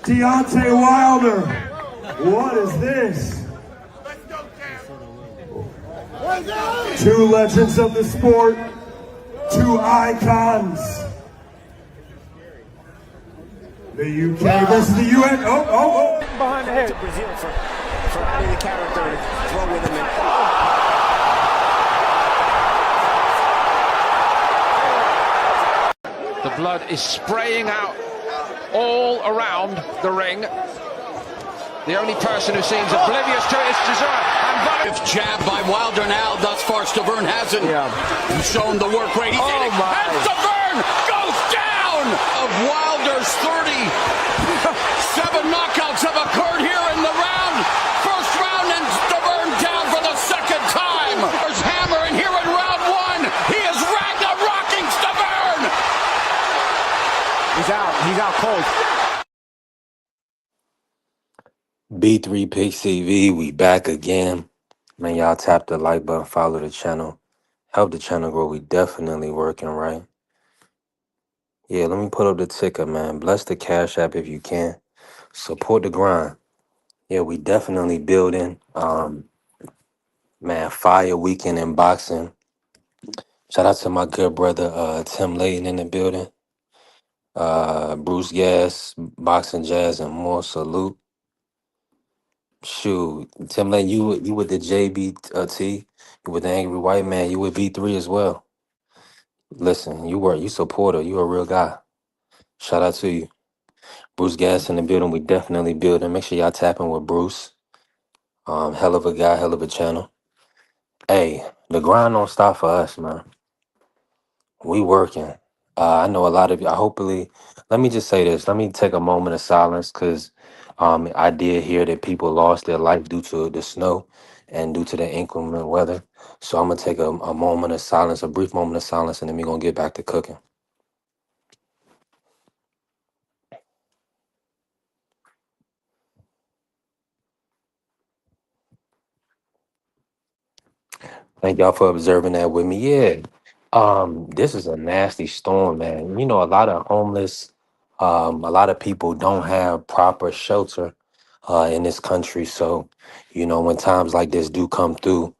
Deontay Wilder. What is this? Two legends of the sport, two icons. The UK versus the UN. Oh. Behind the head. To Brazil for having the character to throw with him. The blood is spraying out all around the ring. The only person who seems oblivious to it is Chisora. And jab by Wilder now. Thus far, Stavern hasn't shown the work rate. He's hitting. And Stavern goes down! Of Wilder's 37 knockouts have occurred here in the round. First round, and Stavern down for the second time. There's hammer, and here in round one, he is Ragnar-rocking Stavern! He's out. He's out cold. B3 Picks TV, we back again. Man, y'all tap the like button, follow the channel, help the channel grow. We definitely working, right? Yeah, let me put up the ticker, man. Bless the Cash App if you can. Support the grind. Yeah, we definitely building. Man, fire weekend in boxing. Shout out to my good brother Tim Layton in the building. Bruce Gas, Boxing Jazz, and more. Salute. Shoot, Tim Layton, you with the JBT, you with the Angry White Man, you with B3 as well. Listen, you supporter, you a real guy. Shout out to you. Bruce Gas in the building, we definitely building. Make sure y'all tapping with Bruce. Hell of a guy, hell of a channel. Hey, the grind don't stop for us, man. We working. I know a lot of you. Hopefully, let me just say this. Let me take a moment of silence because I did hear that people lost their life due to the snow and due to the inclement weather. So I'm gonna take a moment of silence, a brief moment of silence, and then we're gonna get back to cooking. Thank y'all for observing that with me. Yeah. This is a nasty storm, man. You know, a lot of homeless, a lot of people don't have proper shelter in this country. So, you know, when times like this do come through,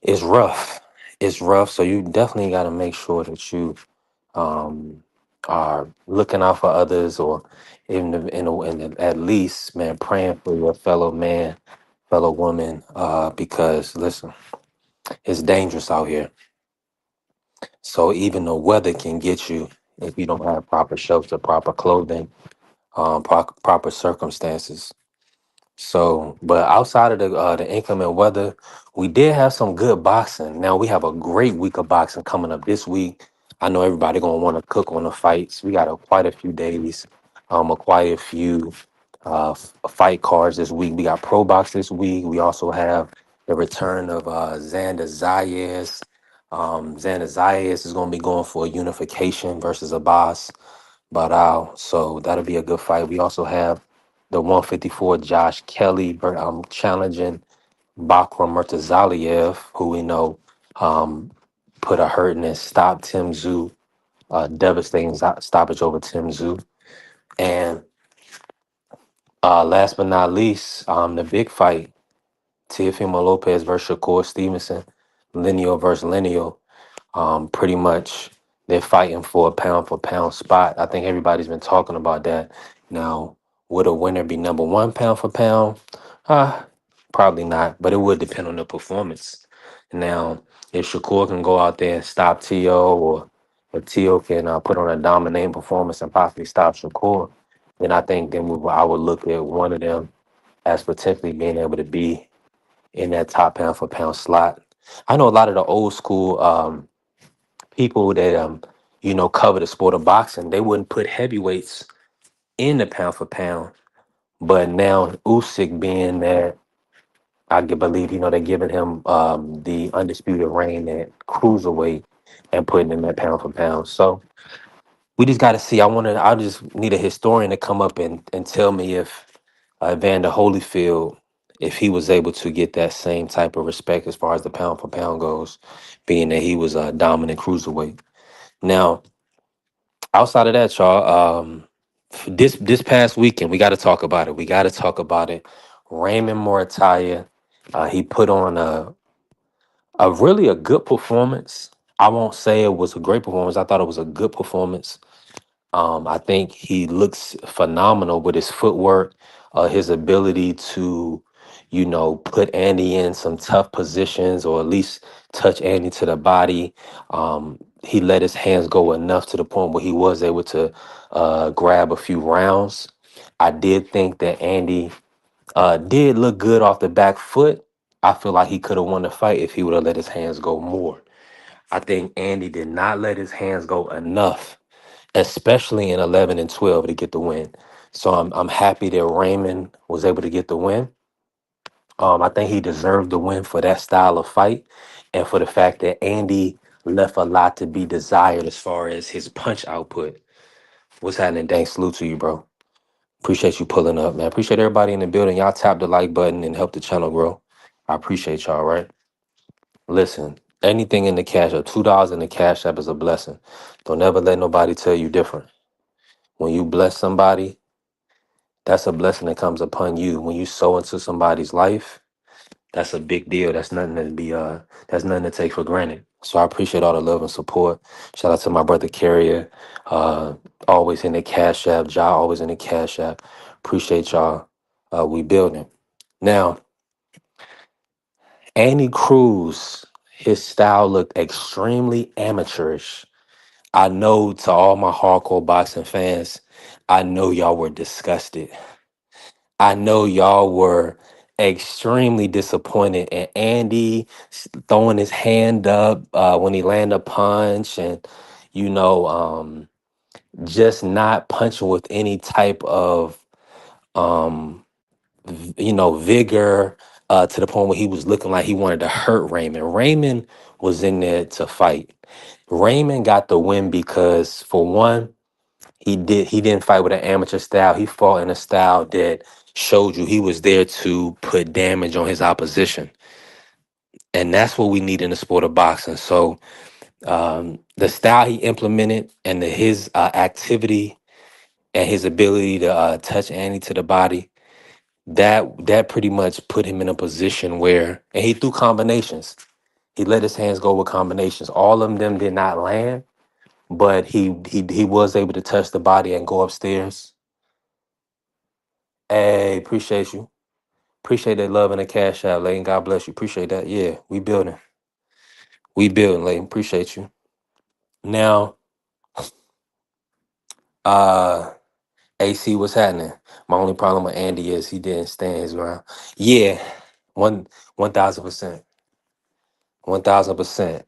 it's rough. It's rough. So you definitely got to make sure that you um, are looking out for others, or at least, man, praying for your fellow man, fellow woman, because listen, it's dangerous out here. So even the weather can get you if you don't have proper shelter, proper clothing, proper circumstances. So, but outside of the inclement weather, we did have some good boxing. Now we have a great week of boxing coming up this week. I know everybody gonna want to cook on the fights. We got quite a few days, quite a few fight cards this week. We got Pro Box this week. We also have the return of Xander Zayas. Xander Zayas is gonna be going for a unification versus Abbas Barao. So that'll be a good fight. We also have the 154 Josh Kelly challenging Bakram Murtazaliev, who we know put a hurting and stopped Tim Tszyu, devastating stoppage over Tim Tszyu. And last but not least, the big fight, Teofimo Lopez versus Shakur Stevenson, lineal versus lineal. Pretty much they're fighting for a pound for pound spot. I think everybody's been talking about that. Now, would a winner be number one pound for pound? Probably not, but it would depend on the performance. Now, if Shakur can go out there and stop T.O., or if T.O. can put on a dominating performance and possibly stop Shakur, then I think I would look at one of them as potentially being able to be in that top pound for pound slot. I know a lot of the old school people that cover the sport of boxing, they wouldn't put heavyweights in the pound for pound. But now Usyk being that, believe they're giving him the undisputed reign at cruiserweight and putting him at pound for pound. So we just got to see. I just need a historian to come up and tell me if Evander Holyfield, if he was able to get that same type of respect as far as the pound for pound goes, being that he was a dominant cruiserweight. Now, outside of that, y'all, This past weekend, we got to talk about it. We got to talk about it. Raymond Muratalla, he put on a really a good performance. I won't say it was a great performance. I thought it was a good performance. I think he looks phenomenal with his footwork, his ability to, put Andy in some tough positions or at least touch Andy to the body. He let his hands go enough to the point where he was able to grab a few rounds. I did think that Andy did look good off the back foot. I feel like he could have won the fight if he would have let his hands go more. I think Andy did not let his hands go enough, especially in 11 and 12 to get the win. So I'm happy that Raymond was able to get the win. I think he deserved the win for that style of fight and for the fact that Andy left a lot to be desired as far as his punch output. What's happening? Thanks. Salute to you, bro. Appreciate you pulling up, man. Appreciate everybody in the building. Y'all tap the like button and help the channel grow. I appreciate y'all, right? Listen, anything in the cash app, $2 in the cash app is a blessing. Don't ever let nobody tell you different. When you bless somebody, that's a blessing that comes upon you. When you sow into somebody's life, that's a big deal. That's nothing to take for granted. So I appreciate all the love and support. Shout out to my brother Carrier, uh, always in the cash app. Ja always in the cash app. Appreciate y'all. We building. Now, Andy Cruz, his style looked extremely amateurish. I know to all my hardcore boxing fans, I know y'all were disgusted. I know y'all were extremely disappointed in Andy throwing his hand up when he landed a punch and, you know, just not punching with any type of, vigor to the point where he was looking like he wanted to hurt Raymond. Raymond was in there to fight. Raymond got the win because, for one, he didn't fight with an amateur style. He fought in a style that showed you he was there to put damage on his opposition. And that's what we need in the sport of boxing. So the style he implemented and his activity and his ability to touch Andy to the body, that pretty much put him in a position where, and he threw combinations. He let his hands go with combinations. All of them did not land, but he was able to touch the body and go upstairs. Hey, appreciate you. Appreciate that love and the cash out, Layton. God bless you. Appreciate that. Yeah, we building. We building, Layton. Appreciate you. Now, uh, AC, what's happening? My only problem with Andy is he didn't stand his ground. Yeah, 1,000%. 1,000%.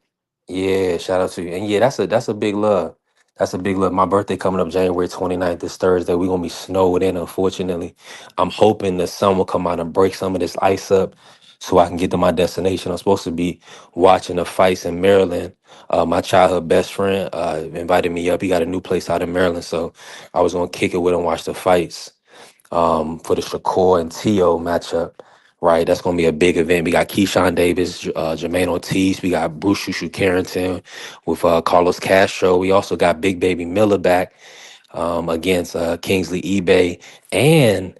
Yeah, shout out to you. And yeah, that's a big love. That's a big love. My birthday coming up January 29th, this Thursday. We're gonna be snowed in, unfortunately. I'm hoping the sun will come out and break some of this ice up so I can get to my destination. I'm supposed to be watching the fights in Maryland. My childhood best friend invited me up. He got a new place out in Maryland, so I was gonna kick it with him, watch the fights for the Shakur and Tio matchup. Right, that's going to be a big event. We got Keyshawn Davis, Jermaine Ortiz. We got Bruce Shushu Carrington with Carlos Castro. We also got Big Baby Miller back against Kingsley eBay. And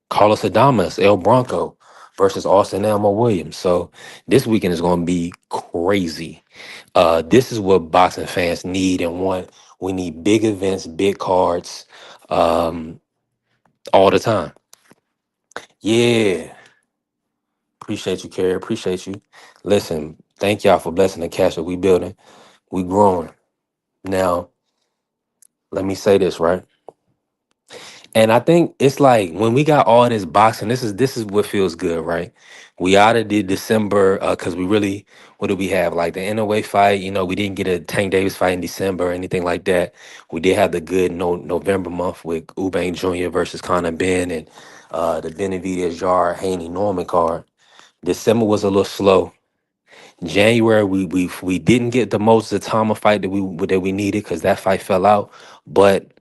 Carlos Adamas, El Bronco versus Austin Elmo Williams. So this weekend is going to be crazy. This is what boxing fans need and want. We need big events, big cards all the time. Yeah. Appreciate you, Carrie. Appreciate you. Listen, thank y'all for blessing the cash that we building. We growing. Now, let me say this, right? And I think it's like when we got all this boxing, this is what feels good, right? We out of the December because we really, what do we have? Like the NOA fight, we didn't get a Tank Davis fight in December or anything like that. We did have the good November month with Eubank Jr. versus Conor Ben and the Benavidez Jar Haney Norman card. December was a little slow. January, we didn't get the most Zatama fight that we needed because that fight fell out, but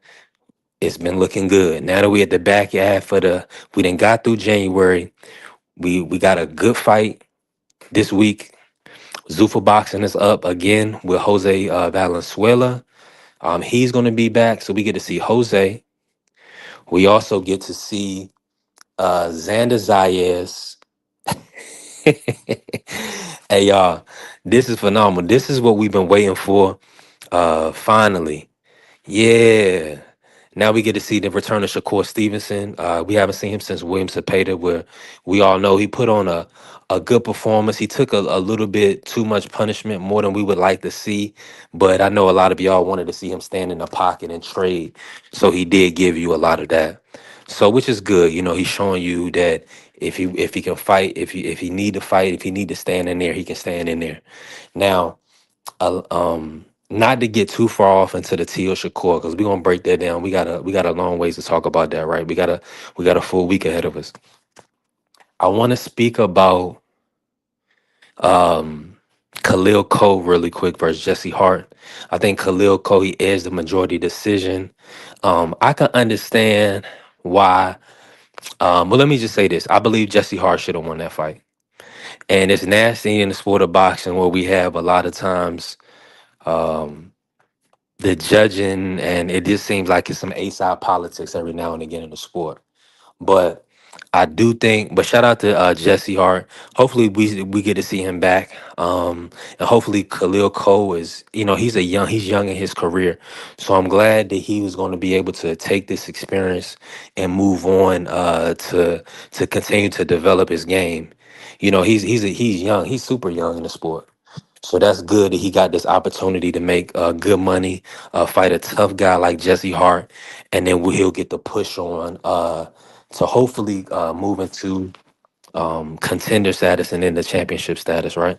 it's been looking good. Now that we at the back half we done got through January. We got a good fight this week. Zuffa Boxing is up again with Jose Valenzuela. He's going to be back, so we get to see Jose. We also get to see Xander Zayas. Hey y'all, this is phenomenal. This is what we've been waiting for. Finally. Yeah. Now we get to see the return of Shakur Stevenson. We haven't seen him since William Cepeda, where we all know he put on a good performance. He took a little bit too much punishment, more than we would like to see. But I know a lot of y'all wanted to see him stand in the pocket and trade. So he did give you a lot of that. So which is good. You know, he's showing you that if he can fight, if he need to fight, if he need to stand in there, he can stand in there. Now, not to get too far off into the Teal Shakur, because we're gonna break that down. We got a long ways to talk about that, right? We got a full week ahead of us. I want to speak about um Khalil Cole really quick versus Jesse Hart. I think Khalil Cole, he edged the majority decision. I can understand why. But let me just say this: I believe Jesse Hart should have won that fight. And it's nasty in the sport of boxing where we have a lot of times. Um, the judging, and it just seems like it's some A-side politics every now and again in the sport. But I do think, but shout out to Jesse Hart. Hopefully we get to see him back. And hopefully Khalil Cole is, he's young in his career. So I'm glad that he was going to be able to take this experience and move on to continue to develop his game. He's young, he's super young in the sport. So that's good that he got this opportunity to make good money, fight a tough guy like Jesse Hart, and then he'll get the push on to hopefully move into contender status and then the championship status, right?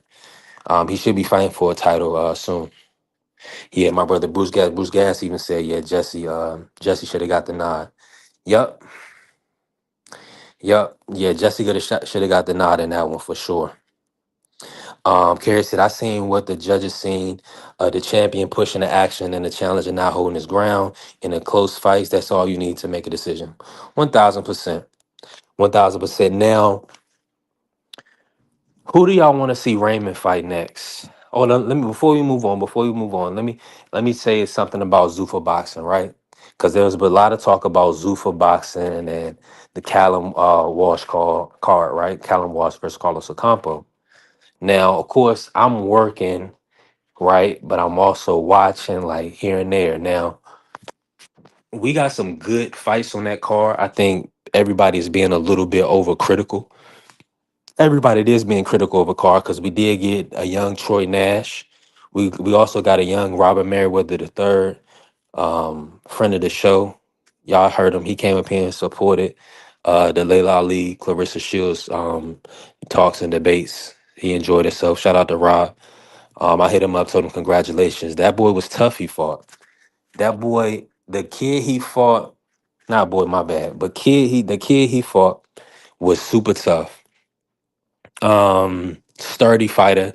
He should be fighting for a title soon. Yeah, my brother Bruce Gas even said, yeah, Jesse should have got the nod. Yup, yup, yeah, Jesse should have got the nod in that one for sure. Carrie said, I seen what the judges seen, the champion pushing the action and the challenger not holding his ground in a close fights. That's all you need to make a decision. 1000%. 1000%. Now, who do y'all want to see Raymond fight next? Oh, let me before we move on, let me say something about Zuffa boxing, right? Because there's been a lot of talk about Zuffa boxing and the Callum Walsh card, right? Callum Walsh versus Carlos Ocampo. Now, of course, I'm working, right? But I'm also watching like here and there. Now, we got some good fights on that card. I think everybody's being a little bit overcritical. Everybody is being critical of a card because we did get a young Troy Nash. We also got a young Robert Merriweather III, friend of the show. Y'all heard him. He came up here and supported the Layla Ali, Clarissa Shields talks and debates. He enjoyed himself. Shout out to Rob. I hit him up, told him congratulations. That boy was tough. He fought. That boy, the kid he fought, not boy, my bad, but the kid he fought was super tough. Sturdy fighter.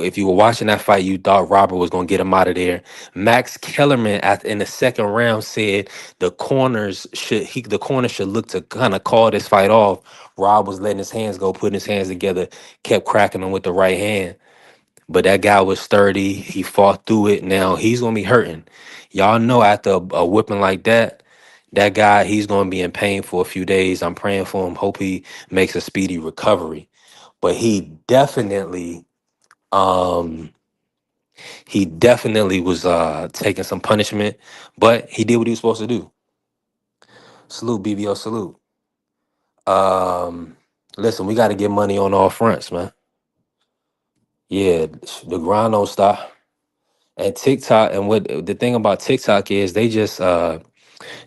If you were watching that fight, you thought Robert was gonna get him out of there. Max Kellerman in the second round said the corner should look to kind of call this fight off. Rob was letting his hands go, putting his hands together, kept cracking him with the right hand. But that guy was sturdy. He fought through it. Now he's gonna be hurting. Y'all know after a whipping like that, that guy he's gonna be in pain for a few days. I'm praying for him. Hope he makes a speedy recovery. But um, he definitely was taking some punishment. But he did what he was supposed to do. Salute, BBO, salute. Um, Listen, we got to get money on all fronts, man. Yeah, the grind don't stop. And TikTok, and what the thing about TikTok is they just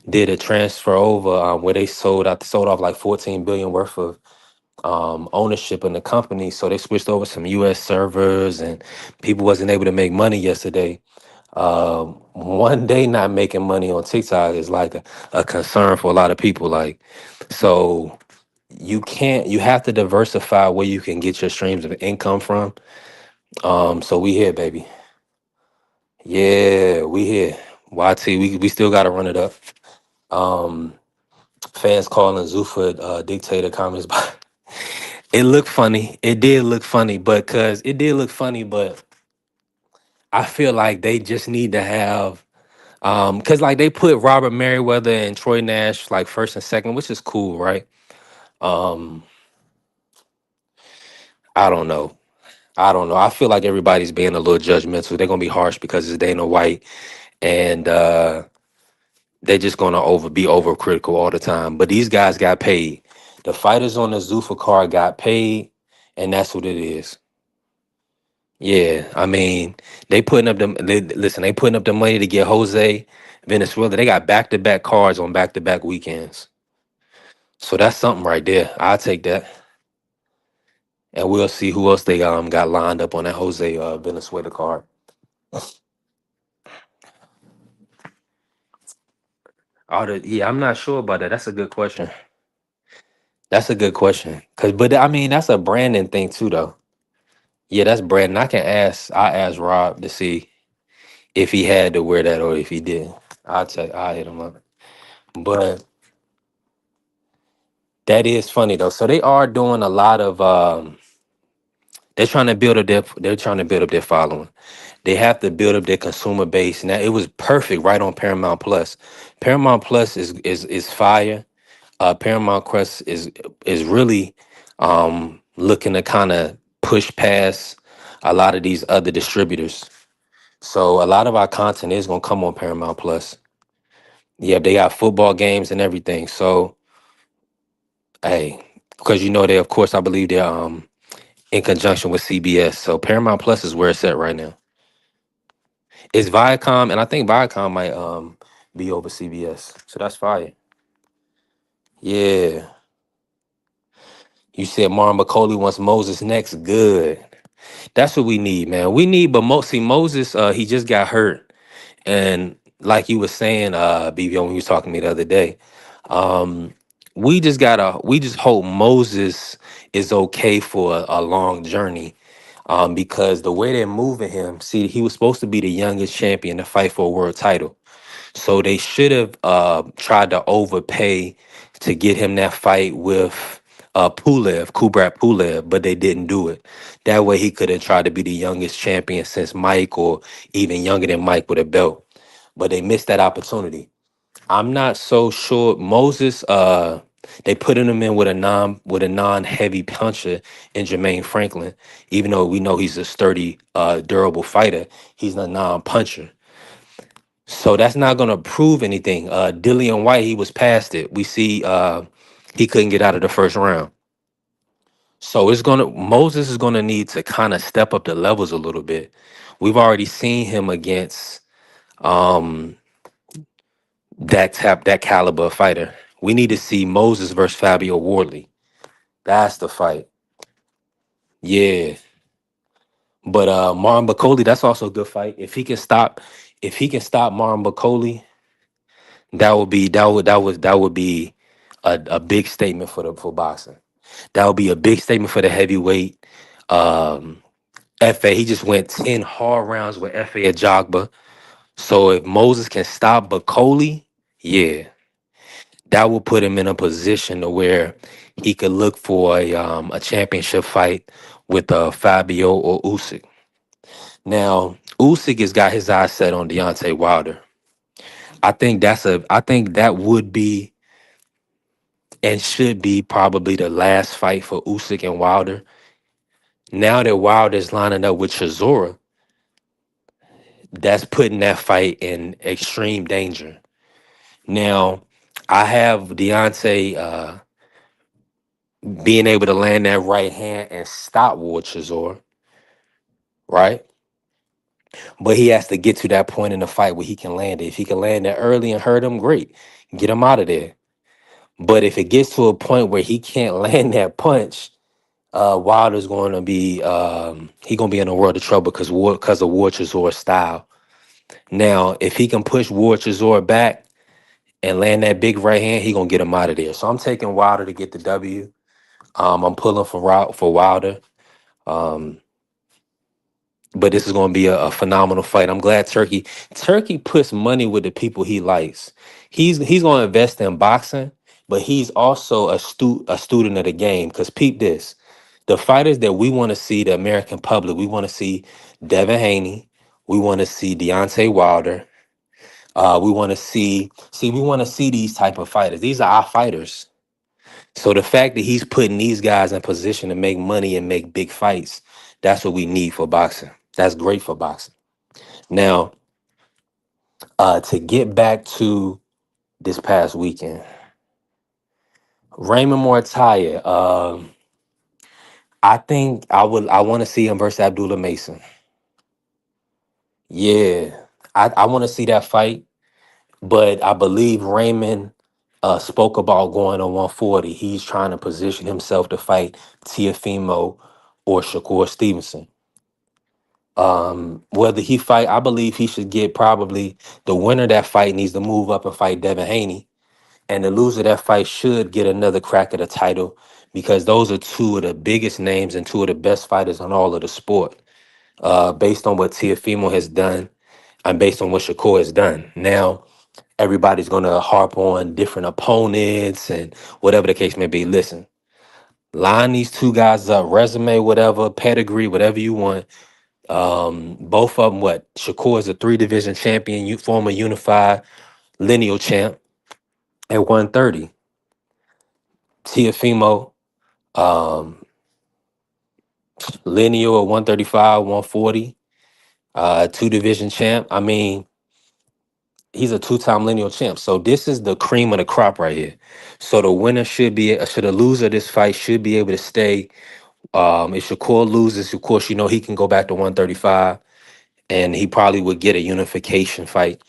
did a transfer over where they sold off like 14 billion worth of ownership in the company. So they switched over some US servers and people wasn't able to make money yesterday. One day not making money on TikTok is like a concern for a lot of people. Like, so you have to diversify where you can get your streams of income from. So we here, baby. Yeah, we here. YT, we still gotta run it up. Um, Fans calling Zuffa dictator comments. It looked funny. It did look funny, but I feel like they just need to have because like they put Robert Merriweather and Troy Nash like first and second, which is cool, right? Um, I don't know. I don't know. I feel like everybody's being a little judgmental. They're gonna be harsh because it's Dana White, and they're just gonna be overcritical all the time. But these guys got paid. The fighters on the Zuffa card got paid, and that's what it is. Yeah, I mean, listen, they putting up the money to get Jose Venezuela. They got back to back cards on back to back weekends. So that's something right there. I'll take that. And we'll see who else they got lined up on that Jose Venezuela card. Yeah, I'm not sure about that. That's a good question. That's a good question. But I mean, that's a branding thing too, though. Yeah, that's branding. I ask Rob to see if he had to wear that or if he didn't. I'll hit him up. But that is funny though. So they are doing a lot of they're trying to build up their following. They have to build up their consumer base. Now it was perfect right on Paramount Plus. Paramount Plus is fire. Paramount Plus is really looking to kind of push past a lot of these other distributors. So a lot of our content is gonna come on Paramount Plus. Yeah, they got football games and everything. So hey, because they of course I believe they're in conjunction with CBS. So Paramount Plus is where it's at right now. It's Viacom, and I think Viacom might be over CBS. So that's fire. Yeah. You said Marlon McCauley wants Moses next. Good. That's what we need, man. We need, but see, Moses, he just got hurt. And like you were saying, BBO, when you was talking to me the other day, um, we just hope Moses is okay for a long journey. Because the way they're moving him, see, he was supposed to be the youngest champion to fight for a world title. So they should have tried to overpay to get him that fight with Kubrat Pulev, but they didn't do it. That way he could have tried to be the youngest champion since Mike or even younger than Mike with a belt. But they missed that opportunity. I'm not so sure. Moses, they put him in with a non heavy puncher in Jermaine Franklin, even though we know he's a sturdy, durable fighter. He's a non puncher. So that's not gonna prove anything. Dillian White, he was past it. We see he couldn't get out of the first round. So Moses is gonna need to kind of step up the levels a little bit. We've already seen him against um that caliber of fighter. We need to see Moses versus Fabio Wardley. That's the fight. Yeah. But Marlon Bacoli, that's also a good fight. If he can stop Marlon Bacoli, that would be a big statement for boxing. That would be a big statement for the heavyweight. Um, FA, he just went 10 hard rounds with FA at Jogba. So if Moses can stop Bacoli, yeah, that will put him in a position to where he could look for a championship fight with Fabio or Usyk. Now, Usyk has got his eyes set on Deontay Wilder. I think that would be and should be probably the last fight for Usyk and Wilder. Now that Wilder's lining up with Chisora, that's putting that fight in extreme danger. Now, I have Deontay being able to land that right hand and stop Ward Chisora, right? But he has to get to that point in the fight where he can land it. If he can land it early and hurt him, great. Get him out of there. But if it gets to a point where he can't land that punch, Wilder's going to be he gonna be in a world of trouble because of Ward Chizore's style. Now, if he can push Ward Chisora back and land that big right hand, he gonna get him out of there. So I'm taking Wilder to get the W. I'm pulling for Wilder. Um, but this is gonna be a phenomenal fight. I'm glad Turkey puts money with the people he likes. He's gonna invest in boxing, but he's also a student of the game. Because peep this. The fighters that we want to see, the American public, we want to see Devin Haney, We want to see Deontay Wilder. We want to we want to see these type of fighters. These are our fighters. So the fact that he's putting these guys in position to make money and make big fights, that's what we need for boxing. That's great for boxing. Now, to get back to this past weekend, Raymond Muratalla. I think I want to see him versus Abdullah Mason. Yeah, I want to see that fight, but I believe Raymond spoke about going to 140. He's trying to position himself to fight Tiafimo or Shakur Stevenson. Whether he fight, I believe he should get probably the winner of that fight needs to move up and fight Devin Haney, and the loser of that fight should get another crack at the title because those are two of the biggest names and two of the best fighters on all of the sport. Based on what Tiafimo has done and based on what Shakur has done. Now, everybody's going to harp on different opponents and whatever the case may be. Listen, line these two guys up, resume, whatever, pedigree, whatever you want. Both of them, what? Shakur is a 3 division champion, former unified lineal champ at 130. Tiafimo, um, lineal at 135, 140, 2 division champ. I mean, he's a 2-time lineal champ. So this is the cream of the crop right here. So the winner should the loser of this fight should be able to stay. If Shakur loses, of course, he can go back to 135, and he probably would get a unification fight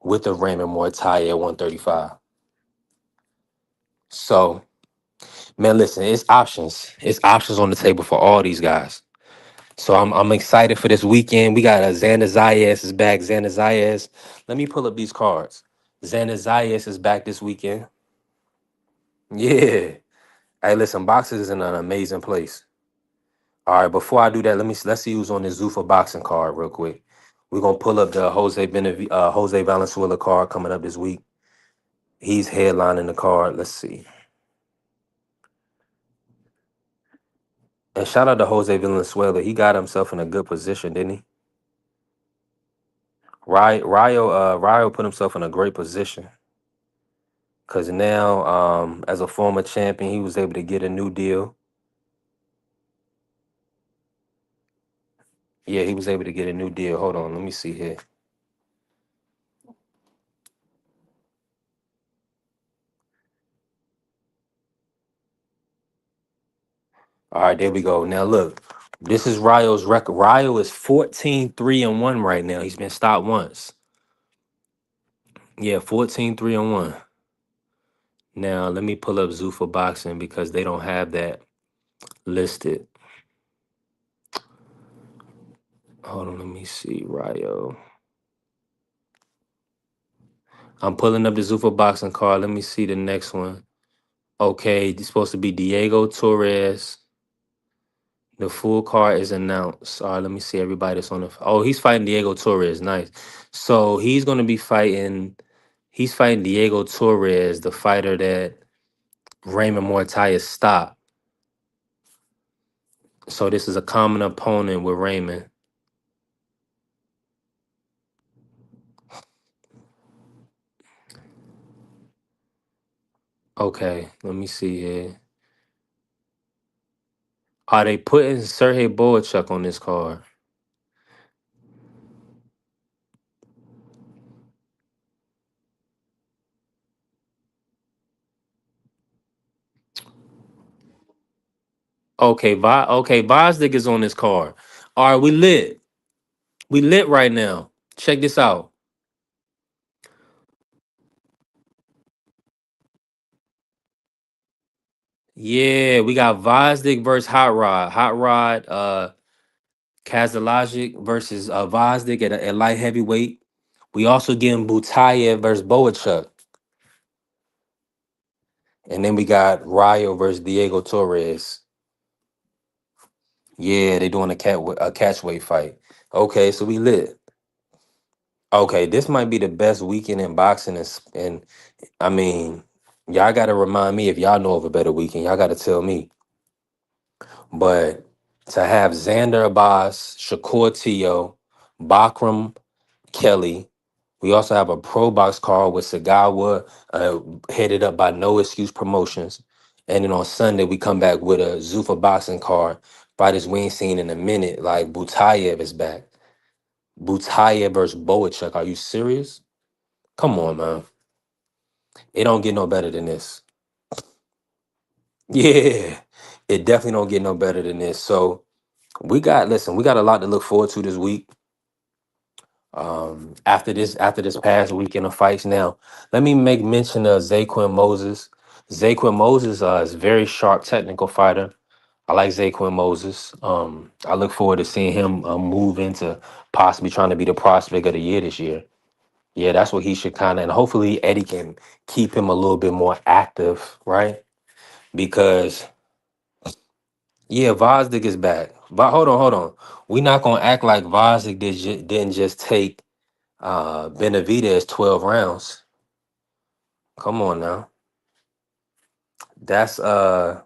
with the Raymond Muay at 135. So, man, listen, it's options. It's options on the table for all these guys. So I'm excited for this weekend. We got Xander Zayas is back. Xander Zayas. Let me pull up these cards. Xander Zayas is back this weekend. Yeah. Hey, listen, boxing is in an amazing place. All right, before I do that, let's see who's on this Zuffa boxing card real quick. We're gonna pull up the Jose Valenzuela card coming up this week. He's headlining the card. Let's see. And shout out to Jose Valenzuela. He got himself in a good position, didn't he? Rio put himself in a great position. Cause now, as a former champion, he was able to get a new deal. Yeah, he was able to get a new deal. Hold on, let me see here. All right, there we go. Now look, this is Ryo's record. Ryo is 14-3-1 right now. He's been stopped once. Yeah, 14-3-1. Now let me pull up Zuffa Boxing because they don't have that listed. Hold on, let me see. Ryo. I'm pulling up the Zuffa Boxing card. Let me see the next one. Okay, it's supposed to be Diego Torres. The full card is announced. All right, let me see everybody that's on the. Oh, he's fighting Diego Torres. Nice. So he's going to be fighting. He's fighting Diego Torres, the fighter that Raymond Muratalla stopped. So this is a common opponent with Raymond. Okay, let me see here. Are they putting Sergey Boachuk on this card? Okay, Vosdik is on this card. All right, we lit. We lit right now. Check this out. Yeah, we got Vosdik versus Hot Rod. Hot Rod, Kazalajic versus Vosdik at light heavyweight. We also getting Butayev versus Boachuk. And then we got Rayo versus Diego Torres. Yeah, they doing a catchweight fight. Okay, so we lit. Okay, this might be the best weekend in boxing, and I mean, y'all got to remind me if y'all know of a better weekend. Y'all got to tell me. But to have Xander Abbas, Shakur Tio, Bakram Kelly. We also have a pro box card with Sagawa, headed up by No Excuse Promotions. And then on Sunday, we come back with a Zuffa boxing card. Fighters we ain't seen in a minute. Like Butayev is back. Butayev versus Boachuk. Are you serious? Come on, man. It don't get no better than this. Yeah, it definitely don't get no better than this. So listen, we got a lot to look forward to this week. After this past weekend of fights. Now, let me make mention of Zaquin Moses. Zaquin Moses is a very sharp technical fighter. I like Zaquin Moses. I look forward to seeing him move into possibly trying to be the prospect of the year this year. Yeah, that's what he should and hopefully Eddie can keep him a little bit more active, right? Because yeah, Vosdick is back. But hold on. We're not gonna act like Vosdick didn't just take Benavidez 12 rounds. Come on now. That's and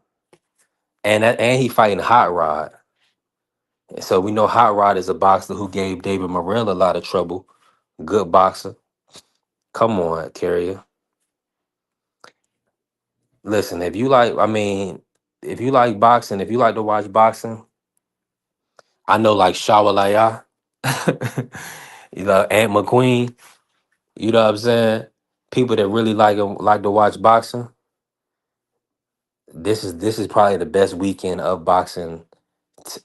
he fighting Hot Rod. So we know Hot Rod is a boxer who gave David Morrell a lot of trouble. Good boxer. Come on, Carrier. Listen, if you like boxing, if you like to watch boxing, I know like Shawalaya, you know, Aunt McQueen, you know what I'm saying? People that really like to watch boxing. This is probably the best weekend of boxing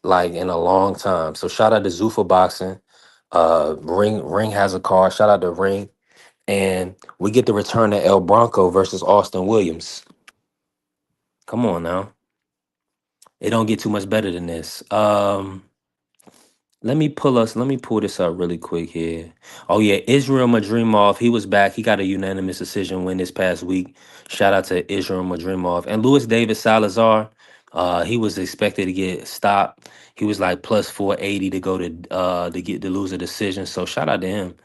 like in a long time. So shout out to Zuffa Boxing. Ring has a card. Shout out to Ring. And we get the return of El Bronco versus Austin Williams. Come on now. It don't get too much better than this. Let me pull this up really quick here. Oh yeah, Israel Madrimov, he was back. He got a unanimous decision win this past week. Shout out to Israel Madrimov. And Luis David Salazar, he was expected to get stopped. He was like plus 480 to go to lose a decision. So shout out to him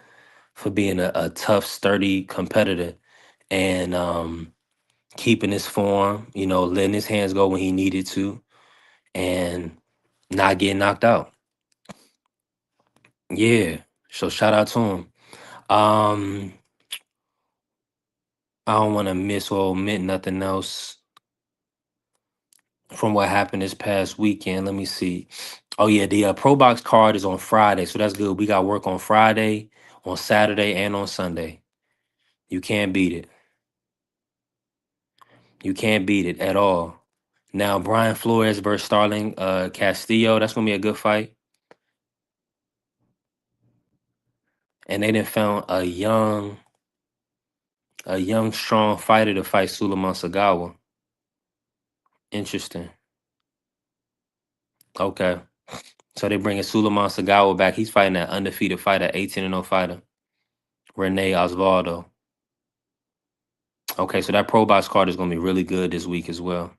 for being a tough, sturdy competitor and keeping his form, letting his hands go when he needed to and not getting knocked out. Yeah. So shout out to him. Um, I don't want to miss or omit nothing else from what happened this past weekend. Let me see. Oh yeah, the Pro Box card is on Friday, so that's good. We got work on Friday, on Saturday, and on Sunday. You can't beat it. You can't beat it at all. Now Brian Flores versus Starling Castillo. That's gonna be a good fight. And they done found a young, strong fighter to fight Suleiman Sagawa. Interesting. Okay. So they bringing Suleiman Sagawa back. He's fighting that undefeated fighter, 18-0 fighter, Rene Osvaldo. Okay, so that Pro Box card is going to be really good this week as well.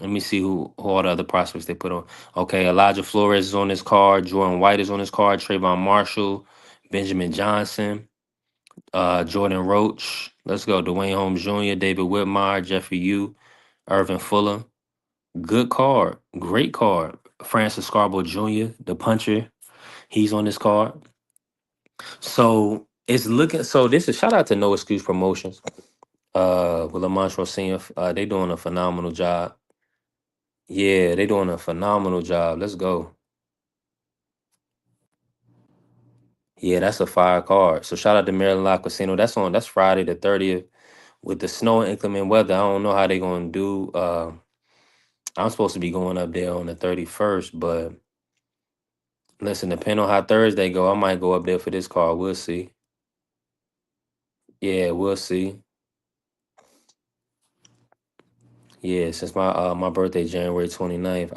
Let me see who all the other prospects they put on. Okay, Elijah Flores is on this card. Jordan White is on this card. Trayvon Marshall, Benjamin Johnson, Jordan Roach. Let's go. Dwayne Holmes Jr., David Whitmire, Jeffrey Yu, Irvin Fuller. Good card. Great card. Francis Scarborough Jr., the puncher. He's on this card. So it's looking. So this is shout out to No Excuse Promotions. With Lamont Senior. They doing a phenomenal job. Yeah, they doing a phenomenal job. Let's go. Yeah, that's a fire card. So shout out to Maryland Live Casino. That's Friday the 30th. With the snow and inclement weather, I don't know how they gonna do. I'm supposed to be going up there on the 31st, but listen, depending on how Thursday go, I might go up there for this card. We'll see. Yeah, we'll see. Yeah, since my birthday January 29th,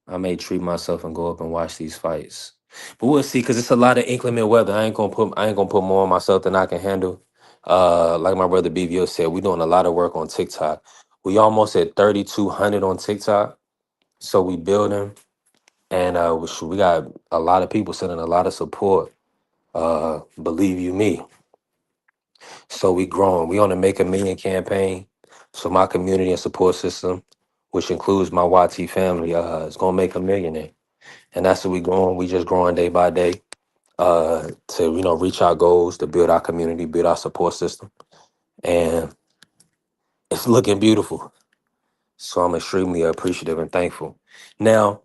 I may treat myself and go up and watch these fights. But we'll see, because it's a lot of inclement weather. I ain't gonna put more on myself than I can handle. Like my brother BVO said, we're doing a lot of work on TikTok. We almost at 3,200 on TikTok. So we building, and we got a lot of people sending a lot of support. Believe you me. So we growing. We on the Make a Million campaign. So my community and support system, which includes my YT family, is gonna make a millionaire. and that's what we going. We just growing day by day to reach our goals, to build our community, build our support system, and it's looking beautiful. So I'm extremely appreciative and thankful. Now,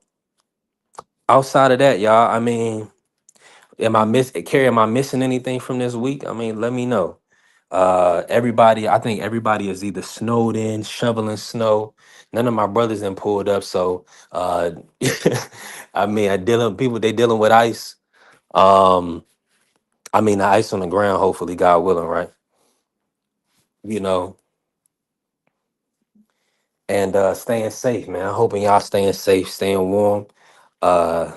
outside of that, y'all, I mean, Carrie, am I missing anything from this week? I mean, let me know. Everybody, I think everybody is either snowed in, shoveling snow. None of my brothers then pulled up, so I mean, they dealing with ice. Um, I mean, the ice on the ground. Hopefully, God willing, right? You know, and staying safe, man. Hoping y'all staying safe, staying warm. Uh,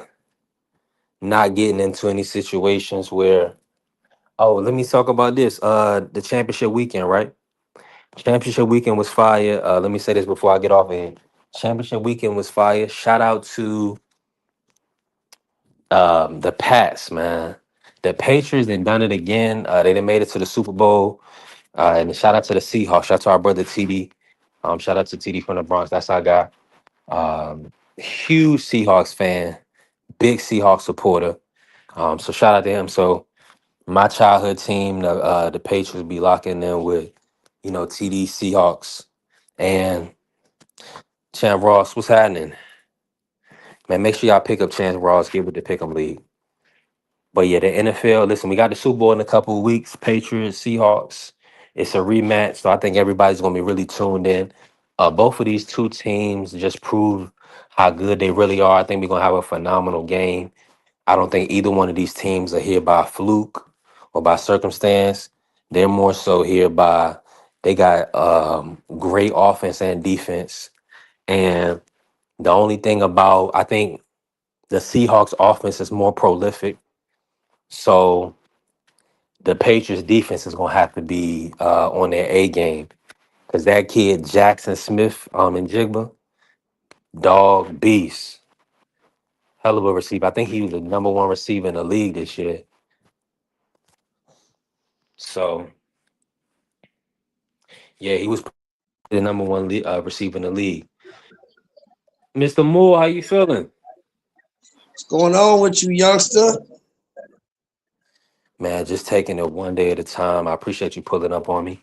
not getting into any situations where. Oh, let me talk about this. The championship weekend, right? Championship weekend was fire. Let me say this before I get off in. Championship weekend was fire. Shout out to the Pats, man. The Patriots then done it again. They done made it to the Super Bowl. And shout out to the Seahawks. Shout out to our brother TD. Shout out to TD from the Bronx. That's our guy. Huge Seahawks fan. Big Seahawks supporter. So shout out to him. So my childhood team, the Patriots, be locking in with, TD Seahawks. And Champ Ross, what's happening? Man, make sure y'all pick up Chance Ross, get with the Pick'em League. But yeah, the NFL, listen, we got the Super Bowl in a couple of weeks, Patriots, Seahawks. It's a rematch, so I think everybody's going to be really tuned in. Both of these two teams just prove how good they really are. I think we're going to have a phenomenal game. I don't think either one of these teams are here by fluke or by circumstance. They're more so here by they got great offense and defense. And the only thing about, I think the Seahawks offense is more prolific. So the Patriots defense is going to have to be on their A game because that kid, Jackson Smith in Jigba, dog beast. Hell of a receiver. I think he was the number one receiver in the league this year. So, yeah, he was the number one receiver in the league. Mr. Moore, how you feeling? What's going on with you, youngster? Man, just taking it one day at a time. I appreciate you pulling up on me.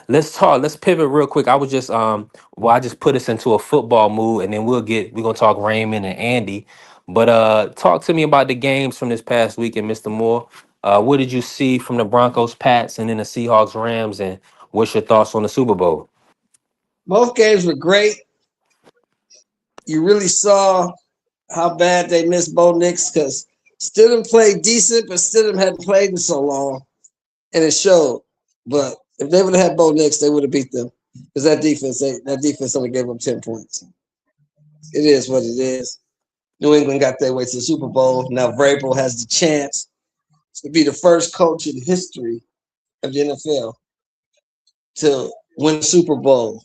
Let's talk. Let's pivot real quick. I just put us into a football mood, and then we're gonna talk Raymond and Andy. But talk to me about the games from this past weekend, Mr. Moore. What did you see from the Broncos, Pats, and then the Seahawks, Rams, and what's your thoughts on the Super Bowl? Both games were great. You really saw how bad they missed Bo Nix because Stidham played decent, but Stidham hadn't played in so long, and it showed. But if they would have had Bo Nix, they would have beat them because that defense only gave them 10 points. It is what it is. New England got their way to the Super Bowl. Now Vrabel has the chance to be the first coach in history of the NFL to win the Super Bowl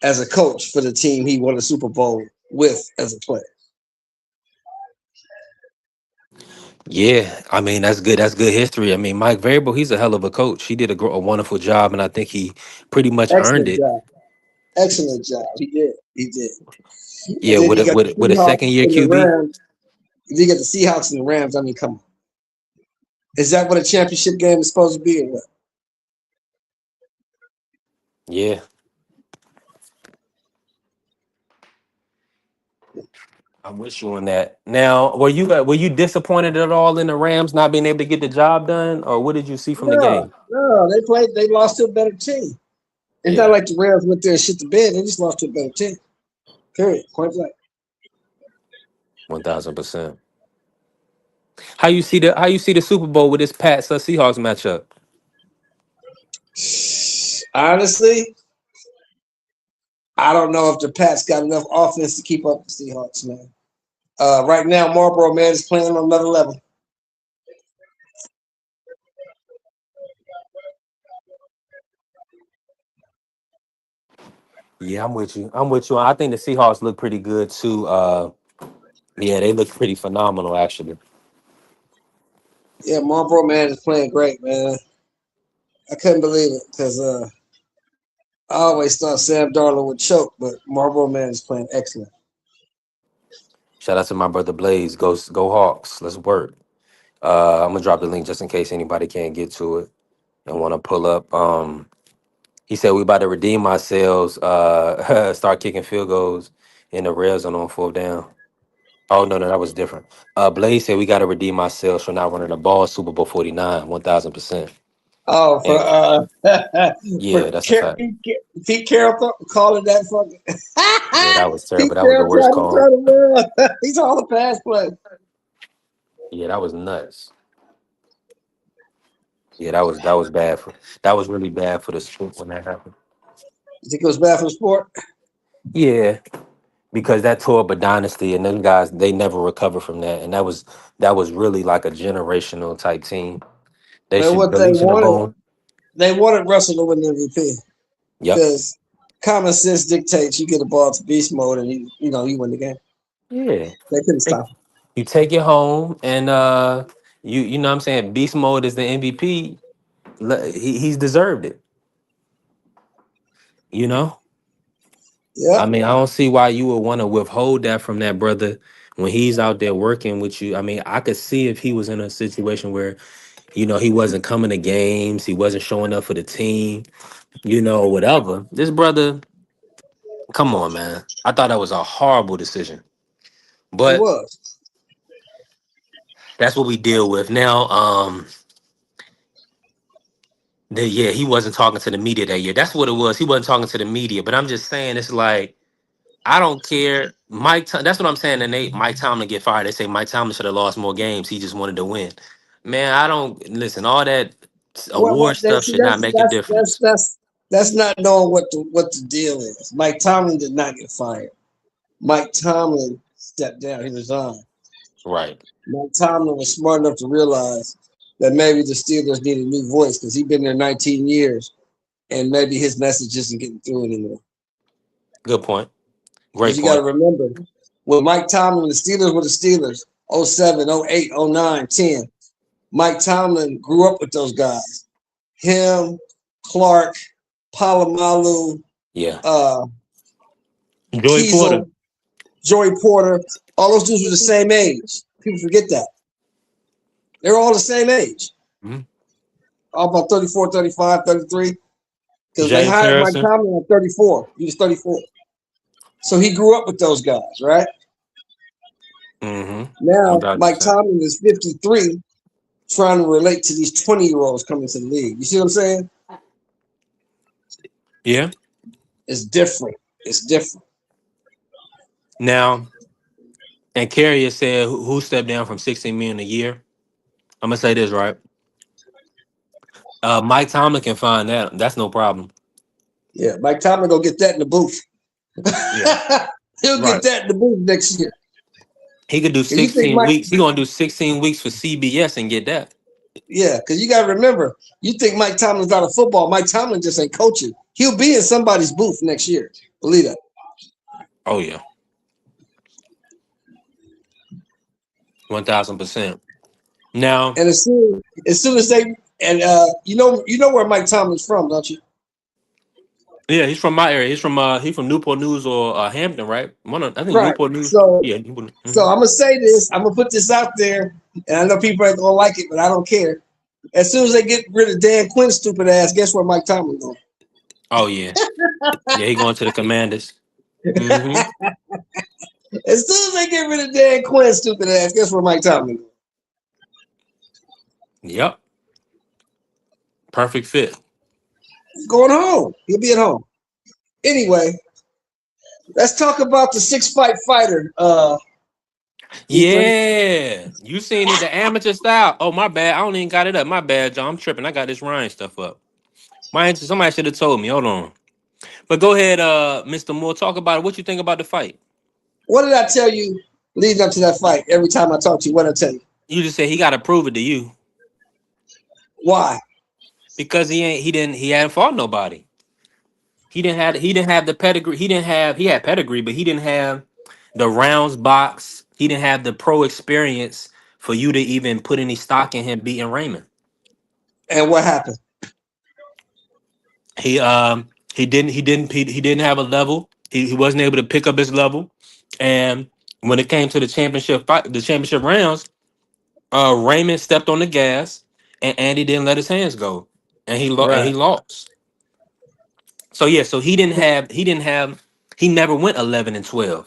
as a coach for the team he won a Super Bowl with as a player. Yeah, I mean that's good. That's good history. I mean, Mike Vrabel, he's a hell of a coach. He did a wonderful job, and I think he pretty much earned Excellent it. job. Excellent job. He did. He did. And Yeah, then you got the with a second Seahawks year and the QB. Rams. You got the Seahawks and the Rams. I mean, come on. Is that what a championship game is supposed to be or what? Yeah, I'm with you on that. Now, were you disappointed at all in the Rams not being able to get the job done, or what did you see from the No, game? no. They lost to a better team. It's not Yeah, like the Rams went there and shit the bed. They just lost to a better team. Period. Point blank. 1000%. How you see the Super Bowl with this Pats Seahawks matchup? Honestly, I don't know if the Pats got enough offense to keep up with the Seahawks, man. Right now, Marlboro Man is playing on another level. Yeah, I'm with you. I'm with you. I think the Seahawks look pretty good too. Yeah, they look pretty phenomenal actually. Yeah, Marlboro Man is playing great, man. I couldn't believe it because I always thought Sam Darnold would choke, but Marlboro Man is playing excellent. Shout out to my brother Blaze. Go Hawks. Let's work. I'm gonna drop the link just in case anybody can't get to it and want to pull up. He said we about to redeem ourselves. Start kicking field goals in the red zone on fourth down. Oh no, that was different. Blaze said we got to redeem ourselves for not running the ball Super Bowl 49, 1000%. Oh, for And for yeah, that's a fact. Pete Carroll calling that fucking Yeah, that was terrible. Pete That was the Carroll worst trying to call. turn the run. He's all the pass play. Yeah, that was nuts. Yeah, that was bad for that was really bad for the sport when that happened. You think it was bad for the sport? Yeah, because that tore up a dynasty, and them guys they never recovered from that, and that was really like a generational type team. They Man, should what the league should have boom. they wanted Russell to win the MVP Yep. because common sense dictates you get the ball to beast mode and you win the game. Yeah. They couldn't Take- stop him. You take it home, and you know what I'm saying. Beast mode is the MVP. He's deserved it. You know. I Yep. mean, I don't see why you would want to withhold that from that brother when he's out there working with you. I mean, I could see if he was in a situation where, he wasn't coming to games, he wasn't showing up for the team, whatever. This brother, come on, man. I thought that was a horrible decision. It But was. that's what we deal with. Now, yeah, he wasn't talking to the media that year. That's what it was. He wasn't talking to the media. But I'm just saying, it's like, I don't care. That's what I'm saying. And Mike Tomlin get fired. They say Mike Tomlin should have lost more games. He just wanted to win. Man, I don't listen. All that Well, award stuff should not make a difference. that's not knowing what the deal is. Mike Tomlin did not get fired. Mike Tomlin stepped down. He resigned. Right. Mike Tomlin was smart enough to realize that maybe the Steelers need a new voice because he's been there 19 years, and maybe his message isn't getting through anymore. Good point. Because Great you got to point. remember, when Mike Tomlin, the Steelers were the Steelers, 07, 08, 09, 10. Mike Tomlin grew up with those guys. Him, Clark, Palomalu, Yeah. uh, Joey Porter. Kiesel, Joey Porter. All those dudes were the same age. People forget that. They're all the same age. Mhm. All about 34, 35, 33. Because they James hired Mike Harrison. Tomlin at 34. He was 34. So he grew up with those guys, right? Mm-hmm. Now, Mike 100%. Tomlin is 53, trying to relate to these 20-year-olds coming to the league. You see what I'm saying? Yeah. It's different. It's different. Now, and Carrier said, who stepped down from 16 million a year? I'm gonna say this right. Mike Tomlin can find that. That's no problem. Yeah, Mike Tomlin go get that in the booth. Yeah. He'll get Right. that in the booth next year. He could do Cause you think 16 Mike, weeks. He gonna do 16 weeks for CBS and get that. yeah, because you got to remember, you think Mike Tomlin's out of football. Mike Tomlin just ain't coaching. He'll be in somebody's booth next year. Believe that. Oh yeah. 1000%. Now, And as soon as they and you know where Mike Tomlin's from, don't you? yeah, he's from my area. He's from Newport News or Hampton, right? I think Right. Newport News. So Yeah. so I'm gonna say this. I'm gonna put this out there, and I know people ain't gonna like it, but I don't care. As soon as they get rid of Dan Quinn's stupid ass, guess where Mike Tomlin going? Oh yeah. Yeah, he going to the Commanders. Mm-hmm. As soon as they get rid of Dan Quinn's stupid ass, guess where Mike Tomlin going? Yep. Perfect fit. He's going home. He'll be at home. Anyway, let's talk about the six-fight fighter. Ethan. Yeah. You seen it, the amateur style. Oh, my bad. I don't even got it up. My bad, John. I'm tripping. I got this Ryan stuff up. Somebody should have told me. Hold on. But go ahead, Mr. Moore. Talk about it. What you think about the fight? What did I tell you leading up to that fight? Every time I talk to you, what did I tell you? You just said he gotta prove it to you. Why? Because he hadn't fought nobody. He didn't have the pedigree. He had pedigree, but he didn't have the rounds box. He didn't have the pro experience for you to even put any stock in him beating Raymond. And what happened? He didn't have a level. He wasn't able to pick up his level, and when it came to the championship fight, the championship rounds, Raymond stepped on the gas, and Andy didn't let his hands go, and he Right, lost. So yeah, so he never went 11-12.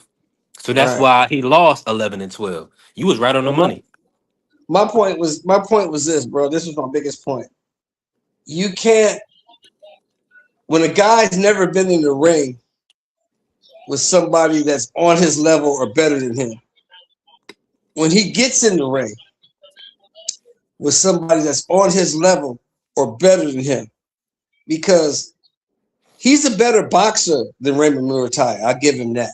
So that's right. why he lost 11-12. You was right on the But money. my point was this, bro. This was my biggest point. You can't when a guy's never been in the ring with somebody that's on his level or better than him. When he gets in the ring with somebody that's on his level or better than him, because he's a better boxer than Raymond Muratalla. I'll give him that.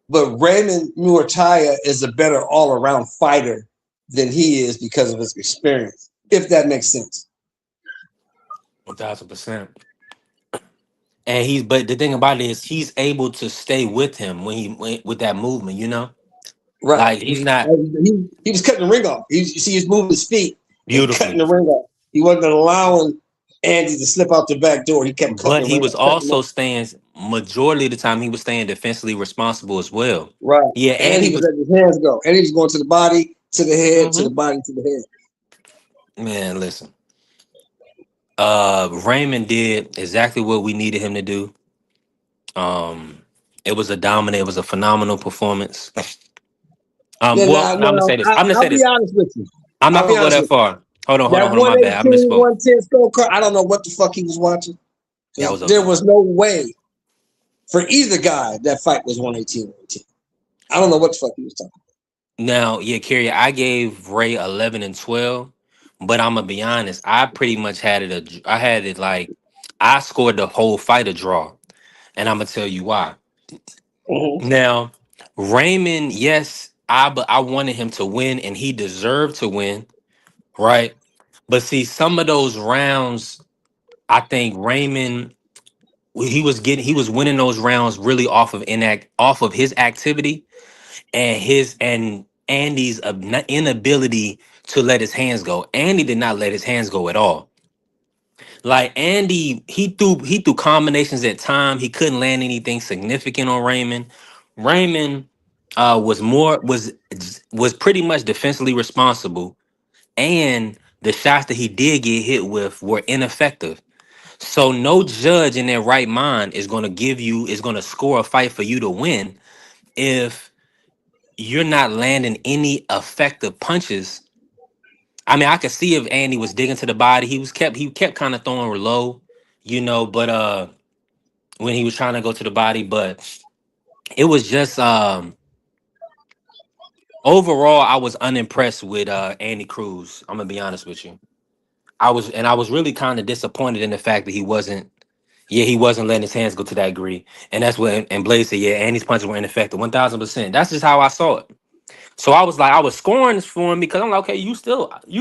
But Raymond Muratalla is a better all-around fighter than he is because of his experience, if that makes sense. 1000%. And but the thing about it is he's able to stay with him with that movement, Right. like he's not He was cutting the ring off. You see, he's moving his feet and cutting beautifully, the ring off. He wasn't allowing Andy to slip out the back door. He kept cutting but the he ring was off, cutting him also off. staying majority of the time he was staying defensively responsible as well. Right. Yeah, And Andy he was was. letting his hands go. And he was going to the body, to the head, to the Mhm. body, to the head. Man, listen. Raymond did exactly what we needed him to do. Um, it was a phenomenal performance. Now, Well, now, no, I'm gonna now say this. I'm gonna say I'll be this. honest with you. I'm not I'll be gonna go honest that with you. far. Hold That on, my bad. I 118, misspoke. 110 scorecard, I don't know what the fuck he was watching. That 'Cause was there ugly. was no way for either guy that fight was 118, 110. I don't know what the fuck he was talking Now, yeah, Kerry, I gave Ray 11-12, but I'm gonna be honest. I pretty much I had it like I scored the whole fight a draw, and I'm gonna tell you why. about. Now, Raymond, yes, but I wanted him to win, and he deserved to win, right? But see, some of those rounds, I think Raymond he was winning those rounds really off of his activity and Andy's inability to let his hands go. Andy did not let his hands go at all. Like Andy, he threw combinations at time. He couldn't land anything significant on Raymond. Raymond was pretty much defensively responsible, and the shots that he did get hit with were ineffective. So no judge in their right mind is going to score a fight for you to win if you're not landing any effective punches. I mean, I could see if Andy was digging to the body, he kept kind of throwing low, but when he was trying to go to the body, but it was just overall I was unimpressed with Andy Cruz. I'm gonna be honest with you. I was really kind of disappointed in the fact that he wasn't letting his hands go to that degree. And that's what and Blaze said, yeah, Andy's punches were ineffective. 1000%. That's just how I saw it. So I was like, I was scoring this for him because I'm like, okay, you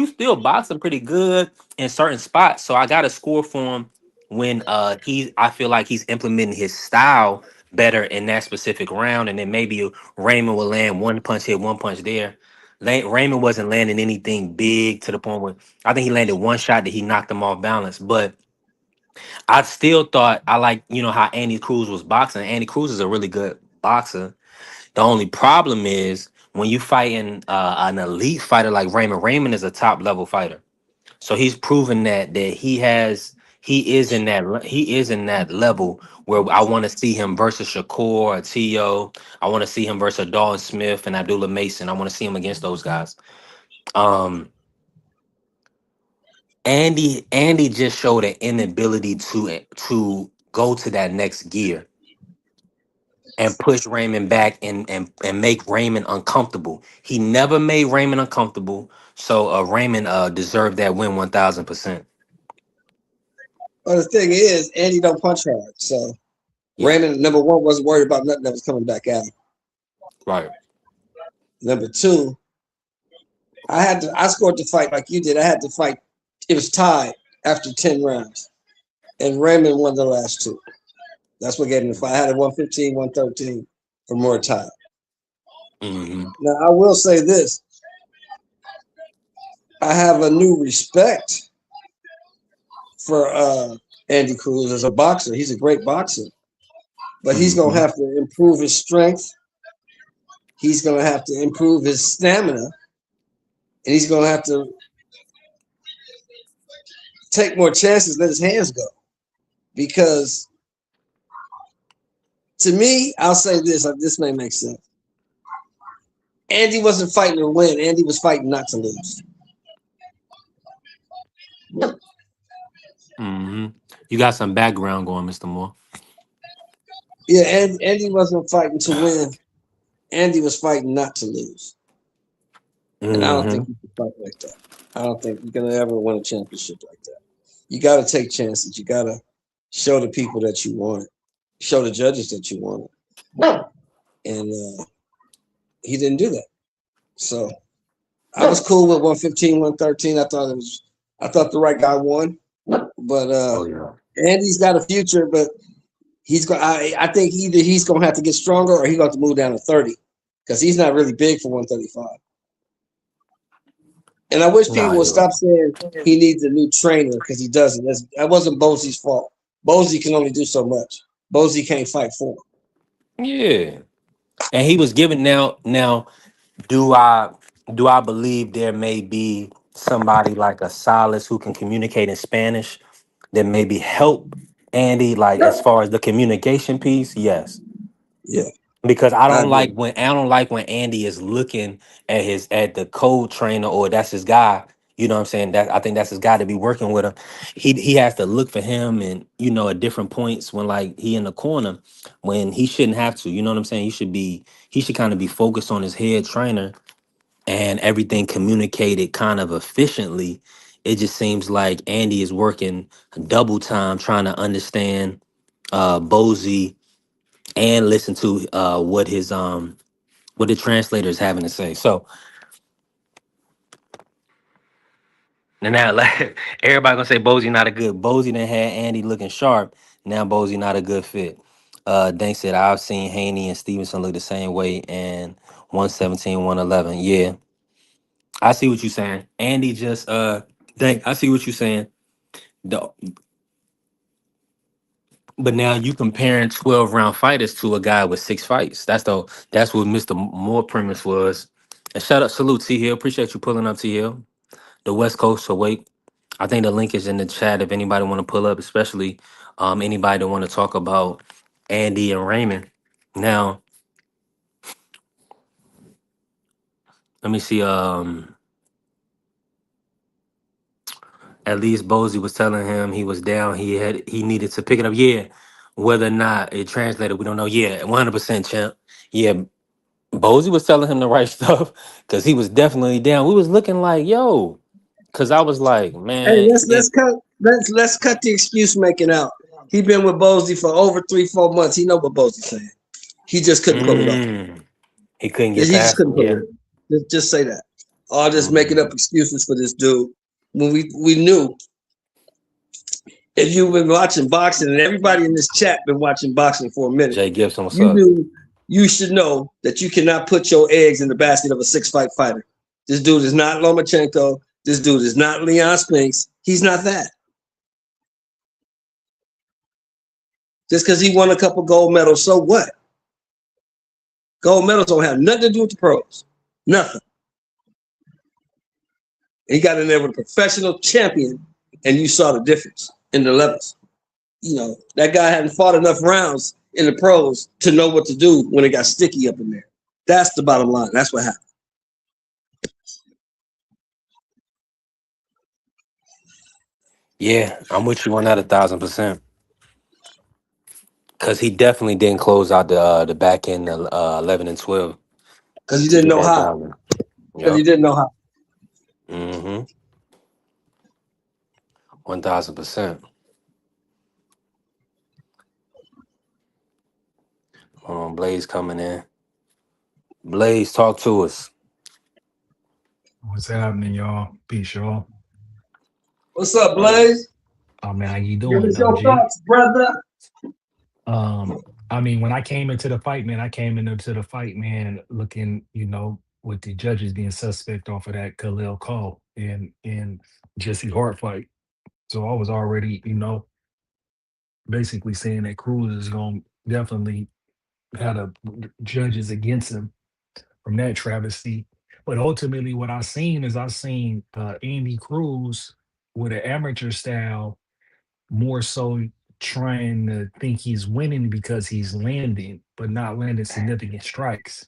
still boxing pretty good in certain spots. So I got to score for him when I feel like he's implementing his style better in that specific round. And then maybe Raymond will land one punch here, one punch there. Raymond wasn't landing anything big to the point where I think he landed one shot that he knocked him off balance. But I still thought I like, how Andy Cruz was boxing. Andy Cruz is a really good boxer. The only problem is when you fighting an elite fighter like Raymond. Raymond is a top level fighter, so he's proven that he is in that level where I want to see him versus Shakur or T.O. I want to see him versus Dalton Smith and Abdullah Mason. I want to see him against those guys. Um, Andy just showed an inability to go to that next gear and push Raymond back and make Raymond uncomfortable. He never made Raymond uncomfortable. So Raymond deserved that win 1000%. But the thing is, Andy don't punch hard. So Yeah, Raymond, number one, wasn't worried about nothing that was coming back at him. right. Number two, I scored the fight like you did. I had to fight. It was tied after 10 rounds. And Raymond won the last two. That's what gave him the fight. I had a 115, 113 for more time. Hmm. Now I will say this. I have a new respect for Andy Cruz as a boxer. He's a great boxer. But he's gonna Hmm. have to improve his strength he's going to have to improve his stamina, and he's going to have to take more chances, let his hands go. Because to me, I'll say this, this may make sense. Andy wasn't fighting to win. Andy was fighting not to lose. You got some background going, Mr. Moore. Yeah, and Andy wasn't fighting to win. Andy was fighting not to lose. And I don't think you can fight like that. I don't think you're going to ever win a championship like that. You got to take chances. You got to show the people that you want it. Show the judges that you want it. And he didn't do that. So I was cool with 115, 113. I thought the right guy won. But Andy's got a future, but he's going. I think either he's going to have to get stronger or he's going to have to move down to 30 because he's not really big for 135. And I wish people would stop saying he needs a new trainer because he doesn't. That wasn't Bosey's fault. Bosey can only do so much. Bosey can't fight for him. Yeah, and he was given now. Do I believe there may be somebody like a Silas who can communicate in Spanish that maybe help Andy, like as far as the communication piece? Yes. Yeah. Because I don't like when Andy is looking at the code trainer or that's his guy. You know what I'm saying? That I think that's his guy to be working with him. He has to look for him and at different points when like he in the corner when he shouldn't have to. You know what I'm saying? He should kind of be focused on his head trainer and everything communicated kind of efficiently. It just seems like Andy is working double time trying to understand Bozy and listen to what the translator is having to say. So and now like, everybody gonna say Bozy not a good. Bozy done had Andy looking sharp. Now Bozy not a good fit. Dank said I've seen Haney and Stevenson look the same way and 117, 111. Yeah. I see what you're saying. Andy just Dank, I see what you're saying. The, but now you comparing 12-round fighters to a guy with 6 fights. That's what Mr. Moore premise was. And shout out, salute T Hill. Appreciate you pulling up T Hill. The West Coast awake. I think the link is in the chat if anybody want to pull up, especially anybody that want to talk about Andy and Raymond. Now, let me see. At least Bozy was telling him he was down. He needed to pick it up. Yeah, whether or not it translated, we don't know. Yeah, 100% champ. Yeah, Bozy was telling him the right stuff because he was definitely down. We was looking like, yo, because I was like, Hey, man, let's cut the excuse making out. He been with Bosey for over 3-4 months. He know what Bosey's saying. He just couldn't pull it off. He couldn't He get just past couldn't him. pull Yeah. it off. Just say that. All just making up excuses for this dude. When we knew if you've been watching boxing and everybody in this chat been watching boxing for a minute, Jay Gibson, what's you up? knew you should know that you cannot put your eggs in the basket of a 6-fight fighter. This dude is not Lomachenko. This dude is not Leon Spinks. He's not that. Just because he won a couple gold medals, so what? Gold medals don't have nothing to do with the pros. Nothing. He got in there with a professional champion, and you saw the difference in the levels. That guy hadn't fought enough rounds in the pros to know what to do when it got sticky up in there. That's the bottom line. That's what happened. Yeah, I'm with you on that 1,000%. Because he definitely didn't close out the back end 11 and 12 Because he to didn't get know that how. dollar. Because he Yep. didn't know how. 1,000%. Blaze coming in. Blaze, talk to us. What's happening, y'all? Peace, y'all. What's up, Blaze? Oh man, how you Give doing, us your OG? thoughts, brother. I mean, when I came into the fight, man, I came into the fight, man, looking, with the judges being suspect off of that Khalil Call and Jesse Hart fight. So I was already, basically saying that Cruz is going to definitely have the judges against him. from that travesty. But ultimately, what I seen is I seen Andy Cruz with an amateur style, more so trying to think he's winning because he's landing, but not landing significant strikes.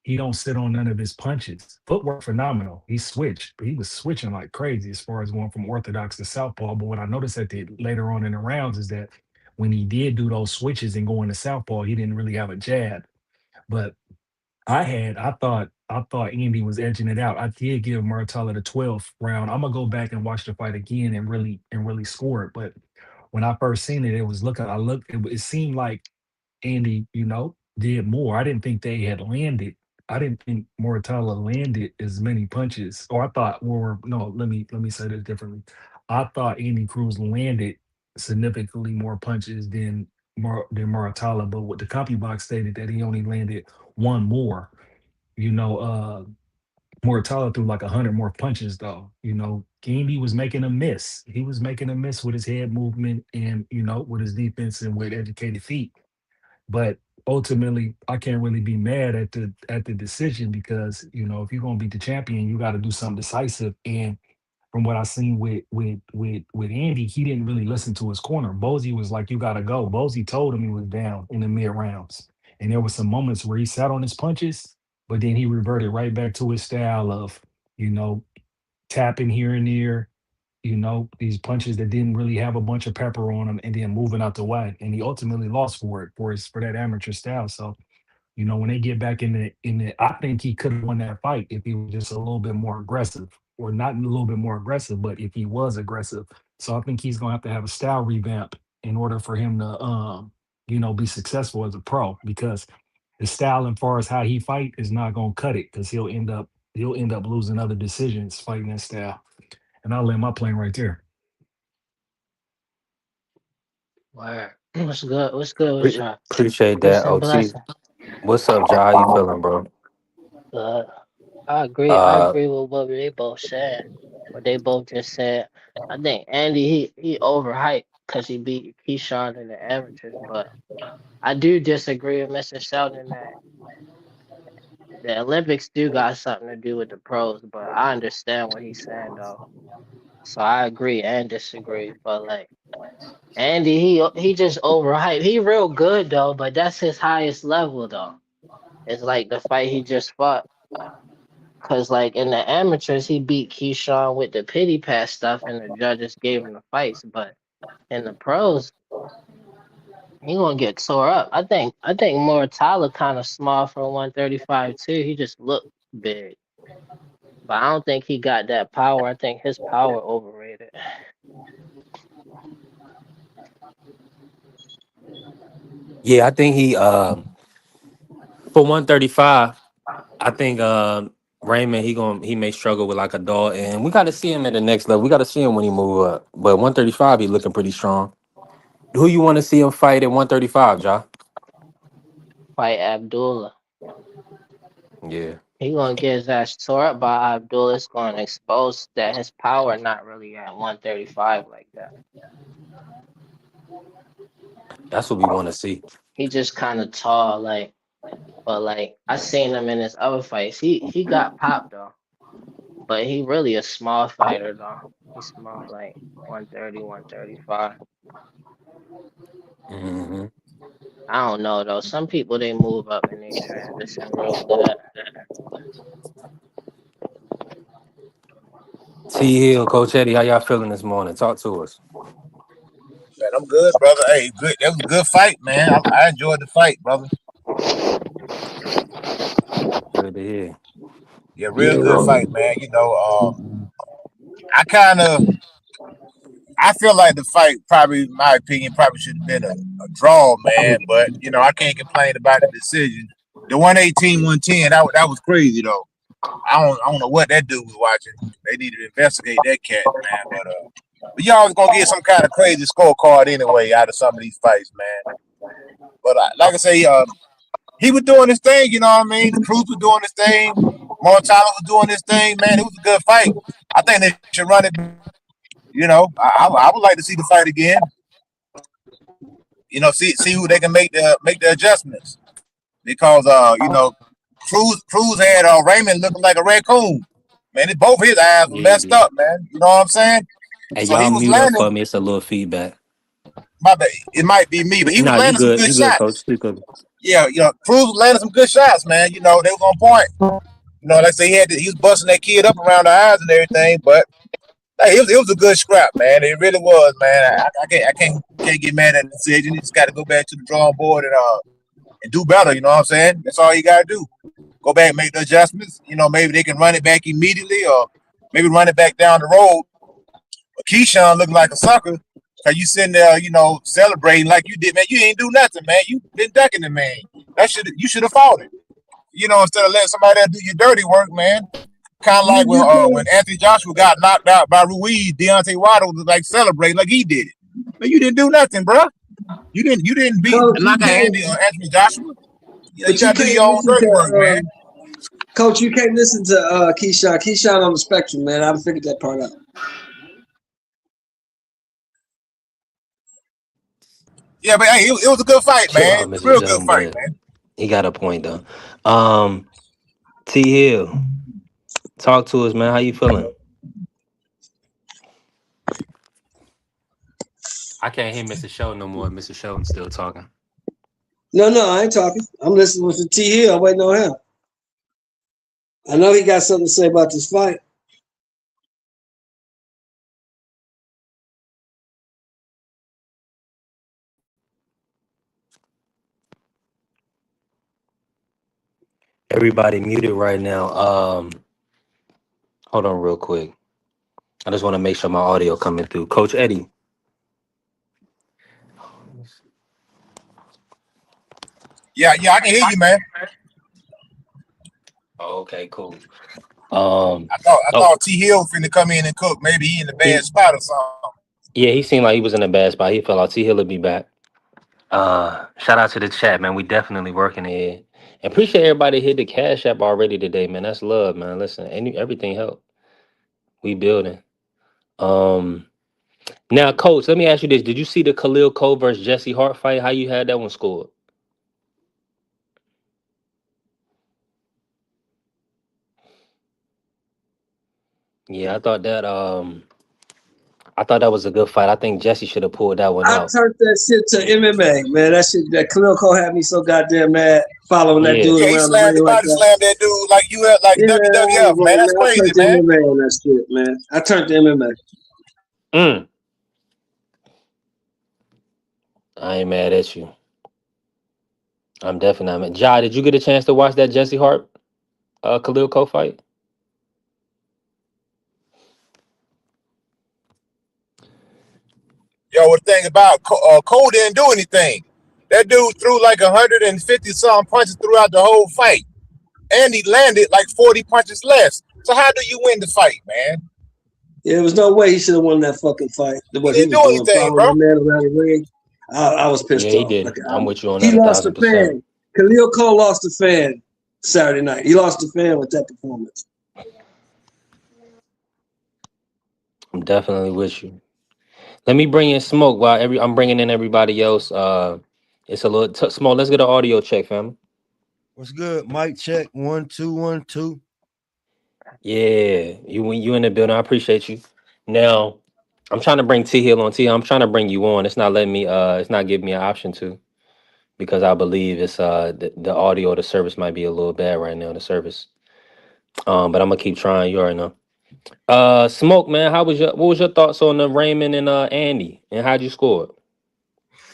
He don't sit on none of his punches. Footwork phenomenal. He switched, but he was switching like crazy as far as going from orthodox to southpaw. But what I noticed at the later on in the rounds is that when he did do those switches and go into southpaw, he didn't really have a jab. But I thought Andy was edging it out. I did give Muratalla the 12th round. I'm gonna go back and watch the fight again and really score it. But when I first seen it, it was looking. I looked. It seemed like Andy, did more. I didn't think they had landed. I didn't think Muratalla landed as many punches. Or I thought, or no, let me say this differently. I thought Andy Cruz landed significantly more punches than Muratalla, but what the CompuBox stated that he only landed one more. You know, Muratalla threw like 100 more punches though. Andy was making a miss. He was making a miss with his head movement and with his defense and with educated feet. But ultimately, I can't really be mad at the decision because if you're gonna beat the champion, you got to do something decisive. And from what I seen with Andy, he didn't really listen to his corner. Bozy was like, "You got to go." Bozy told him he was down in the mid rounds, and there was some moments where he sat on his punches, but then he reverted right back to his style of you know tapping here and there. These punches that didn't really have a bunch of pepper on them, and then moving out the way. And he ultimately lost for it for that amateur style. So when they get back in the, I think he could have won that fight if he was just a little bit more aggressive, or not a little bit more aggressive, but if he was aggressive. So I think he's gonna have a style revamp in order for him to, be successful as a pro because the style and far as how he fight is not gonna cut it because he'll end up losing other decisions fighting that style. And I'll land my plane right there. Word. What's good? What's good with y'all? Appreciate Peace that, and OT. blessing. What's up, Ja? How you feeling, bro? Uh, I agree. I Uh, agree with what they both said. What they both just said. I think Andy he overhyped because he beat Keyshawn in the amateurs, but I do disagree with Mr. Sheldon that the Olympics do got something to do with the pros. But I understand what he's saying though, so I agree and disagree. But like Andy, he just overhyped. He real good though, but that's his highest level though. It's like the fight he just fought. Cause like in the amateurs, he beat Keyshawn with the pity pass stuff, and the judges gave him the fights. But in the pros, he gonna get tore up. I think Muratalla kind of small for 135 too. He just looked big, but I don't think he got that power. I think his power overrated. yeah, I think he for 135. I think Raymond he may struggle with like a dog, and we got to see him at the next level. We got to see him when he move up. But 135, he looking pretty strong. Who you want to see him fight at 135, Ja? Fight Abdullah. Yeah, He gonna get his ass tore up by Abdullah. It's gonna expose that his power not really at 135 like that. that's what we want to see. He just kind of tall, like, but like I seen him in his other fights. He got popped though, but he really a small fighter though. He's small, like 130, 135. Hmm. I don't know though. Some people they move up and they transition real good. T Hill, Coach Eddie, how y'all feeling this morning? Talk to us. Man, I'm good, brother. Hey, good. That was a good fight, man. I enjoyed the fight, brother. Good to hear. Yeah, real good fight, man. I kind of, I feel like the fight probably, in my opinion, probably should have been a draw, man. But I can't complain about the decision. The 118, 110, that was crazy though. I don't know what that dude was watching. They needed to investigate that cat, man. But y'all was gonna get some kind of crazy scorecard anyway out of some of these fights, man. But like I say, he was doing his thing, you know what I mean? The Cruz was doing his thing. Montana was doing his thing, man. It was a good fight. I think they should run it. I would like to see the fight again. See who they can make the adjustments because Cruz had Raymond looking like a raccoon. Man, both his eyes were Yeah, he messed did. up, man. You know what I'm saying? Hey, So he y'all was mute up for landing. me. It's a little feedback. My bad. It might be me, but he was Nah, you landing some good. good You good, coach. shots. You good. Yeah, Cruz was landing some good shots, man. They was on point. Like I say, he was busting that kid up around the eyes and everything, but hey, it was a good scrap, man. It really was, man. I can't get mad at the decision. You just got to go back to the drawing board and do better. You know what I'm saying? That's all you got to do. Go back, make the adjustments. Maybe they can run it back immediately, or maybe run it back down the road. But Keyshawn looking like a sucker because you sitting there, celebrating like you did, man. You ain't do nothing, man. You been ducking the man. You should have fought it. Instead of letting somebody else do your dirty work, man. Kind of like when Anthony Joshua got knocked out by Ruiz, Deontay Wilder was like celebrating like he did it. But you didn't do nothing, bro. You didn't beat Coach, knock out Anthony Joshua. You but you gotta do can't your own listen dirty work, man. to Coach. You can't listen to Keyshawn. Keyshawn on the spectrum, man. I figured that part out. Yeah, but hey, it was a good fight, man. Mr. Real good Jones, fight, but man. he got a point though. T Hill, talk to us, man. How you feeling? I can't hear Mr. Shelton no more. Mr. Shelton's still talking. No, I ain't talking. I'm listening to T Hill. I'm waiting on him. I know he got something to say about this fight. Everybody muted right now. Hold on real quick. I just want to make sure my audio coming through. Coach Eddie. Yeah, I can hear you, man. Oh, okay, cool. I thought T Hill finna come in and cook. Maybe he in a bad spot or something. Yeah, he seemed like he was in a bad spot. He fell out. T Hill will be back. Shout out to the chat, man. We definitely working it. And appreciate everybody hit the Cash App already today, man. That's love, man. Listen, everything help. We building. Now, Coach, let me ask you this: did you see the Khalil Cole versus Jesse Hart fight? How you had that one scored? Yeah, I thought that was a good fight. I think Jesse should have pulled that one I out. turned that shit to MMA, man. That Khalil Cole had me so goddamn mad following that dude Yeah, he around the ring like that. slammed that dude like you had like WWF, man. That's crazy, I turned to MMA on that shit, man. I turned to MMA. I ain't mad at you. I'm definitely not mad. Ja, did you get a chance to watch that Jesse Hart Khalil Cole fight? Yo, the thing about Cole didn't do anything. That dude threw like 150 some punches throughout the whole fight, and he landed like 40 punches less. So how do you win the fight, man? Yeah, there was no way he should have won that fucking fight. What he didn't was do doing, anything, following bro. that man around the ring. I was pissed Yeah, he off. did. Like, I'm with you on he that lost a 1,000%. fan. Khalil Cole lost a fan Saturday night. He lost a fan with that performance. I'm definitely with you. Let me bring in Smoke while I'm bringing in everybody else. It's a little Smoke. Let's get an audio check, fam. What's good? Mic check 1 2 1 2. Yeah, you in the building. I appreciate you. Now, I'm trying to bring T Hill on. T Hill, I'm trying to bring you on. It's not letting me. It's not giving me an option to, because I believe it's the audio, the service might be a little bad right now. The service. But I'm gonna keep trying. You already know. Smoke, man. What was your thoughts on the Raymond and Andy, and how'd you score?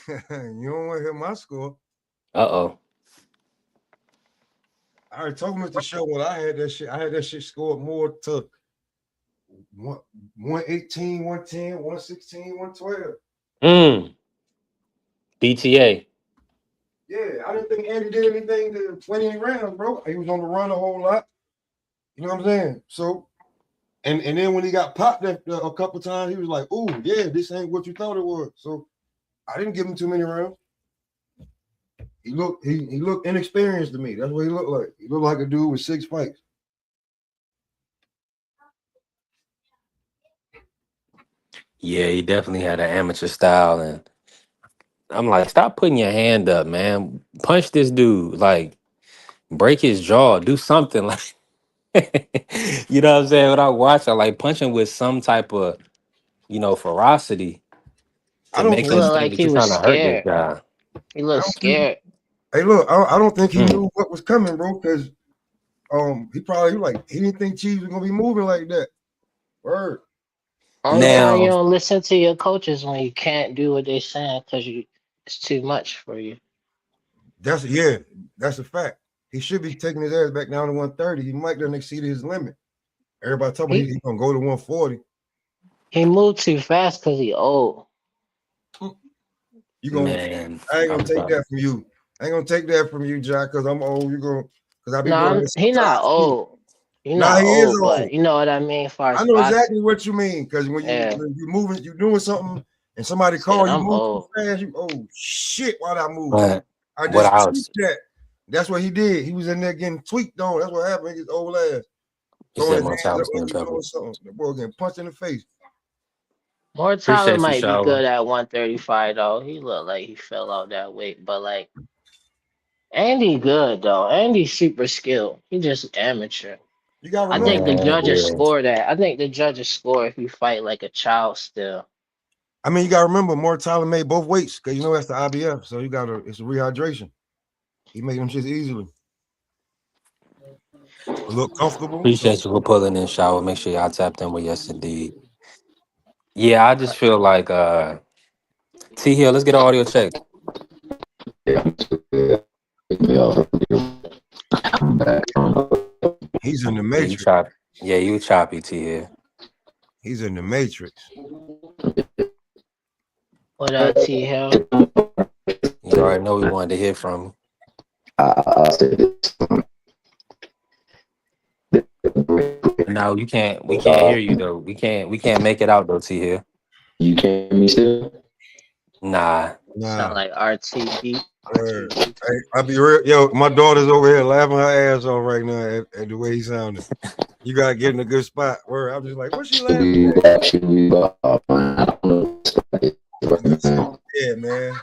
You don't want to hear my score. Uh-oh. I already told Mr. Show when I had that shit. I had that shit scored more to 118, 110, 116, 112. BTA. Yeah, I didn't think Andy did anything to 20 rounds, bro. He was on the run a whole lot. You know what I'm saying? So, and then when he got popped a couple times, he was like, "Ooh, yeah, this ain't what you thought it was." So, I didn't give him too many rounds. He looked inexperienced to me. That's what he looked like. He looked like a dude with 6 fights. Yeah, he definitely had an amateur style, and I'm like, stop putting your hand up, man. Punch this dude. Like, break his jaw, do something like you know what I'm saying? When I watch, I like punch him with some type of, ferocity I to don't make He him think. looked think like that he you're was trying to hurt this scared. guy. He I looked don't think. scared. Hey, look, I don't think he Mm. knew what was coming, bro. Because he didn't think Chiefs was gonna be moving like that. Word. Only time you Now, don't listen to your coaches when you can't do what they saying because it's too much for you. That's a fact. He should be taking his ass back down to 130. He might done exceeded his limit. Everybody talking about He he's gonna go to 140. he moved too fast because he old. You gonna man, I ain't gonna I'm take sorry. that from you. I ain't gonna take that from you, Jack, because I'm old. You gonna because I be doing No, this he not sometimes too. old. He Nah, not he is old, old. but you know what I mean. As far I as know boxing, exactly what you mean. Because yeah. when you moving, you doing something, and somebody Shit, call you I'm move too old. fast, you oh shit, why I move? But I what just I tweaked was, that. That's what he did. He was in there getting tweaked on. That's what happened. His old ass you throwing said his hands Mortal up like getting he was trouble. doing something. That boy getting punched in the face. Muratalla Appreciate you, might be Shower. good at 135 though. He looked like he fell out that weight, but like Andy good though. Andy's super skilled. He just amateur. You gotta I remember. think the Man, judges yeah. score that. I think the judges score if you fight like a child still. I mean, you gotta remember. Muratalla made both weights because that's the IBF, so it's a rehydration. He made them shit easily. A little comfortable. So Appreciate you for pulling in, Shower. Make sure y'all tapped in with Yes Indeed. Yeah, I just feel like T Hill, let's get an audio check. he's in the Yeah, you matrix. choppy. Yeah, you choppy, T Hill. He's in the matrix. What up, T Hill? You already know we wanted to hear from you. No, you can't. We can't hear you though. We can't make it out though, T Hill. You can hear me still? Nah. Sound Nah. like RTD. RTD. Hey, I'll be real. Yo, my daughter's over here laughing her ass off right now at the way he sounded. You gotta get in a good spot. Where I'm just like, what's she laughing I don't know. at? Yeah, man.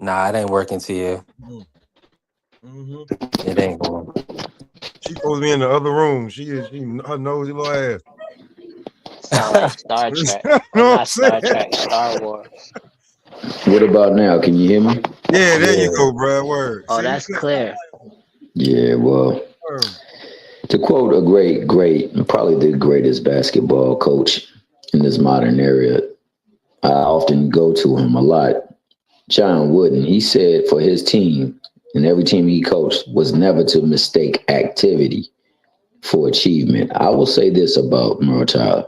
Nah, it ain't working, T Hill. Mm-hmm. It ain't going. She supposed to be in the other room. Her nosy little ass. Sound like Star Trek. You Or know what I'm not Star saying? Trek, Star Wars. What about now? Can you hear me? Yeah, there you Yeah. go, bro. Word. Oh, See, that's clear. Yeah, well, word. to quote a great, probably the greatest basketball coach in this modern era, I often go to him a lot. John Wooden, he said for his team and every team he coached was never to mistake activity for achievement. I will say this about Muratalla.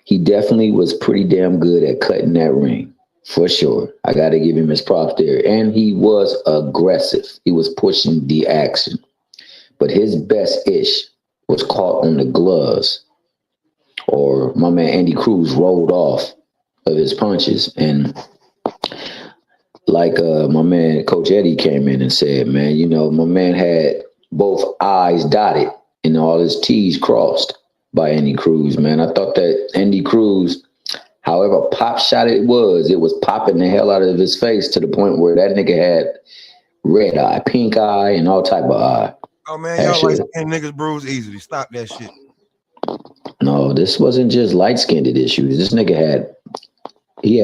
He definitely was pretty damn good at cutting that ring, for sure. I got to give him his props there. And he was aggressive. He was pushing the action. But his best ish was caught on the gloves, or my man Andy Cruz rolled off of his punches. And like my man Coach Eddie came in and said, man, my man had both I's dotted and all his T's crossed by Andy Cruz, man. I thought that Andy Cruz, however pop shot it was popping the hell out of his face to the point where that nigga had red eye, pink eye, and all type of eye. Oh man, That y'all like shit. skin niggas bruise easily. Stop that shit. No, this wasn't just light skinned issues. This nigga had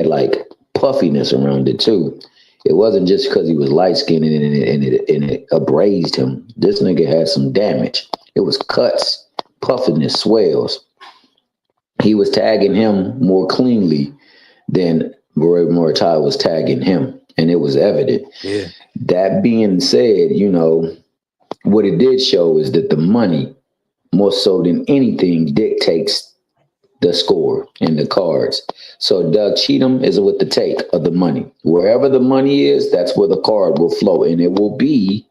like puffiness around it too. It wasn't just because he was light skinned and it abrased him. This nigga had some damage. It was cuts, puffiness, swells. He was tagging him more cleanly than Roy Muratalla was tagging him, and it was evident. Yeah. That being said, what it did show is that the money, more so than anything, dictates the score and the cards. So Doug Cheatham is with the take of the money. Wherever the money is, that's where the card will flow, and it will be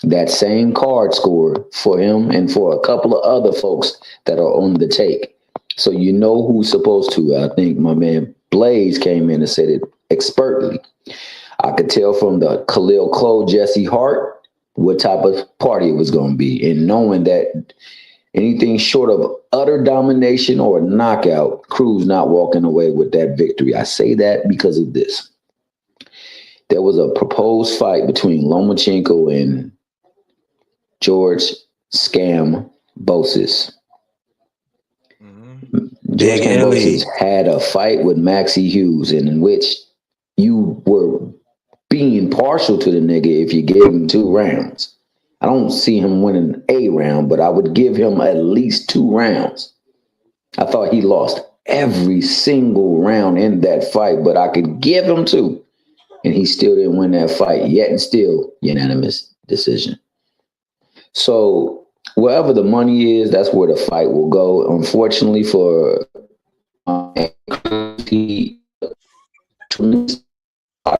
that same card score for him and for a couple of other folks that are on the take. So you know who's supposed to. I think my man Blaze came in and said it expertly. I could tell from the Khalil Cole, Jesse Hart, what type of party it was going to be. And knowing that anything short of utter domination or a knockout, Cruz not walking away with that victory. I say that because of this. There was a proposed fight between Lomachenko and George Scam Boses. George Big Kambosos Illy. had a fight with Maxie Hughes, in which you were being partial to the nigga if you gave him 2 rounds. I don't see him winning a round, but I would give him at least 2 rounds. I thought he lost every single round in that fight, but I could give him 2. And he still didn't win that fight, yet and still unanimous decision. So wherever the money is, that's where the fight will go. Unfortunately for he,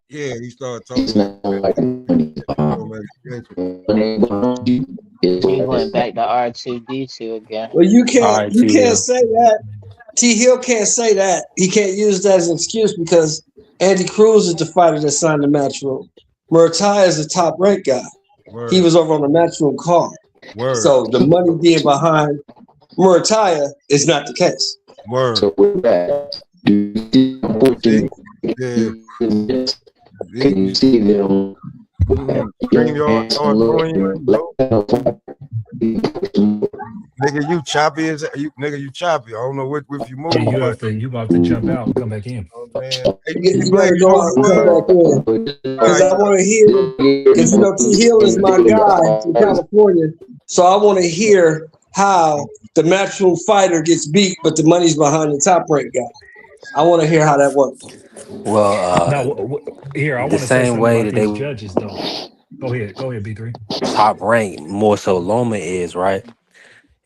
Yeah, he started it's talking. not like money. He went back to R2D2 again. Well, you All can't right, you can't T. say that. T Hill can't say that. He can't use that as an excuse because Andy Cruz is the fighter that signed the matchroom. Muratalla is the top ranked guy. He Word, was over on the matchroom card. word, So the money being behind Muratalla is not the case. word. So with that, See, yeah, can you see them? Stream yard start throwing you in, bro. Nigga, you choppy as you. Nigga, you choppy. I don't know what if you move, Yeah, you but have to jump out and come back in. oh man, hey, You Black, gotta you know go what out it and come was? back in. All Because right, I want to hear, because you know T Hill is my guy from California. So I want to hear how the matchroom fighter gets beat, but the money's behind the top ranked guy. I want to hear how that works. Well, Now, here I the want to say same something way about that they these judges, though. Go ahead, B3. top ranked, more so Loma is, right?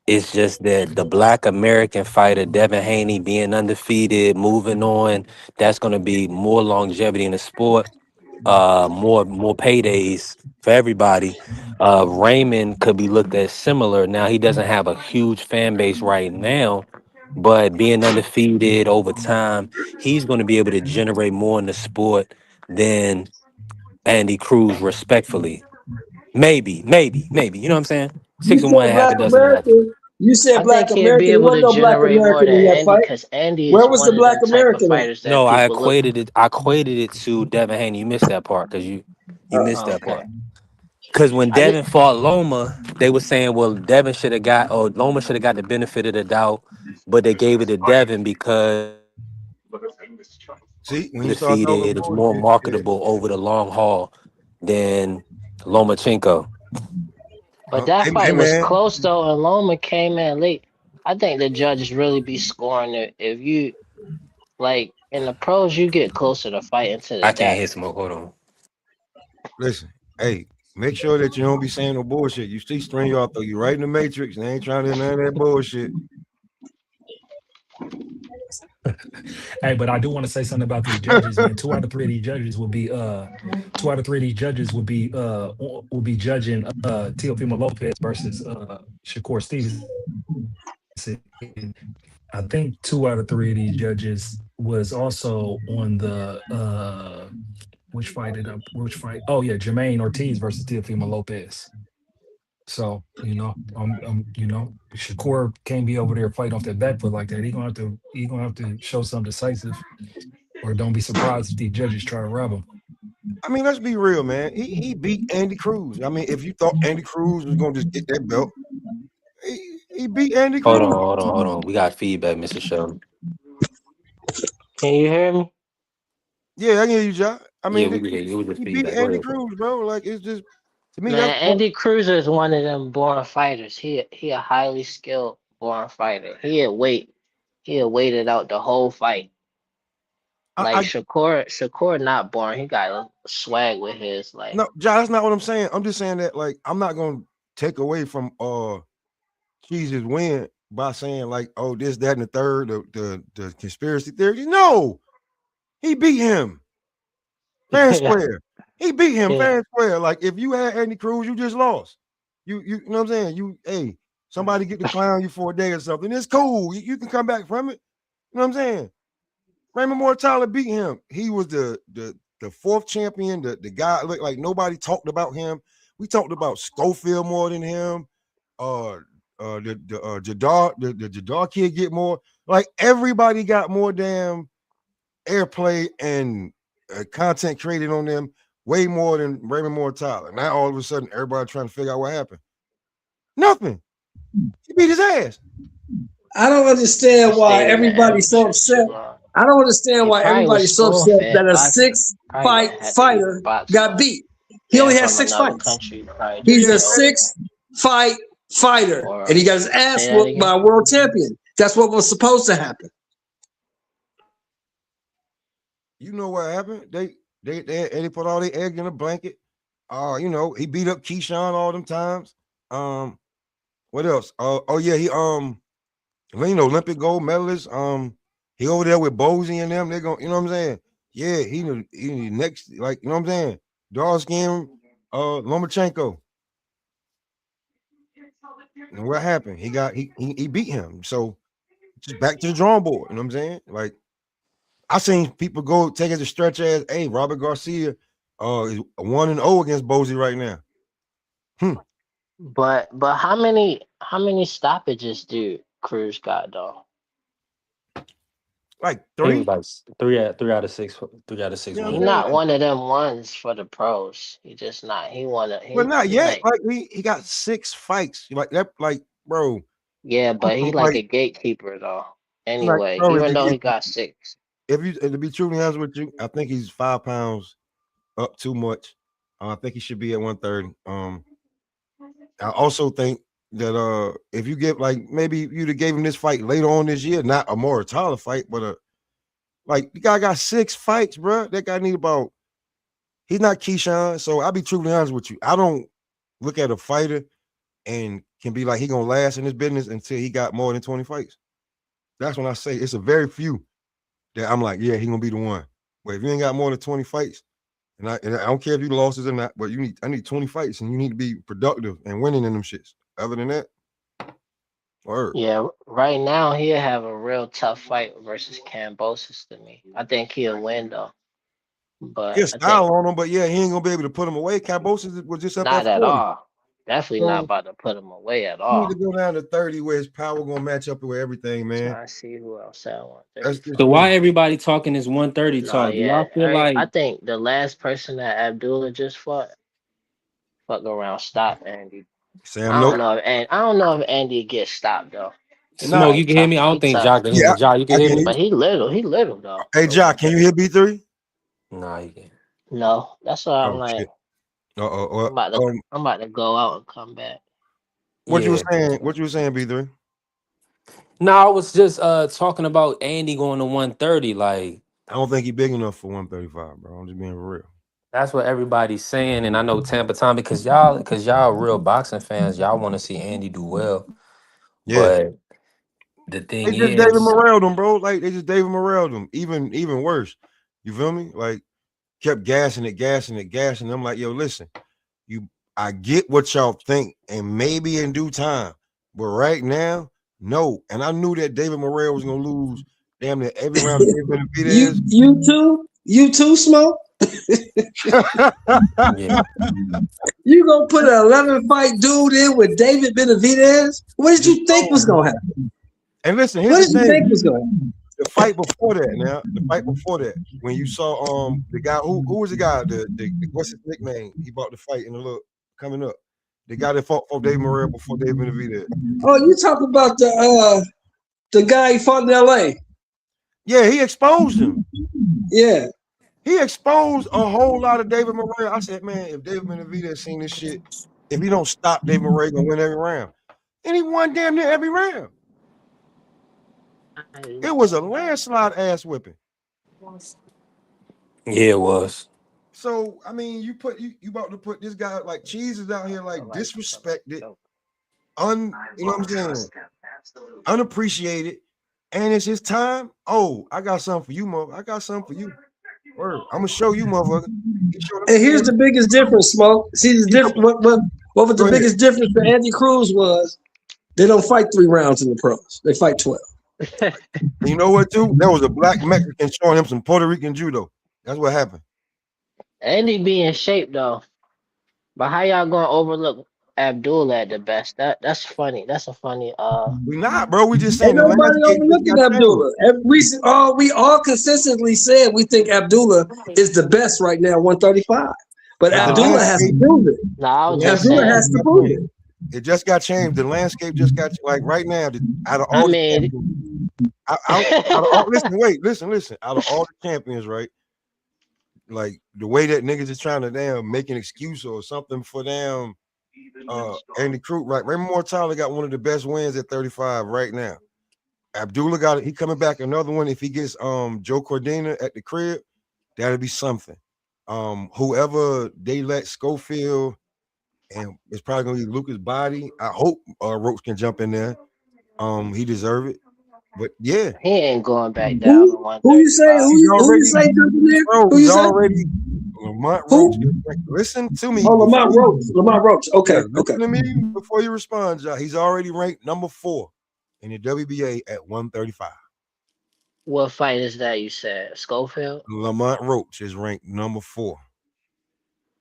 It's just that the black American fighter, Devin Haney, being undefeated, moving on, that's going to be more longevity in the sport, more paydays for everybody. Raymond could be looked at similar. Now he doesn't have a huge fan base right now, but being undefeated over time, he's going to be able to generate more in the sport than Andy Cruz, respectfully. Maybe. You know what I'm saying? You 6 and 1, said half black a dozen and nothing. American. You said I black think he'll be American. There able wasn't to no black generate more American than in that Andy fight. because Andy Where is was the one of black them type of American at? fighters that No, I people look. equated it. I equated it to Devin Haney. You missed that part because you missed Oh, that okay. part. Because when I did. Devin fought Loma, they were saying, well, Devin should have got, or Loma should have got the benefit of the doubt, but they gave it to Devin because see, when you start talking defeated is more bullshit, yeah. marketable over the long haul than Lomachenko. But that Hey fight was man, close though, and Loma came in late. I think the judges really be scoring it. If you like in the pros, you get closer to fighting to the I can't death. hit smoke. Hold on. listen, hey, make sure that you don't be saying no bullshit. You see, string y'all throw you right in the matrix, and they ain't trying to hear none of that bullshit. Hey, but I do want to say something about these judges, man. Two out of three of these judges will be 2 out of 3 of these judges will be judging Teofimo Lopez versus Shakur Stevenson. And I think 2 out of 3 of these judges was also on the which fight? Oh yeah, Jermaine Ortiz versus Teofimo Lopez. So, Shakur can't be over there fighting off that back foot like that. He gonna have to show something decisive, or don't be surprised if the judges try to rob him. I mean, let's be real, man. He beat Andy Cruz. I mean, if you thought Andy Cruz was gonna just get that belt, he beat Andy Hold on, Cruz. hold on. We got feedback, Mr. Sheldon. Can you hear me? Yeah, I can hear you, John. I Yeah, mean, we can hear you. It was just he beat feedback. Go Andy ahead. Cruz, bro. Like it's just to me that's Man, Andy Cruz is one of them born fighters. He a highly skilled born fighter. He had waited out the whole fight. Like I Shakur not born. He got a swag with his like. no, John. That's not what I'm saying. I'm just saying that like I'm not gonna take away from Cheese's win by saying like oh this that and the third the conspiracy theory. No, he beat him fair and square. He beat him Yeah. fair and square. Like if you had Andy Cruz, you just lost. You know what I'm saying? Somebody get to clown you for a day or something. It's cool. You can come back from it. You know what I'm saying? Raymond Muratalla beat him. He was the fourth champion. The guy looked like nobody talked about him. We talked about Schofield more than him. The Jadar kid get more. Like everybody got more damn airplay and content created on them way more than Raymond Muratalla. Now all of a sudden everybody trying to figure out what happened. Nothing. He beat his ass. I don't understand why Stayed in the everybody's so amateurs too upset. long. I don't understand He why probably was everybody's so spoon upset that fed a boxing. Probably six-fight didn't have to eat fighter box got much. beat. He Being only had from 6 another fights. country probably He's just a killed him. 6-fight fighter, Or and he got his ass say that whooped by again. a world champion. That's what was supposed to happen. You know what happened? They put all their eggs in a blanket. You know, he beat up Keyshawn all them times. What else? Oh yeah, he you know, Olympic gold medalist. He over there with Bozy and them. They going, you know what I'm saying? Yeah, he next, like, you know what I'm saying? Dark skin, Lomachenko. And what happened? He beat him. So just back to the drawing board. You know what I'm saying? Like, I seen people go take it to stretch as, hey, Robert Garcia is 1-0 against Bozy right now. But how many stoppages do Cruz got though? Like I think it 3. was like three out of six, 3 out of 6 You know what He I'm wins. saying? not one of them ones for the pros. He just not. He wanna But not he yet. like Like he got 6 fights. Like that, like, bro. yeah, but he like Like, a gatekeeper though. like, Anyway, bro, even though he got 6. if you to be truly honest with you, I think he's 5 pounds up too much. I think he should be at 130. I also think that if you get, like, maybe you'd have gave him this fight later on this year, not a Muratalla fight, but like, the guy got 6 fights, bro. That guy need about, he's not Keyshawn. So I'll be truly honest with you. I don't look at a fighter and can be like he gonna last in this business until he got more than 20 fights. That's when I say it's a very few that I'm like, yeah, he gonna be the one. But if you ain't got more than 20 fights, and I don't care if you losses or not, but I need 20 fights, and you need to be productive and winning in them shits. Other than that, word. Yeah, right now he'll have a real tough fight versus Cambosis to me. I think he'll win though. But His I think style on him, but yeah, he ain't gonna be able to put him away. Cambosis was just up at not at 40. all. Definitely not So about to put him away at you need to all. go down to 30 where his power gonna match up with everything, man. Trying to see who else at That's 135. just So me. why everybody talking this 130 No, talk? Do y'all yeah. feel I like think the last person that Abdullah just fought, fuck around, stop Andy. Sam, nope. I don't know if Andy gets stopped though. He Smoke? Nah. You probably can hear tough. me? I He don't think tough. Jock can hear Yeah, me. Jock, you can I hear can me? hear But you. he little though Hey, for Jock, can you 130. hear B3? Nah, you can. No, that's why I'm Oh like shit. Uh-oh. I'm about to go out and come back. What you were Yeah. saying? What you were saying, B3? No, I was just talking about Andy going to 130. Like, I don't think he big enough for 135, bro. I'm just being real. that's what everybody's saying. And I know Tampa Tommy, because y'all real boxing fans, y'all want to see Andy do well. Yeah. But the They thing just David is, Morrell them, bro. Like, they just David Morrell them. Even worse. You feel me? Like, kept gassing it. I'm like, yo, listen, I get what y'all think, and maybe in due time. But right now, no. And I knew that David Morrell was gonna lose damn near every round of David Benavidez. You too, Smoke. yeah. You gonna put an 11-fight dude in with David Benavidez? What did you think was gonna happen? And listen, What here's did the you thing. think was gonna happen? The fight before that, when you saw the guy who was the guy, the what's his nickname? He bought the fight in the look coming up. The guy that fought for David Morrell before David Benavidez. Oh, you talk about the guy he fought in LA. Yeah, he exposed him. Yeah. He exposed a whole lot of David Morrell. I said, man, if David Benavidez seen this shit, if he don't stop David Morrell, gonna win every round. And he won damn near every round. It was a landslide ass whipping. Yeah, it was. So I mean, you about to put this guy like Cheese is out here like disrespected, you know what I'm saying, unappreciated, and it's his time. Oh, I got something for you, mother. I got something for you. Word. I'm gonna show you, motherfucker. And here's the biggest difference, Smoke. See the difference. What was the biggest difference for Andy Cruz was they don't fight 3 rounds in the pros. They fight 12. You know what, too? There was a black Mexican showing him some Puerto Rican judo. That's what happened. Andy be in shape though. But how y'all gonna overlook Abdul at the best? That's funny. That's a funny We not, bro. We just saying Ain't the nobody landscape just overlooking got changed. Abdullah. We all consistently said we think Abdullah is the best right now, 135. But But the Abdullah has to landscape, prove it. No, I was the just Abdullah landscape saying has just to got prove changed. it. It just got changed. The landscape just got like right now. Out of I all the mean, champions, out of all, listen. Out of all the champions, right? Like the way that niggas is trying to damn make an excuse or something for them. Andy Krug, right? Raymond Muratalla got one of the best wins at 35 right now. Abdullah got it. He coming back another one. If he gets Joe Cordina at the crib, that'll be something. Whoever they let Schofield, and it's probably gonna be Lucas Body. I hope Roach can jump in there. He deserve it. But yeah, he ain't going back down to Who you say? 135. Who you say jumping there? bro, Who he's you say? already Lamont Who? Roach. Listen to me. Oh, Lamont Roach. Lamont Roach. Okay, okay. Listen to me before you respond, John. He's already ranked number 4 in the WBA at 135. What fight is that you said? Schofield? Lamont Roach is ranked number 4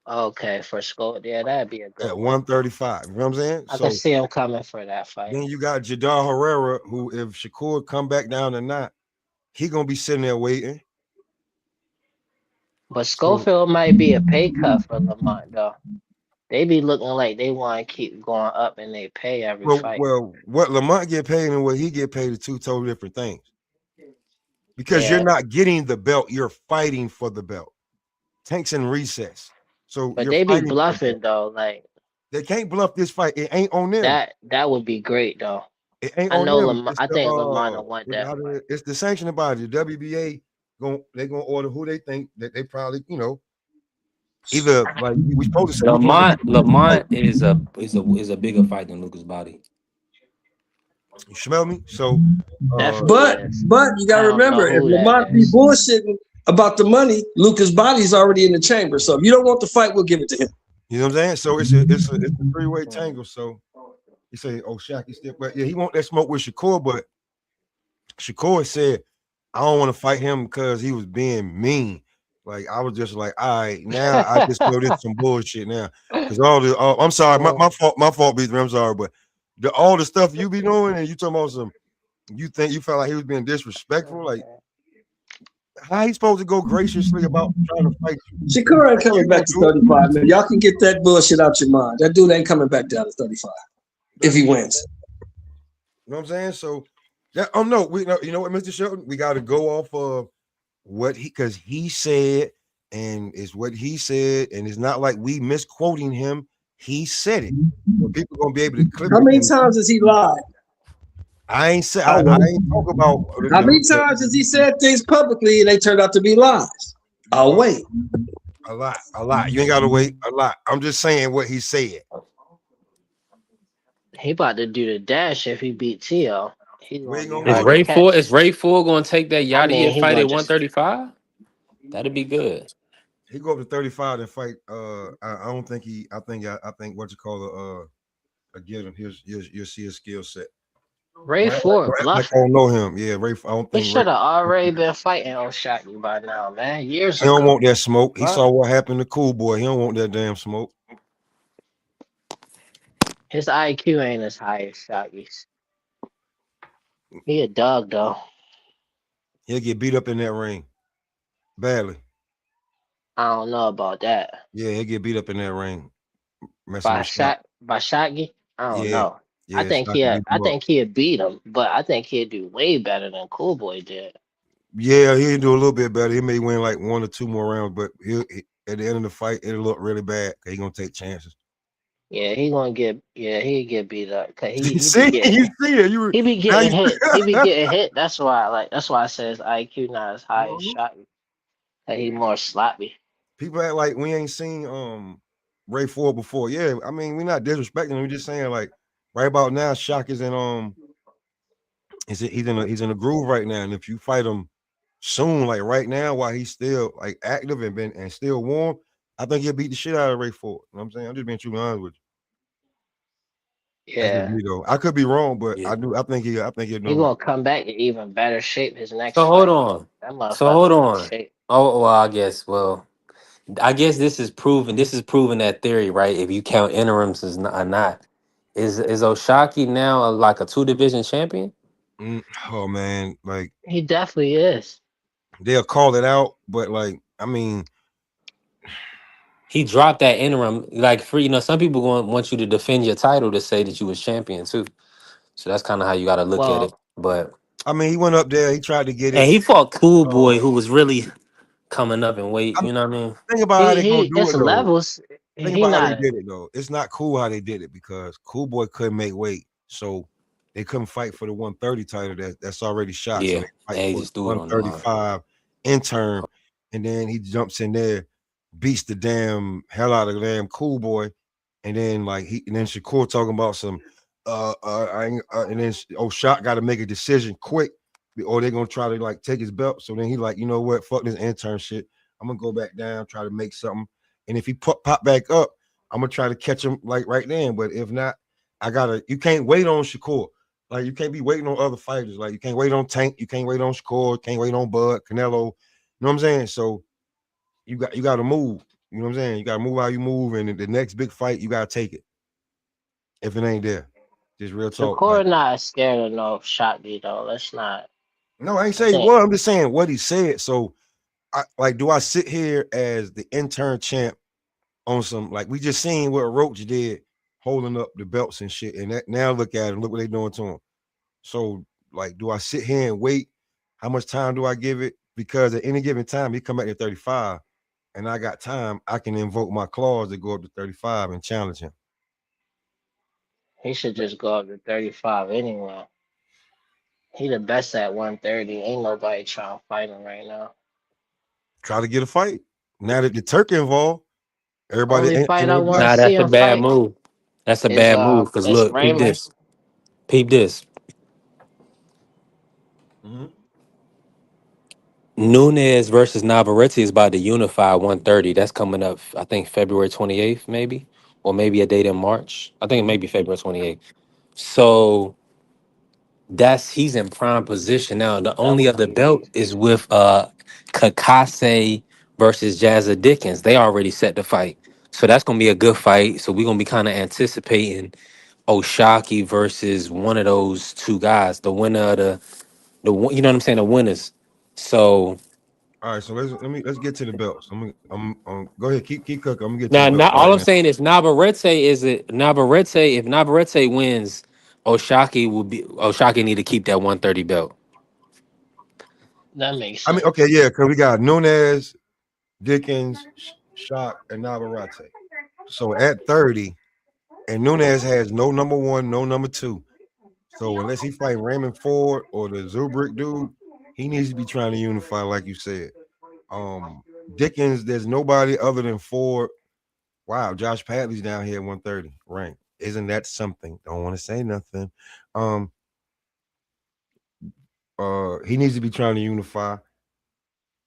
Okay, for Schofield. Yeah, that'd be a good at one. 135. You know what I'm saying? I can see him coming for that fight. Then you got Jadal Herrera, who if Shakur come back down or not, he gonna be sitting there waiting. But Schofield might be a pay cut for Lamont, though. They be looking like they want to keep going up and they pay every fight. Well, what Lamont get paid and what he get paid are two totally different things. Because you're not getting the belt, you're fighting for the belt. Tank's in recess. So but they be bluffing though, like they can't bluff this fight. It ain't on them. That would be great though. It ain't I on know them. Lamont. I think Lamont will want that. It's the sanctioning body. The WBA they're gonna order who they think that they probably either like we supposed to say Lamont is a bigger fight than Lucas Body. You smell me? So, but you gotta remember, if Lamont be bullshitting about the money, Lucas Body's already in the chamber. So if you don't want the fight, we'll give it to him. You know what I'm saying? So it's a three-way tangle. So you say, oh, Shaq, he still, but yeah, he want that smoke with Shakur, but Shakur said, I don't want to fight him because he was being mean. Like I was just like, all right, now I just know this some bullshit now. Because I'm sorry, my fault, B3. I'm sorry, but all the stuff you be doing and you talking about some, you think you felt like he was being disrespectful, like how he supposed to go graciously about trying to fight you? Shakur ain't coming back to 35, man. Y'all can get that bullshit out your mind. That dude ain't coming back down to 35 if he wins. You know what I'm saying? So that no, you know what, Mr. Shelton, we got to go off of what because he said, and it's what he said, and it's not like we misquoting him. He said it. So people gonna be able to clip. How many times has he lied? I ain't talk about how many times has he said things publicly and they turned out to be lies? I'll wait. A lot. You ain't gotta wait. A lot. I'm just saying what he said. He about to do the dash if he beat Tio. Is Ray 4 gonna take that Yachty fight at 135? That'd be good. He go up to 35 and fight. I don't think he. I think what you call again. You'll see his skill set. Ray 4 bluffing. Like I don't know him. Yeah, Ray. I don't think he should have already been fighting O'Shaquie by now, man. Years ago. He don't want that smoke. What? He saw what happened to Cool Boy. He don't want that damn smoke. His IQ ain't as high as Shaquie's. He a dog though. He'll get beat up in that ring. Badly. I don't know about that. Yeah, he'll get beat up in that ring. By Shaquie? I don't know. Yeah, I think he'd beat him, but I think he'd do way better than Cool Boy did. Yeah, he'd do a little bit better. He may win like 1 or 2 more rounds, but at the end of the fight, it'll look really bad because he's gonna take chances. Yeah, he'd get beat up. Cause he be getting hit. He be getting hit. That's why I say his IQ not as high as Shaquie. Like he more sloppy. People act like we ain't seen Ray 4 before. Yeah, I mean we're not disrespecting him. We're just saying like right about now, Shaq is in he's in a groove right now, and if you fight him soon, like right now, while he's still like active and still warm, I think he'll beat the shit out of Ray 4. You know what I'm saying? I'm just being truly honest with you. Yeah, me, though. I could be wrong, but I think he'll He's gonna come back in even better shape his next. So hold on. Oh well, I guess. Well, I guess this is proven that theory, right? If you count interims as not. Is O'Shaquie now like a 2-division champion? Oh man, like he definitely is. They'll call it out, but like I mean, he dropped that interim. Like for some people going want you to defend your title to say that you was champion too. So that's kind of how you got to look at it. Well, But I mean, he went up there. He tried to get and it. he fought Cool Um, Boy, who was really coming up in weight. I mean, You know what I mean? think about how they gonna do it's it though. levels. Think He about how they not. did it though. It's not cool how they did it because Cool Boy couldn't make weight, so they couldn't fight for the 130 title that's already shot. So Yeah, they fight and he for just threw it on the line. 135 interim, and then he jumps in there, beats the damn hell out of the damn Cool Boy, and then Shakur talking about some and then Shot got to make a decision quick, or they're gonna try to like take his belt. So then he like, you know what, fuck this intern shit. I'm gonna go back down, try to make something. And if he pop back up, I'm gonna try to catch him like right then. But if not, you can't wait on Shakur. Like you can't be waiting on other fighters. Like you can't wait on Tank, you can't wait on Shakur, can't wait on Bud, Canelo. You know what I'm saying? So you got to move. You know what I'm saying? You got to move how you move, and the next big fight, you got to take it. If it ain't there, just real talk. Like, Shakur not scared of no Shotzi though. Let's not. no, I ain't I saying think what. I'm just saying what he said. So, do I sit here as the intern champ on some like we just seen what Roach did, holding up the belts and shit, and that now look at him, look what they doing to him. So, like, do I sit here and wait? How much time do I give it? Because at any given time, he come back at 35, and I got time. I can invoke my clause to go up to 35 and challenge him. he should just go up to 35 anyway. He the best at 130. Ain't nobody trying to fight him right now. Try to get a fight. Now that the Turk involved, everybody Only fight and I they want to Nah, see that's a him bad fight move. That's a is bad move. Cause it's look, peep Raymond. this. Peep this. Mhm. Nunez versus Navarrete is about to unify 130. That's coming up, I think, February 28th, maybe, or maybe a date in March. I think it may be February 28th. So he's in prime position now. The That only would other be belt is with Kakase versus Jazza Dickens. They already set the fight. So that's gonna be a good fight. So we're gonna be kind of anticipating Oshaki versus one of those two guys, the winner of you know what I'm saying, the winners. So All right, so let's get to the belts. I'm go ahead, keep cooking. I'm gonna get to the now, belts all right I'm now. saying is Navarrete. If Navarrete wins, Oshaki need to keep that 130 belt. that makes I mean, sense. okay, yeah, because we got Nunez, Dickens, Shock, and Navarrete. So at 30, and Nunez has no number one, no number two. So unless he fight Raymond Ford or the Zubrick dude, he needs to be trying to unify, like you said. Dickens, there's nobody other than Ford. Wow, Josh Padley's down here at 130 rank. Isn't that something? Don't want to say nothing. Um, he needs to be trying to unify.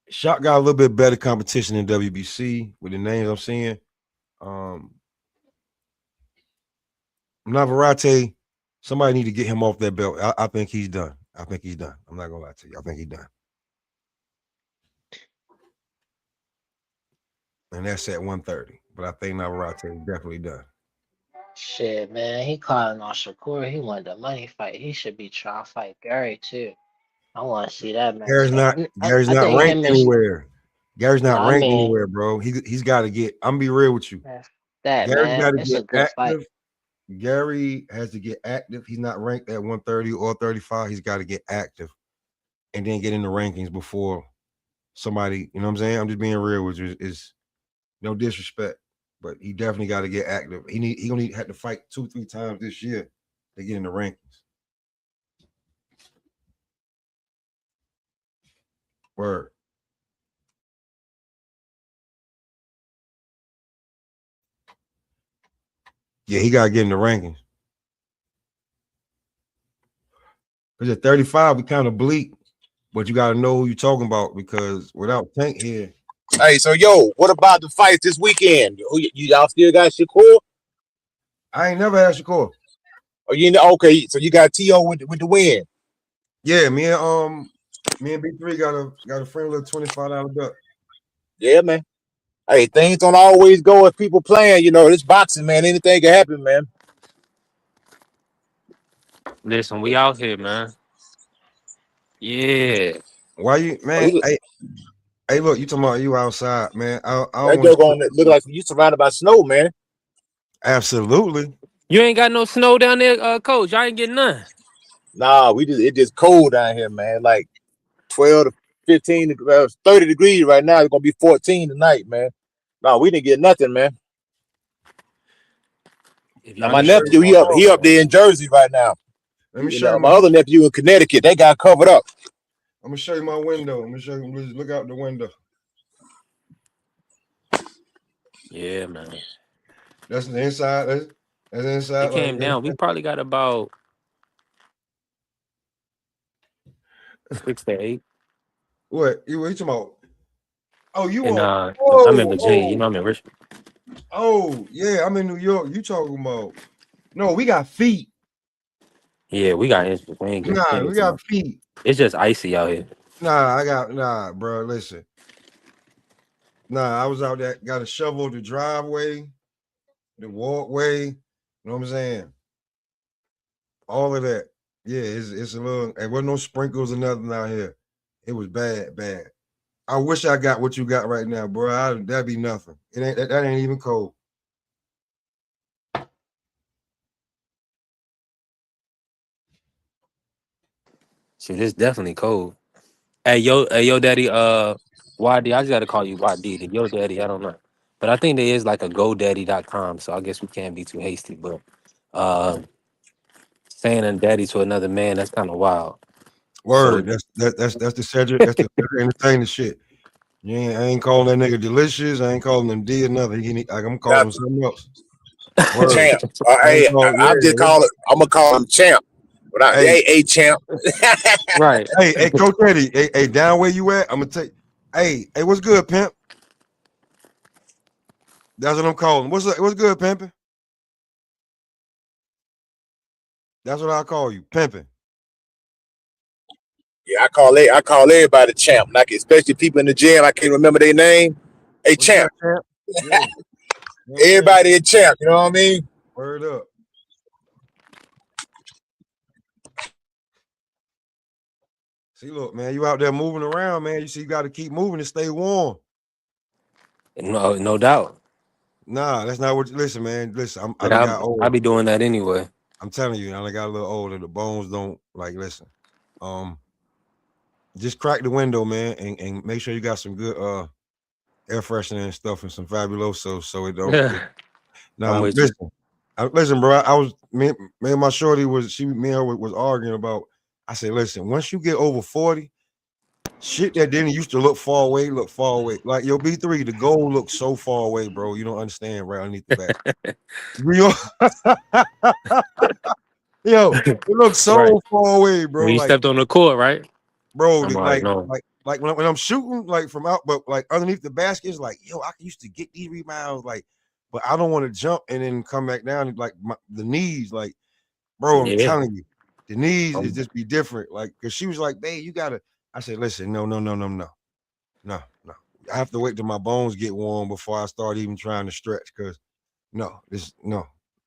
Shock got a little bit better competition in WBC with the names I'm seeing. Um, Navarrete, somebody need to get him off that belt. I think he's done. I think he's done. I'm not gonna lie to you. I think he's done. And that's at 130. But I think Navarrete is definitely done. Shit, man, he calling on Shakur. He wanted the money fight. He should be trying to fight Gary too. I want to see that Gary's matchup. not Gary's I not think ranked him and anywhere. Gary's no, not I ranked mean anywhere, bro. He's got to get. I'm gonna be real with you. that Gary's man, got to it's get a good fight. active. Gary has to get active. He's not ranked at 130 or 35. He's got to get active and then get in the rankings before somebody. You know what I'm saying? I'm just being real with you. Is no disrespect, but he definitely got to get active. He gonna have to fight 2-3 times this year to get in the rankings. Word. Yeah, he got to get in the rankings. Because at 35, we kind of bleak, but you got to know who you're talking about because without Tank here. Hey, so yo, what about the fights this weekend? Y'all still got Shakur? I ain't never had Shakur. Or you know, okay, so you got T.O. with the win. Yeah, me and B3 got a friendly little $25 bet. Yeah, man. Hey, things don't always go as people plan. You know, this boxing, man. Anything can happen, man. Listen, we out here, man. Yeah. Why you, Oh, man? Hey, look, you talking about you outside, man. I That don't want joke to. gonna look like you surrounded by snow, man. Absolutely. You ain't got no snow down there, coach. I ain't getting none. Nah, it just cold down here, man. Like 12 to 15 to 30 degrees right now. It's gonna be 14 tonight, man. No, we didn't get nothing, man. If Now y'all Let my me show get you nephew, my he up there in Jersey right now. Let me You show know, you my my. other nephew in Connecticut, they got covered up. I'm gonna show you my window. Let me show you. Just look out the window. yeah, man. That's the inside. That's inside. It Like came down. We probably got about 6 to 8. what you talking about? Oh, you And want? I'm in Oh, Virginia. You oh, know, I'm in Richmond. oh, yeah. I'm in New York. You talking about? No, we got feet. Yeah, we got inches. We ain't Nah, getting we too got much. feet. It's just icy out here. Nah, bro. Listen. Nah, I was out there. Got to shovel the driveway, the walkway. You know what I'm saying? All of that. Yeah, it's a little. There wasn't no sprinkles or nothing out here. It was bad. I wish I got what you got right now, bro. That'd be nothing. It ain't that ain't even cold. Shit, it's definitely cold. Hey, yo, daddy, YD, I just gotta call you YD. The Yo Daddy, I don't know. But I think there is like a GoDaddy.com, so I guess we can't be too hasty. But uh saying a daddy to another man, that's kind of wild. So Word. That's the Cedric. That's the entertainment shit. I ain't calling that nigga delicious. I ain't calling him D or nothing. I'm calling him Nothing. something else. Word. Champ. I ain't Hey, call I'm just yeah. calling. I'm gonna call him champ. But Hey, hey, champ. right. hey, Coach Eddie. Hey, down where you at? I'm gonna take. Hey, what's good, pimp? That's what I'm calling. What's good, pimping? That's what I call you, pimping. Yeah, I call everybody champ. Like especially people in the gym, I can't remember their name. Hey, What's good, champ. champ? Yeah. You know what I'm saying? Everybody a champ. You know what I mean? Word up. See, look, man, you out there moving around, man. You see, you got to keep moving to stay warm. No doubt. Nah, that's not what. Listen, man. Listen, I But done got I older. be doing that anyway. I'm telling you, I done got a little older. The bones don't like. Listen, just crack the window, man, and make sure you got some good air freshener and stuff and some Fabuloso so it don't. I'm Nah, with you. listen, listen, bro. I was me and my shorty me and her was arguing about. I said, listen, once you get over 40. Shit that didn't used to look far away, look far away. Like your B3, the goal looks so far away, bro. You don't understand right underneath the back. Yo, it looks Right. so far away, bro. When you Like, stepped on the court, right? bro, I'm already knowing. like when I'm shooting, like from out, but like underneath the basket, it's like, yo, I used to get these rebounds, like, but I don't want to jump and then come back down. Like the knees, like, bro, I'm Yeah. telling you, the knees is just be different. Like, cause she was like, babe, you gotta. I said, listen, no. No. I have to wait till my bones get warm before I start even trying to stretch. Cause no.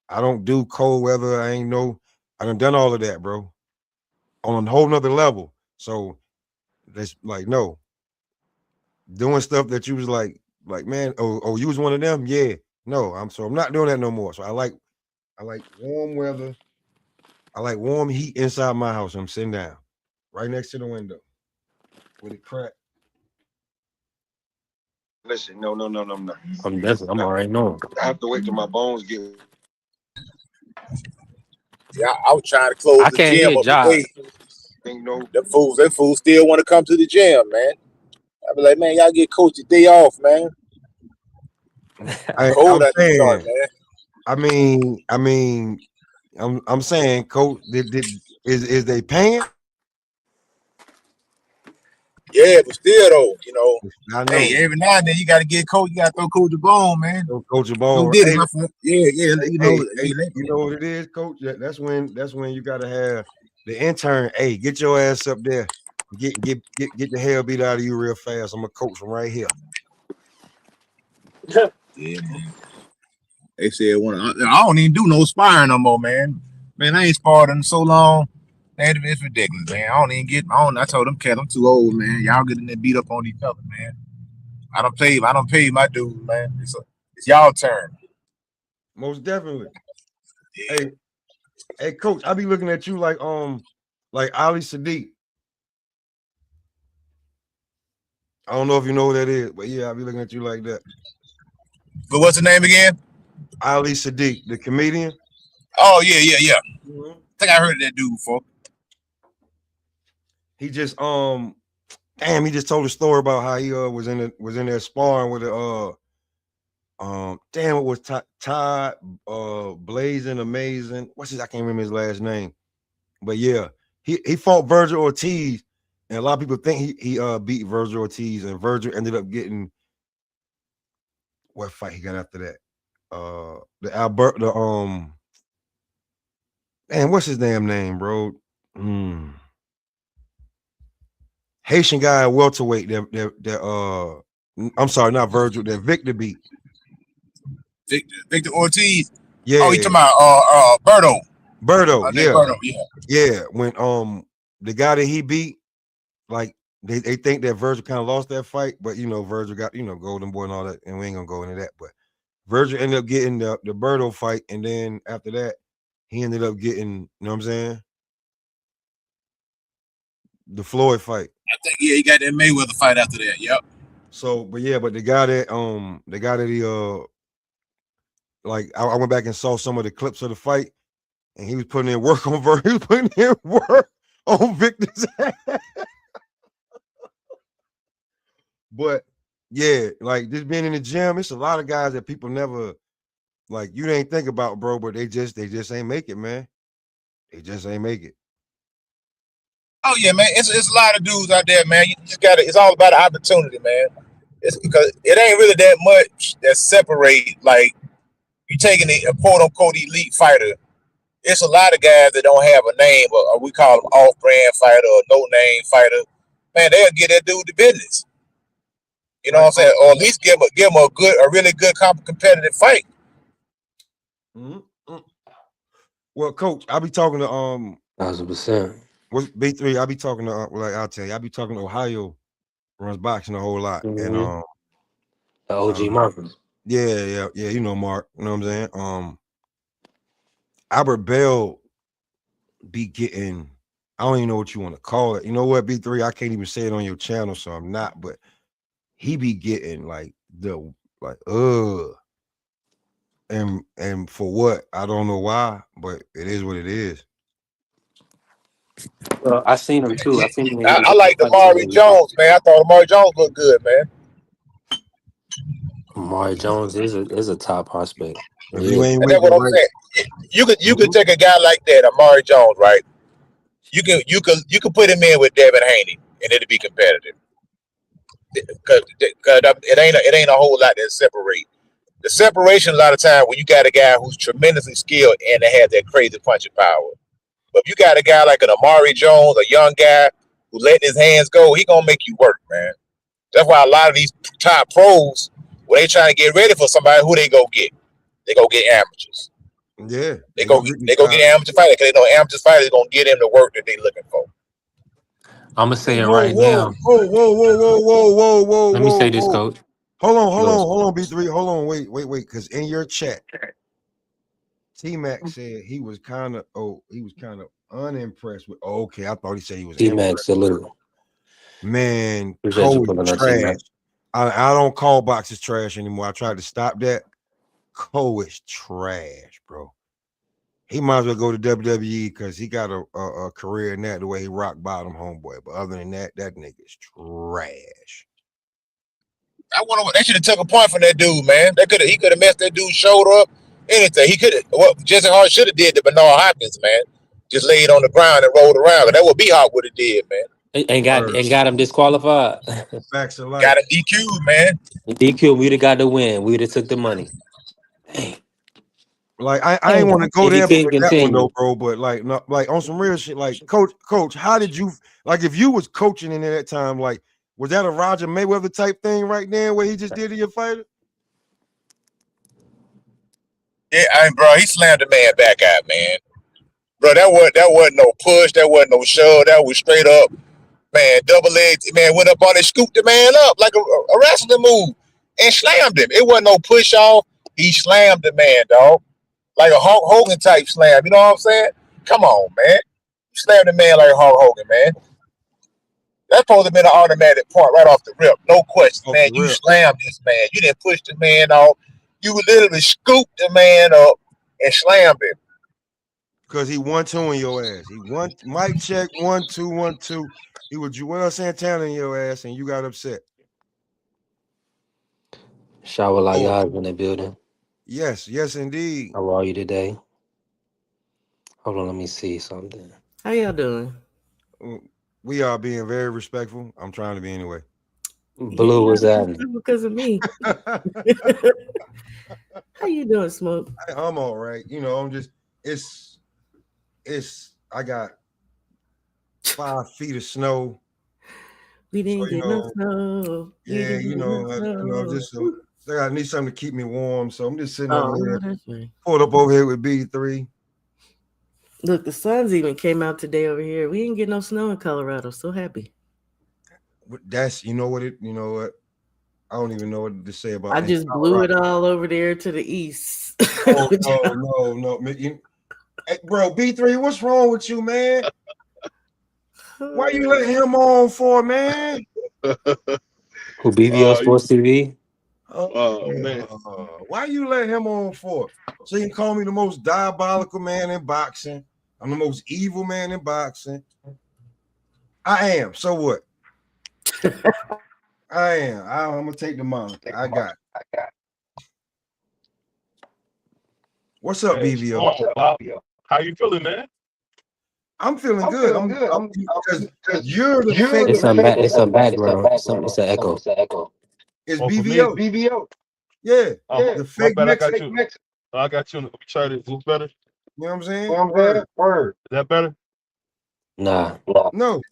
I don't do cold weather. I done all of that, bro. On a whole nother level. So that's like no. Doing stuff that you was like, man, you was one of them? Yeah. No, I'm not doing that no more. So I like warm weather. I like warm heat inside my house. I'm sitting down right next to the window with it cracked. Listen, no. I'm already knowing. I have to wait till my bones get. Yeah, I was trying to close I the can't gym hear up Josh. today. Them fools still want to come to the gym, man. I be like, man, y'all get coach a day off, man. Cold I'm at the joint, saying. man. I'm saying, coach, is they paying? Yeah, but still though, I hey, know. every now and then you gotta get coach, you gotta throw coach a bone, man. Coach a Go ball. get it, Hey, my friend. Yeah, you know what it is, coach? That's when you gotta have the intern. Hey, get your ass up there. Get the hell beat out of you real fast. I'm a coach from right here. Yeah, man. They said I don't even do no sparring no more, man. Man, I ain't sparred in so long. Man, it's ridiculous, man. I told them cats, I'm too old, man. Y'all getting there beat up on each other, man. I don't pay my dues, man. It's y'all turn. Most definitely. Yeah. Hey, coach, I be looking at you like Ali Sadiq. I don't know if you know who that is, but yeah, I be looking at you like that. But what's the name again? Ali Sadiq, the comedian. Oh yeah. I think I heard of that dude before. He just he just told a story about how he was in there sparring with a it was Todd Blazing Amazing. I can't remember his last name. But yeah, he fought Virgil Ortiz, and a lot of people think he beat Virgil Ortiz, and Virgil ended up getting what fight he got after that? What's his damn name, bro? Haitian guy at welterweight I'm sorry, not Virgil, that Victor beat. Victor Ortiz. Yeah. Oh, you talking about Berto. Berto, yeah. Berto, yeah. Yeah, when the guy that he beat, like they think that Virgil kind of lost that fight, but Virgil got Golden Boy and all that, and we ain't gonna go into that. But Virgil ended up getting the Berto fight, and then after that, he ended up getting, you know what I'm saying, the Floyd fight. I think he got that Mayweather fight after that. Yep. So, but the guy that he I went back and saw some of the clips of the fight, and he was putting in work on Virgil. He was putting in work on Victor's ass. But yeah, like just being in the gym, it's a lot of guys that people never you ain't think about, bro, but they just ain't make it, man. They just ain't make it. Oh yeah, man. It's a lot of dudes out there, man. You just it's all about the opportunity, man. It's because it ain't really that much that separate you taking a quote unquote elite fighter. It's a lot of guys that don't have a name, or we call them off-brand fighter or no-name fighter. Man, they'll get that dude the business. You know what I'm saying? Or at least give him a really good competitive fight. Mm-hmm. Well, coach, I'll be talking to 1,000%. What's B3? I'll be talking to I'll tell you, I'll be talking to Ohio, runs boxing a whole lot. Mm-hmm. And the OG Marcus. Yeah, you know Mark, you know what I'm saying? Albert Bell be getting, I don't even know what you want to call it. You know what, B3? I can't even say it on your channel, so I'm not, but he be getting and for what? I don't know why, but it is what it is. Well, I seen him too. I like Amari Jones, man. I thought Amari Jones looked good, man. Amari Jones is a top prospect. If you ain't that's what I'm saying. You could take a guy like that, Amari Jones, right? You can put him in with Devin Haney, and it'll be competitive. Because it ain't a whole lot that separate. The separation a lot of time when you got a guy who's tremendously skilled and they have that crazy punching power. But if you got a guy like an Amari Jones, a young guy who letting his hands go, he gonna make you work, man. That's why a lot of these top pros, when they trying to get ready for somebody, who they go get? They go get amateurs. Yeah, they go get amateur fighters because they know amateur fighters gonna get them the work that they looking for. I'm gonna say it right now. Whoa. Let me say this, coach. Hold on, B3. Hold on, wait. Because in your chat, T-Mac said he was kind of unimpressed with. Oh, okay, I thought he said he was. T-Mac, salute. Man, Cole is trash. I don't call boxes trash anymore. I tried to stop that. Cole is trash, bro. He might as well go to WWE because he got a career in that the way he rock bottom, homeboy. But other than that, that nigga's trash. They should have took a point from that dude, man. He could have messed that dude's shoulder up. Anything. He could have. What Jesse Hart should have did to Bernard Hopkins, man. Just laid on the ground and rolled around. That's what B-Hawk would have did, man. And got him disqualified. Facts of life. Got him DQ'd, man. DQ, we'd have got the win. We'd have took the money. Dang. Like I ain't want to go there with that one though, bro. But like on some real shit, like coach, how did you if you was coaching in that time, was that a Roger Mayweather type thing right there where he just did to your fighter? Yeah, bro, he slammed the man back out, man. Bro, that wasn't no push, that wasn't no shove, that was straight up. Man, double leg, man, went up on it, scooped the man up like a wrestling move and slammed him. It wasn't no push off. He slammed the man, dog. Like a Hulk Hogan type slam. You know what I'm saying? Come on, man. You slammed the man like Hulk Hogan, man. That's supposed to have been an automatic point right off the rip. No question, man. You slammed this man. You didn't push the man off. You literally scooped the man up and slammed him. Because he 1-2 in your ass. He mic check 1-2 1-2. He was Joel Santana in your ass, and you got upset. Shower like y'all in the building. Yes, indeed. How are you today? Hold on, let me see something. How y'all doing? We are being very respectful. I'm trying to be anyway. Blue was that because of me. How you doing, Smoke? I'm all right. You know, I'm just I got 5 feet of snow. We didn't get no snow. Yeah, I need something to keep me warm. So I'm just sitting over here. Pulled up over here with B3. Look, the sun's even came out today over here. We didn't get no snow in Colorado. So happy. That's you know what? I don't even know what to say about. I just blew it all over there to the east. No. Hey, bro, B3, what's wrong with you, man? Why you letting him on for, man? Who BVO Sports TV? Man. Why you let him on for? So you can call me the most diabolical man in boxing. I'm the most evil man in boxing. I am. So what? I am. I'm gonna take the moniker. I got it. What's up, BVO? How you feeling, man? I'm feeling good. I'm good. Because you're the fake. It's a background. It's an echo. It's BVO. BVO. Yeah. The fake Mexican. I got you. Let me try this. Is this better? You know what I'm saying? Word. Is that better? Nah. No.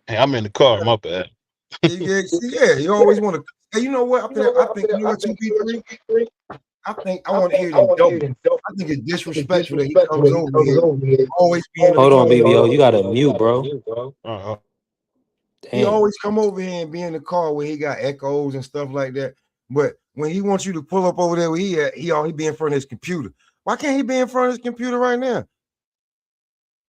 Hey, I'm in the car. My bad. Yeah. You always want to. Hey, you know what? I think you know what 2B3. I want to hear them double. I think it's disrespectful that he comes over here. Always being. Hold on, BBO. You got to mute, bro. He always come over here and be in the car where he got echoes and stuff like that. But when he wants you to pull up over there where he at, he be in front of his computer. Why can't he be in front of his computer right now?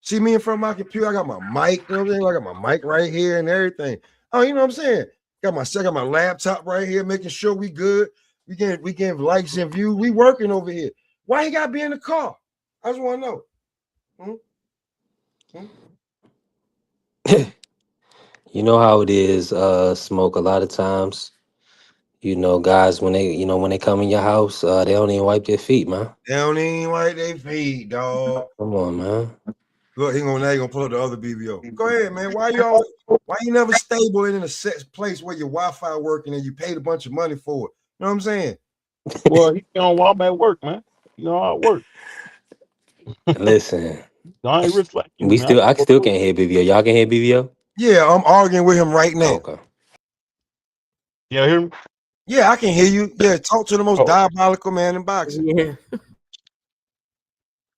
See me in front of my computer. I got my mic. You know what I'm saying? I got my mic right here and everything. Oh, you know what I'm saying? Got my laptop right here, making sure we good. We getting likes and views. We working over here. Why he gotta be in the car? I just want to know. You know how it is, Smoke. A lot of times, guys when they come in your house, they don't even wipe their feet, man. They don't even wipe their feet, dog. Come on, man. Look, he gonna pull up the other BBO. Go ahead, man. Why you never stable in a set place where your Wi-Fi working and you paid a bunch of money for it? You know what I'm saying? Well, while I'm at work, man. You know how it works. Listen, I ain't reflecting. I still can't hear BBO. Y'all can hear BBO? Yeah, I'm arguing with him right now. Okay. Yeah, hear me? Yeah, I can hear you. Yeah, talk to the most diabolical man in boxing. Yeah. You know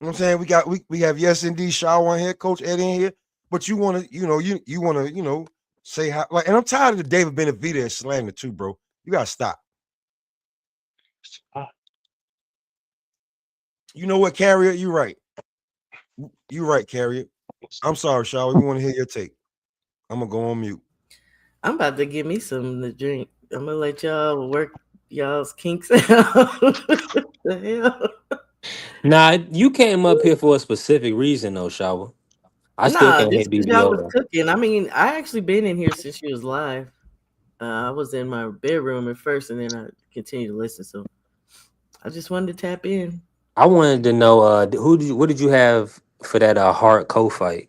what I'm saying? We have Yes Indeed Shaw on here, Coach Ed in here, but you want to, you want to, say how and I'm tired of the David Benavidez slander too, bro. You gotta stop. You know what, Carrier? You right. You right, Carrier. I'm sorry, Shaw. We want to hear your take. I'm gonna go on mute. I'm about to give me something to drink. I'm gonna let y'all work y'all's kinks out. The hell? Nah, you came up here for a specific reason, though, Shower. I still can't hear just because y'all was BBO. cooking. I mean, I actually been in here since she was live. I was in my bedroom at first, and then I continued to listen. So I just wanted to tap in. I wanted to know what did you have for that Hart Cole fight?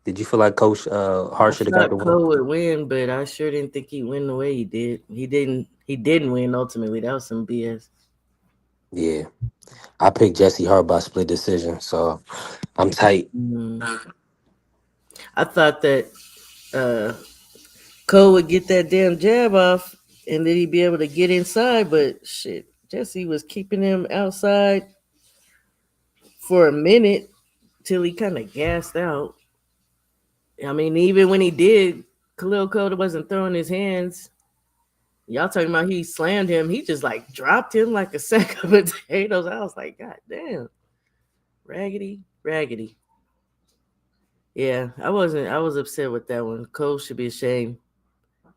Did you feel like Coach Hart should have got the win? Cole would win, but I sure didn't think he'd win the way he did. He didn't win ultimately. That was some BS. Yeah. I picked Jesse Hart by split decision, so I'm tight. I thought that Cole would get that damn jab off and then he'd be able to get inside, but shit, Jesse was keeping him outside for a minute till he kind of gassed out. I mean, even when he did, Khalil Cole wasn't throwing his hands. Y'all talking about he slammed him. He just like dropped him like a sack of potatoes. I was like, God damn. Raggedy, raggedy. Yeah, I wasn't. I was upset with that one. Cole should be ashamed.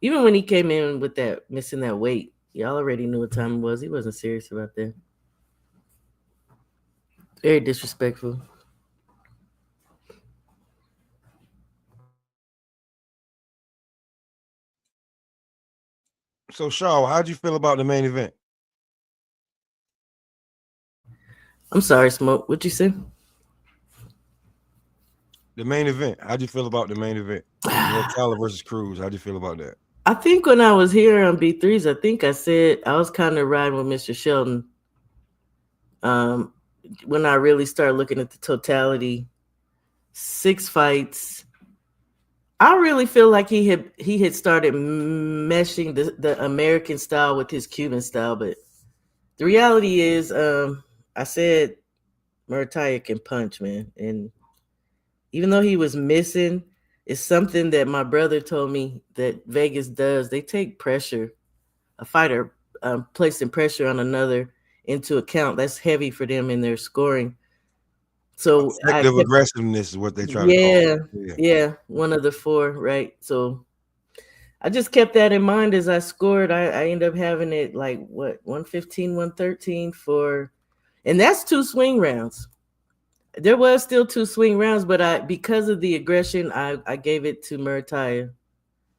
Even when he came in with that missing that weight, y'all already knew what time it was. He wasn't serious about that. Very disrespectful. So, Shaw, how'd you feel about the main event? I'm sorry, Smoke. What you say? The main event. How'd you feel about the main event? Muratalla versus Cruz. How'd you feel about that? I think when I was here on B3s, I think I said I was kind of riding with Mr. Shelton. When I really started looking at the totality, 6 fights. I really feel like he had started meshing the American style with his Cuban style, but the reality is, I said Muratalla can punch, man, and even though he was missing, it's something that my brother told me that Vegas does. They take pressure, a fighter placing pressure on another into account. That's heavy for them in their scoring. So Effective aggressiveness is what they try to call it. Yeah, one of the 4, right? So I just kept that in mind as I scored. I ended up having it like what 115, 113 for, and that's 2 swing rounds. There was still 2 swing rounds, but because of the aggression, I gave it to Muratalla.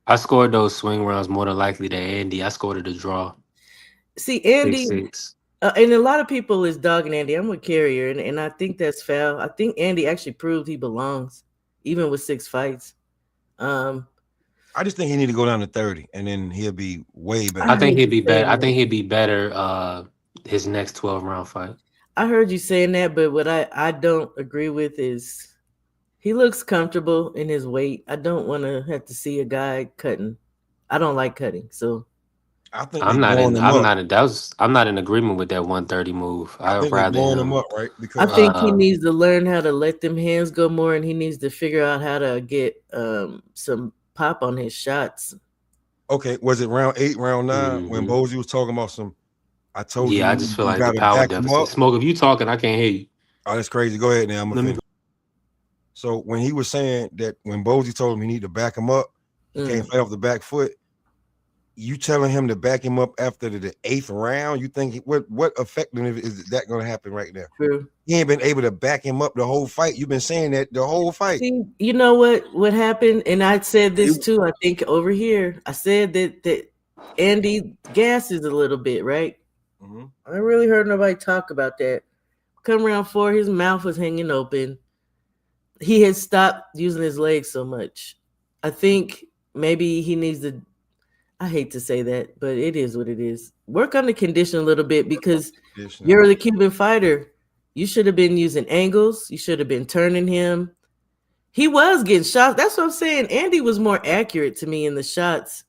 I scored those swing rounds more than likely than Andy. I scored it a draw. See, Andy, 6-6. And a lot of people is dogging Andy. I'm with Carrier, and I think that's foul. I think Andy actually proved he belongs, even with 6 fights. I just think he need to go down to 30, and then he'll be way better. I think he'd be better. I think he'd be better his next 12-round fight. I heard you saying that, but what I don't agree with is he looks comfortable in his weight. I don't want to have to see a guy cutting. I don't like cutting, so I think I'm not in agreement with that 130 move. I think they're blowing him up, right? Because I think he needs to learn how to let them hands go more, and he needs to figure out how to get some pop on his shots. Okay, was it round 8, round 9 when Bozy was talking about some? I told you. Yeah, I just feel like the power deficit. Smoke, if you talking, I can't hear you. Oh, that's crazy. Go ahead now. I'm gonna finish. So when he was saying that when Bozy told him he need to back him up, he can't fight off the back foot. You telling him to back him up after the 8th round? You think what effect is that going to happen right now? True. He ain't been able to back him up the whole fight. You've been saying that the whole fight. See, you know what happened, and I said this too. I think over here, I said that Andy gasses a little bit, right? Mm-hmm. I really heard nobody talk about that. Come round 4, his mouth was hanging open. He had stopped using his legs so much. I think maybe he needs to. I hate to say that, but it is what it is. Work on the condition a little bit because you're the Cuban fighter. You should have been using angles. You should have been turning him. He was getting shots. That's what I'm saying. Andy was more accurate to me in the shots.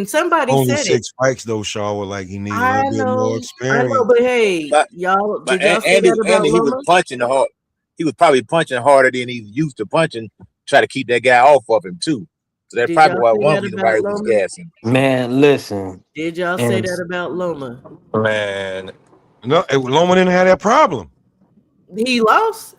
Somebody only said 6 fights though. Shaw was like he needs a little bit more experience. I know, but hey, y'all, did y'all say that about Andy, he was punching hard. He was probably punching harder than he's used to punching. Try to keep that guy off of him too. So that's probably why one reason why he was gassing. Man, listen. Did y'all say that about Loma? Man, no, Loma didn't have that problem. He lost.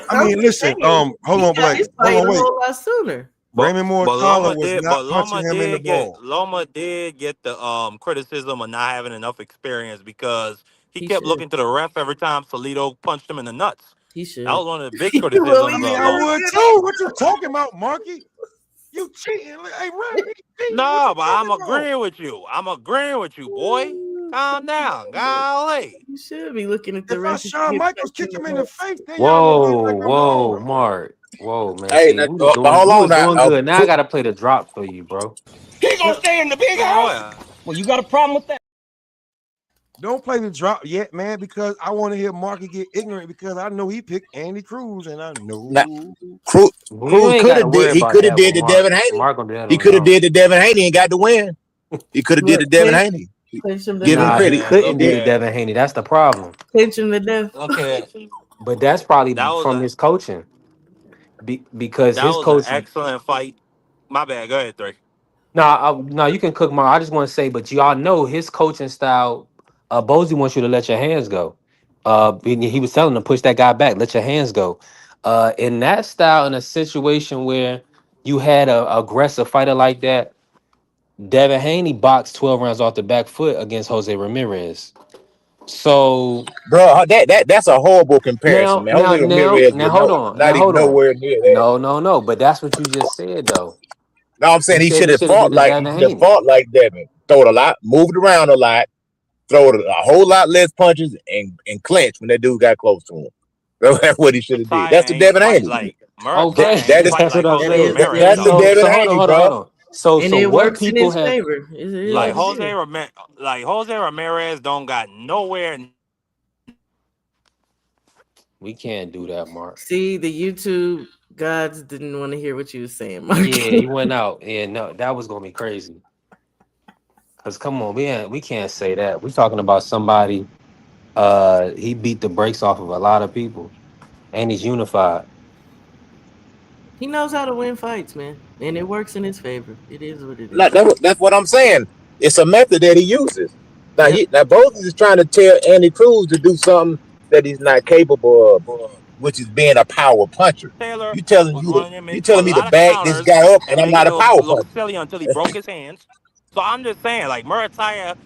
I mean, listen. Hold on, Blake. Hold on, wait. A whole lot sooner. Raymond Muratalla was not punching him in the ball. Loma did get the criticism of not having enough experience because he kept looking to the ref every time Salido punched him in the nuts. He should. That was one of the big criticisms. I mean, I would too. What you talking about, Marky? You cheating? Hey, Ray, no, but I'm agreeing with you. I'm agreeing with you, boy. Calm down, golly. You should be looking at the ref. If Shawn Michaels kick him in the face, then whoa, Mark. Whoa, man. Hey, See, now, we was doing good. Now I gotta play the drop for you, bro. He gonna stay in the big house. Well, you got a problem with that? Don't play the drop yet, man, because I want to hear Marky get ignorant because I know he picked Andy Cruz, and I know Cruz could have did. He could have did the Devin Haney. He could have did the Devin Haney and got the win. He could have did the Devin Haney. Give him credit. He couldn't do the Devin Haney. That's the problem. Pinch him to death. Okay, but that's probably from his coaching. because That his was an coach. excellent fight. My bad. Go ahead, three. No, you can cook more. I just want to say, but y'all know his coaching style. Bozy wants you to let your hands go. He was telling him to push that guy back, let your hands go. In that style, in a situation where you had a aggressive fighter like that, Devin Haney boxed 12 rounds off the back foot against Jose Ramirez. So Bro, that's a horrible comparison, now, man. now, Jose now, Ramirez now, was hold on. not Now, even hold on. nowhere near that. No. But that's what you just said, though. No, I'm You saying he said should he have should have fought did the like Devin Haney. Devin. Throw it a lot, moved around a lot, throw it a whole lot less punches, and clinch when that dude got close to him. That's what he should have did. That's Muratalla the ain't Devin fight Haney. like Okay, Muratalla That ain't is fight that's what like I'm It Jose is. saying. It Ramirez that's the though. is. Devin Hold on, Haney, hold on, bro. hold on. So, And so it what works in people his have? favor. Like It is. Jose Ramirez don't got nowhere. We can't do that, Mark. See, the YouTube gods didn't want to hear what you were saying, Mark. Yeah, he went out. Yeah, no, that was gonna be crazy. Cause come on, we can't say that. We're talking about somebody. He beat the brakes off of a lot of people, and he's unified. He knows how to win fights, man. And it works in his favor. It is what it Like, is. that's what I'm saying. It's a method that he uses. Yep. Now both is trying to tell Andy Cruz to do something that he's not capable of, which is being a power puncher. Taylor You telling was you to one of them you men threw a telling me to lot of bag this counters guy up, and and I'm make not it a power look puncher. silly until he broke his hands. So I'm just saying, like Muratalla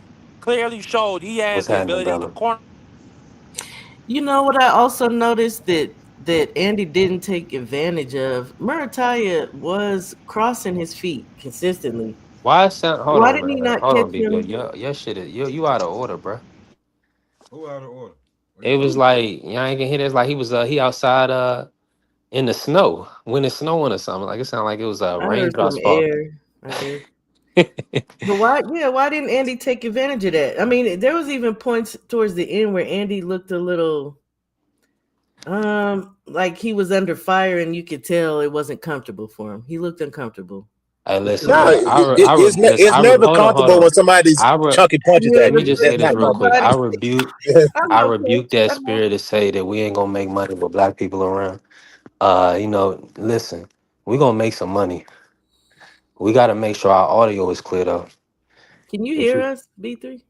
clearly showed he has What's the happening, ability to brother? corner. You know what I also noticed that Andy didn't take advantage of? Murataya was crossing his feet consistently. Why is that? Hold Why on, didn't he man. not Hold catch on, be good. him? Your shit is you out of order, bro. Who out of order? What are you It talking was like y'all ain't gonna hear this. Like he outside in the snow when it's snowing or something. Like it sounded like it was I heard some raindrops falling. air, I guess. But why? Yeah, why didn't Andy take advantage of that? I mean, there was even points towards the end where Andy looked a little, like he was under fire, and you could tell it wasn't comfortable for him. He looked uncomfortable Hey, for listen, some No, bro. reason. Listen. it's never Hold comfortable when on. somebody's I re, chucking punches Yeah, at Let me you. just That's say but this not real quick. nobody. comfortable. I I know, rebuke Coach. that I know. spirit to say that we ain't gonna make money with black people around. Listen, we gonna make some money. We gotta make sure our audio is cleared up. Can you If hear you, us, B3?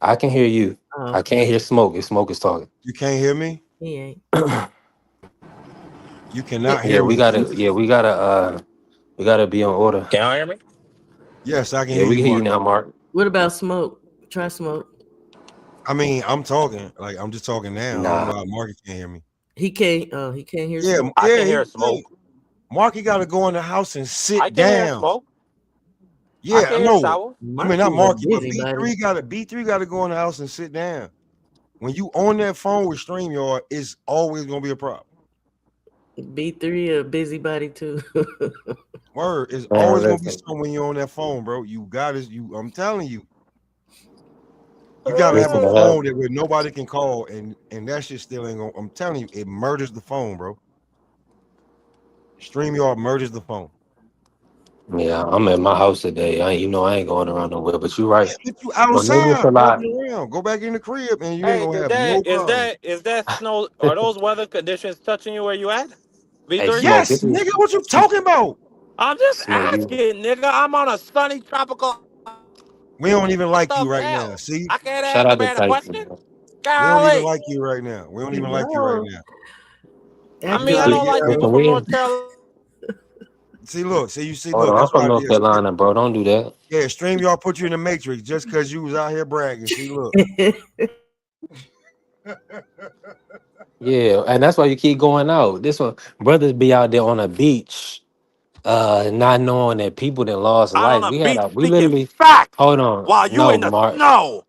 I can hear you. Oh, I okay. can't hear smoke if smoke is talking. You can't hear me? He ain't. You cannot Yeah, hear we me. gotta. Yeah, we gotta be on order. Can y'all hear me? Yes, I can Yeah, hear we you, can hear you Mark. now, Mark. What about smoke? Try smoke. I mean, I'm talking. Like I'm just talking now. I don't know Nah. how Marky can't hear me. He can't. Oh, he can't hear Yeah, smoke. I yeah, can hear yeah. smoke. Marky got to go in the house and I sit can hear down. smoke. I Yeah, can I hear know. shower. I mean, not Marky's a Marky, but busybody. B3 got to go in the house and sit down. When you on that phone with StreamYard, it's always gonna be a problem. B3 a busybody too. Word, it's Man, always gonna be listen. something when you're on that phone, bro. You got it. I'm telling you, you gotta have a Listen to her. phone that where nobody can call, and that shit still ain't gonna. I'm telling you, it murders the phone, bro. StreamYard murders the phone. Yeah, I'm at my house today. I ain't going around nowhere, but you're right. But you But maybe it's outside a lot. walking around, go back in the crib, and you ain't Hey, gonna is have no that is problem. that is that snow? Are those weather conditions touching you where you at? Hey, V3? Smoke, Yes, this is nigga, what you talking about? I'm just Smoke. asking, nigga. I'm on a sunny tropical We don't even like you stuff right now. hell. See, I can't Shout ask a out to man a Tyson, question. man. we don't even Golly. like you right now. We don't even like you right No. now. I After mean, all I Listen, don't you like people listen, from we North in. Carolina. See, look, see, you see, Hold look, on, I'm that's from why. North Yeah, Carolina, bro. Don't do that. yeah, StreamYard put you in the matrix just because you was out here bragging. See, look. Yeah, and that's why you keep going out. This one, brothers be out there on a beach, not knowing that people that lost Out on life. a beach We speaking literally, facts hold on, while you no, in the Mark. snow.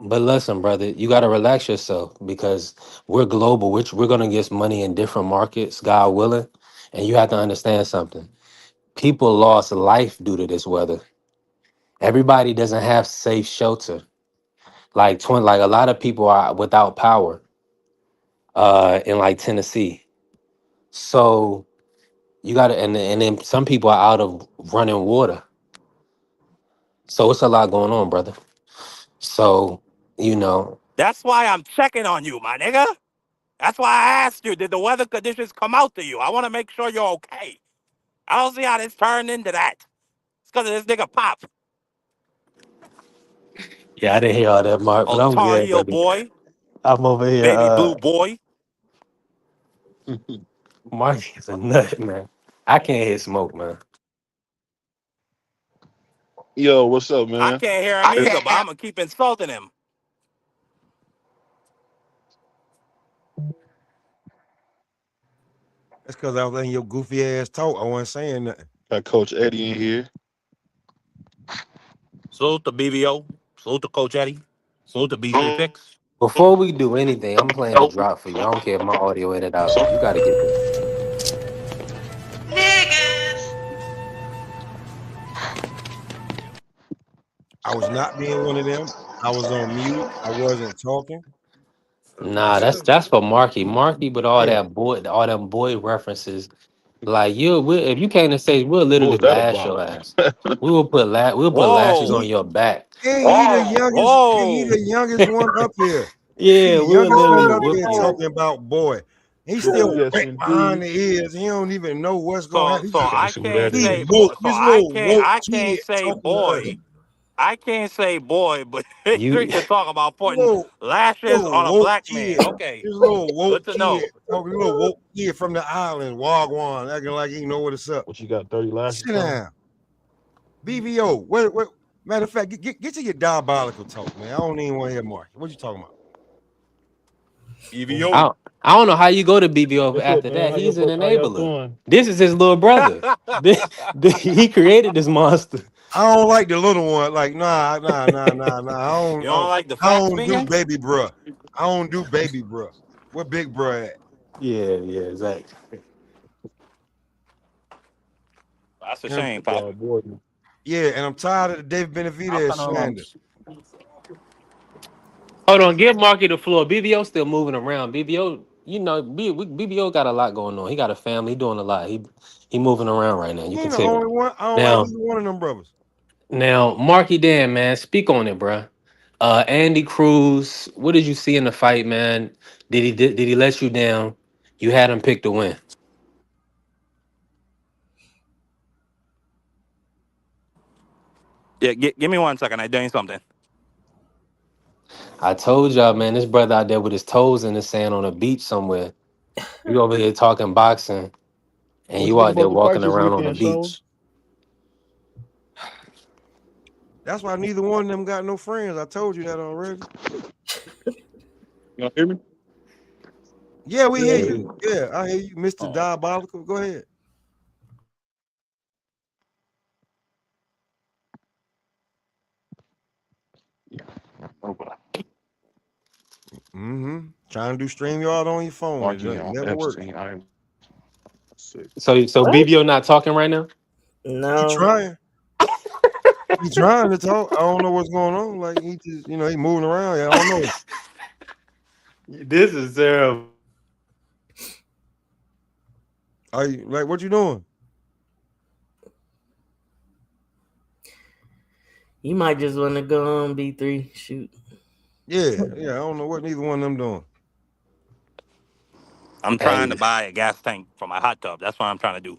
But listen, brother, you got to relax yourself because we're global. We're gonna get money in different markets, God willing. And you have to understand something. People lost life due to this weather. Everybody doesn't have safe shelter. Like a lot of people are without power in like Tennessee. So you got to and then some people are out of running water. So it's a lot going on, brother. So, you know, That's why I'm checking on you, my nigga. That's why I asked you, did the weather conditions come out to you? I want to make sure you're okay. I don't see how this turned into that. It's because of this nigga Pop. Yeah, I didn't hear all that, Mark, but Oh, I'm Tar good, Heel buddy. boy, I'm over here. baby blue boy. Mark is a nut, man. I can't hit smoke, man. Yo, what's up, I man? can't hear him either, but I'm going to keep insulting him. That's because I was letting your goofy ass talk. I wasn't saying nothing. Got Coach Eddie in here. Salute to BBO. Salute to Coach Eddie. Salute to BC Fix. Before we do anything, I'm playing a drop for you. I don't care if my audio edit out. You got to get this. I was not being one of them. I was on mute. I wasn't talking. Nah, that's for Marky. Marky, but all Yeah. that boy, all them boy references. Like if you came to say, we'll What literally was that lash about? your ass. We'll put lashes on Whoa. your back. He the youngest. He Whoa. the youngest one up here. He Yeah, the we'll youngest one literally up whoop here you. talking about boy. He's Oh, still yes, wet behind indeed. the ears. He don't even know what's going So on. so Trying to I see what can't that He say is. woke. so This little woke I can't kid say talking to us. boy. I can't say boy, but You Street can talk about putting Little lashes little on a woke black man. kid. Okay. This little woke Good to kid know. talking. Little woke kid from the island, Wagwan, acting like he know what it's up. What you got? 30 lashes Sit on? down. BVO. What? Matter of fact, get to your diabolical talk, man. I don't even want to hear Mark. What you talking about? I BBO. don't, I don't know how you go to BBO What's up, after man? that. He's an How y'all enabler. doing? This is his little brother. He created this monster. I don't like the little one. Like, nah. I You don't like the I fat don't do finger? baby bruh. I don't do baby bruh. Where big bruh at? Yeah, exactly. That's a And shame, Pop. Boy. yeah, and I'm tired of the David I'll Benavidez cut on slander. lunch. Hold on, give Marky the floor. BBO still moving around. BBO, BBO got a lot going on. He got a family. He doing a lot. He moving around right now. You He can ain't the tell. only one. I don't like Now, neither one of them brothers. Marky Dan, man, speak on it, bruh. Andy Cruz, what did you see in the fight, man? Did he let you down? You had him pick the win. Yeah, give me 1 second. I'm doing something. I told y'all, man, this brother out there with his toes in the sand on a beach somewhere. You over here talking boxing, and What you you think out there about the fights walking this around on the weekend, Sean? beach. That's why neither one of them got no friends. I told you that already. Y'all hear me? Yeah, we hear Yeah. you. Yeah, I hear you, Mr. Oh. Diabolical. Go ahead. Trying to do StreamYard on your phone. It Marking on never works. Epstein. I'm sick. So What? BBO not talking right now? He No. trying. He trying to talk. I don't know what's going on. Like he just, he moving around. I don't know. This is terrible. Are you like what you doing? You might just want to go on B3. Shoot. Yeah. I don't know what neither one of them doing. I'm trying to Hey, buy a gas tank for my hot tub. That's what I'm trying to do.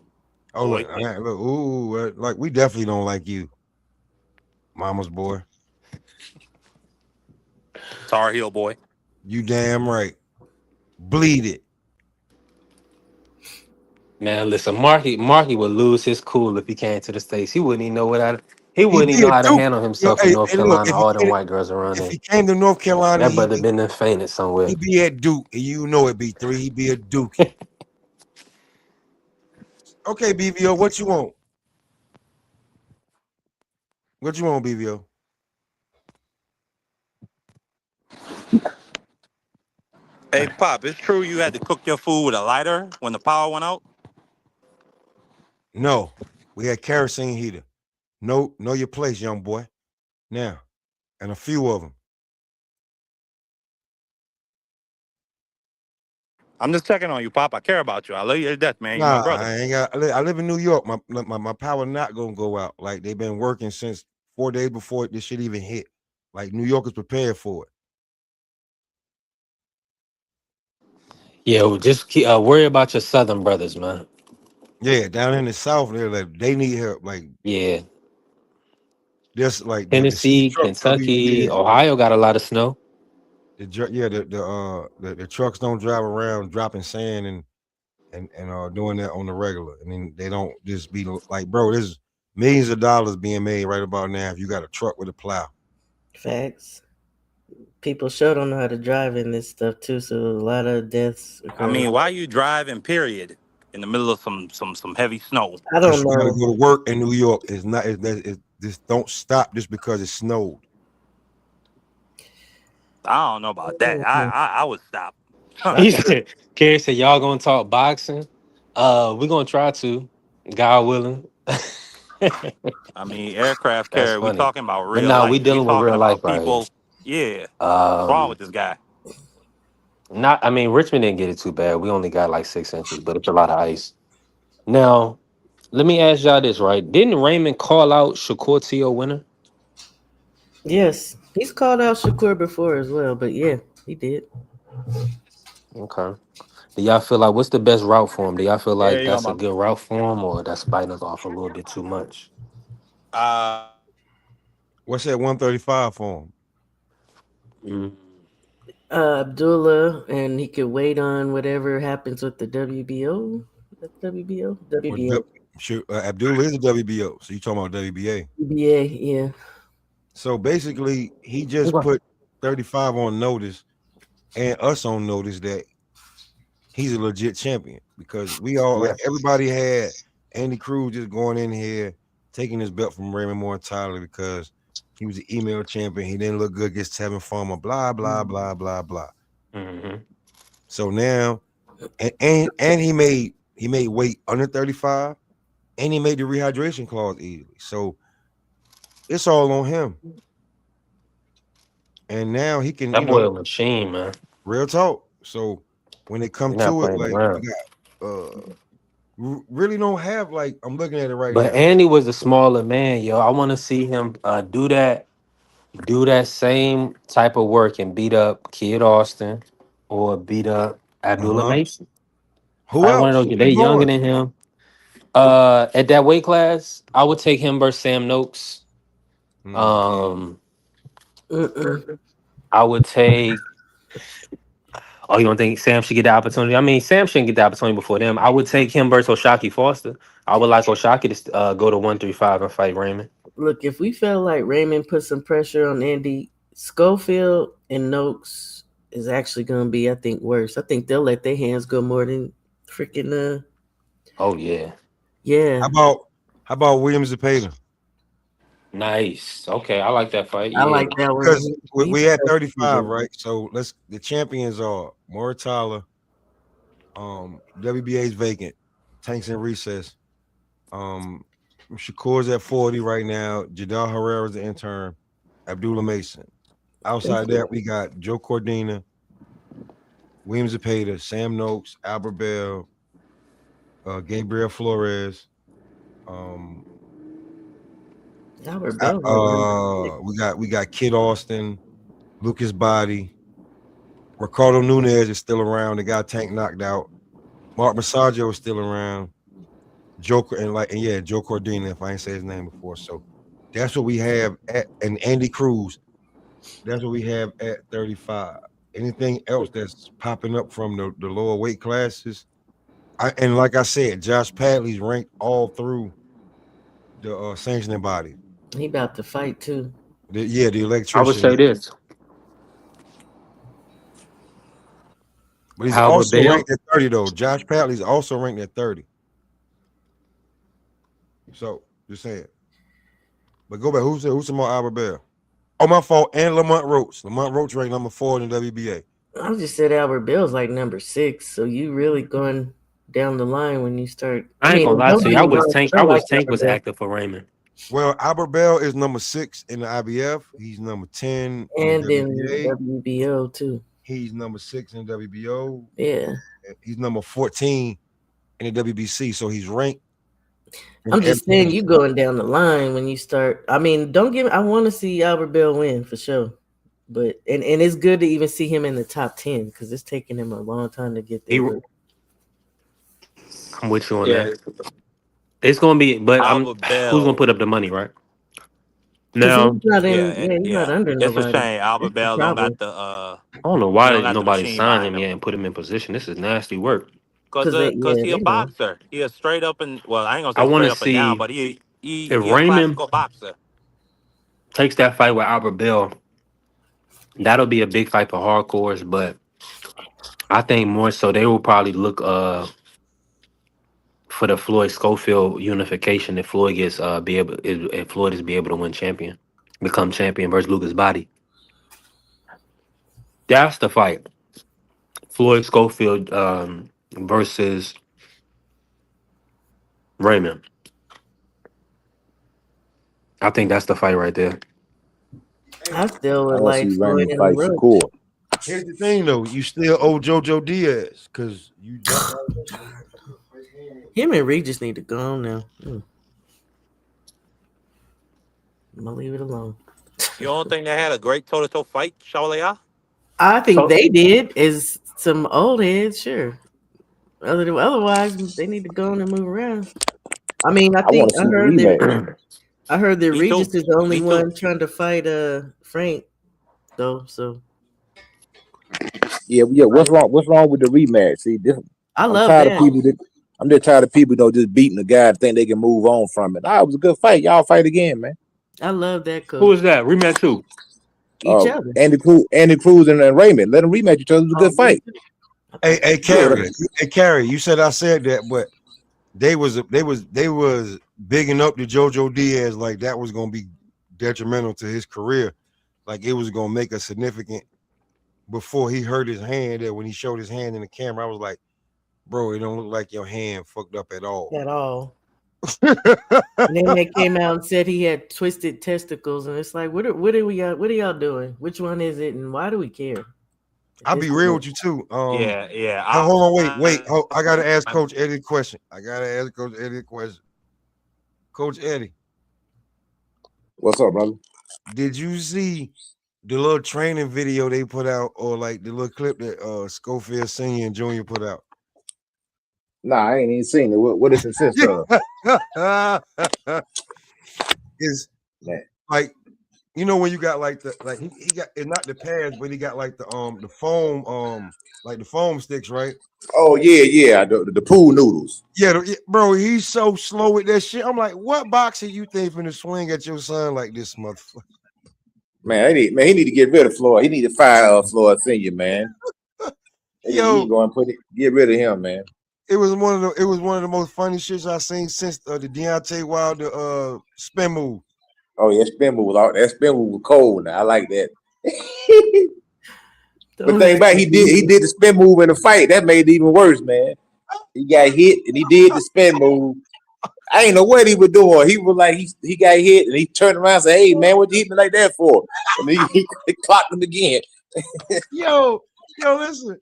Oh Boy. look, ooh, like we definitely don't like you, mama's boy. Tar Heel boy. You damn right. Bleed it. man, listen, Marky would lose his cool if he came to the States. He wouldn't even know he He wouldn't even be know a how to duke. handle himself in Hey, North look, Carolina. All them white girls around if there. he came to North Carolina, That brother been fainted somewhere. he'd be at Duke, and you know it be 3. He'd be a Dookie. Okay, BVO, what you want? What you want, BVO? Hey, Pop, it's true you had to cook your food with a lighter when the power went out? No, we had kerosene heater. Know your place, young boy. Now, and a few of them. I'm just checking on you, Pop. I care about you. I love you to death, man. You're my Nah, brother. I ain't got. I live in New York. My power not gonna go out. Like they've been working since 4 days before this shit even hit. Like New York is prepared for it. Yeah, well, just worry about your Southern brothers, man. Yeah, down in the South, they're like they need help. Like Yeah, just like the city Tennessee, trucks don't be Kentucky, Ohio got a lot of snow. the trucks don't drive around dropping sand and doing that on the regular. I mean, they don't just be like, bro, there's millions of dollars being made right about now if you got a truck with a plow. Facts. People sure don't know how to drive in this stuff too, so a lot of deaths I occur. mean, why you driving? Period. In the middle of some heavy snow. I Because don't you got to know. go to work in New York. It's not. It's just don't stop just because it snowed. I don't know about that. I would stop. I He got said, "Kerry said y'all gonna talk boxing. We're gonna try to, God willing." I mean, aircraft That's carrier. We funny, talking about but real no, we life. We dealing with talking real life about right here. people. Yeah. What's wrong with this guy? Not, I mean, Richmond didn't get it too bad. We only got like 6 inches, but it's a lot of ice. Now, let me ask y'all this, right? Didn't Raymond call out Shakur T.O. winner? yes. He's called out Shakur before as well, but yeah, he did. Okay. Do y'all feel like what's the best route for him? Do y'all feel Yeah, like you know that's a my. good route for him, or that's biting us off a little bit too much? Uh, What's that 135 for him? Mm. Abdullah, and he could wait on whatever happens with the WBO. That's WBO? Or WBO. Abdullah is a WBO, so you talking about WBA? WBA, yeah. So basically, he just Okay. put 35 on notice and us on notice that he's a legit champion because we all like Yeah. everybody had Andy Cruz just going in here taking his belt from Raymond Muratalla because he was an email champion. He didn't look good against Tevin Farmer. Blah blah blah blah blah. Mm-hmm. So now, and he made weight under 35, and he made the rehydration clause easily. So it's all on him. And now he can, That boy a machine, man. real talk. So when it come He's not to it, playing like we around. got really don't have like I'm looking at it right But now. Andy was a smaller man, yo. I want to see him do that same type of work and beat up Kid Austin or beat up Abdullah Uh-huh. Mason. Who Like one of else? those, Keep they younger going. than him. At that weight class, I would take him versus Sam Noakes. Hmm. Um, Mm-mm. I would take. Oh, you don't think Sam should get the opportunity? I mean, Sam shouldn't get the opportunity before them. I would take him versus Oshaki Foster. I would like Oshaki to go to 135 and fight Raymond. Look, if we felt like Raymond put some pressure on Andy, Schofield and Noakes is actually going to be, I think, worse. I think they'll let their hands go more than freaking, Oh yeah, yeah. How about Williams Zepeda? nice. Okay, I like that fight. I Yeah, like that one. Because He's we had pretty 35, good. right? So the champions are Muratalla, WBA's vacant, Tanks in recess. Um Shakur's at 40 right now. Jadal Herrera's the intern, Abdullah Mason. That's Outside it. that, we got Joe Cordina, Williams Zepeda, Sam Noakes, Albert Bell, Gabriel Flores. Um, Albert Bell's like number 6. we got Kid Austin, Lucas Body, Ricardo Nunez is still around. The guy Tank knocked out. Mark Masaggio is still around. Joker and yeah, Joe Cordina, if I ain't say his name before. So that's what we have at and Andy Cruz. That's what we have at 35. Anything else that's popping up from the lower weight classes? And like I said, Josh Padley's ranked all through the sanctioning body. He about to fight too. The I would electrician. say this. But he's Albert also Bell. ranked at 30 though. Josh Padley's also ranked at 30. So just saying. But go back. Who's some more Albert Bell? Oh, my fault. And Lamont Roach. Lamont Roach ranked number 4 in the WBA. I just said Albert Bell's like number 6. So you really going down the line when you start. I I ain't mean, gonna lie don't to get you. I me was wrong. Tank. I I like was Tank Albert was Bell. active for Raymond. Well, Albert Bell is number 6 in the IBF. He's number 10 in the And in WBA. WBO too. He's number 6 in the WBO. Yeah. He's number 14 in the WBC. So he's ranked. I'm just saying you going down the line when you start. I mean, don't give me. I want to see Albert Bell win for sure. But and it's good to even see him in the top 10 because it's taking him a long time to get there. He, But I'm with you on Yeah, that. It's gonna be, but Albert who's gonna Bell. put up the money, right? because Now, he's not Yeah. under It's a nobody. shame Albert That's the Bell don't got problem. the I don't know he why don't got the nobody machine signed behind him him. yet and put him in position. This is nasty work. Cause he a They know. boxer. He a straight up and well, I ain't gonna I say want straight to up and down, see but if he a Raymond classical boxer. takes that fight with Albert Bell. That'll be a big fight for hardcores, but I think more so they will probably look for the Floyd Schofield unification if Floyd gets if Floyd is be able to become champion versus Lucas Body. That's the fight. Floyd Schofield versus Raymond. I think that's the fight right there. I still I would want to like see Floyd Raymond and fight Roach. Shakur. Here's the thing, though. You still owe JoJo Diaz because you jumped out of that shit. Him and Regis need to go on now. I'm gonna leave it alone. You don't think they had a great toe to toe fight, Shawley? I think So they did is some old heads, sure. Otherwise, they need to go on and move around. I mean, I want to see the rematch. I heard that Me too. Regis is the only Me too. one trying to fight Frank though. So Yeah, yeah. What's wrong? What's wrong with the rematch? See, this, I I'm love tired of that. people. I'm just tired of people, just beating the guy and think they can move on from it. It was a good fight. Y'all fight again, man. I love that, who coach. is that? Rematch who? Each other. Andy Cruz and Raymond. Let them rematch each other. It was a Oh, good fight. Hey, Yeah, Carrie, you said I said that, but they was bigging up to JoJo Diaz like that was gonna be detrimental to his career, like it was gonna make a significant. Before he hurt his hand, that when he showed his hand in the camera, I was like, "Bro, it don't look like your hand fucked up at all." at all. And then they came out and said he had twisted testicles, and it's like, what are y'all doing? Which one is it, and why do we care? I'll be real with you too. Yeah. Hold on, wait. I gotta ask Coach Eddie a question. Coach Eddie, what's up, brother? did you see the little training video they put out, or like the little clip that Schofield Senior and Junior put out? Nah, I ain't even seen it. What it consists of? Is Man. like, you know, when you got like he got it's not the pads, but he got like the foam like the foam sticks, right? Oh yeah. The pool noodles. Yeah, bro, he's so slow with that shit. I'm like, what boxer you think finna swing at your son like this, motherfucker? Man, he need to get rid of Floyd. He need to fire Floyd Senior, man. Yo, he going to get rid of him, man. It was one of the most funny shits I've seen since the Deontay Wilder spin move. Oh yeah, spin move was cold. Now I like that. But think about it, he did the spin move in the fight. That made it even worse, man. He got hit and he did the spin move. I ain't know what he was doing. He was like he got hit and he turned around and said, "Hey man, what you hit me like that for?" And he clocked him again. Yo, listen.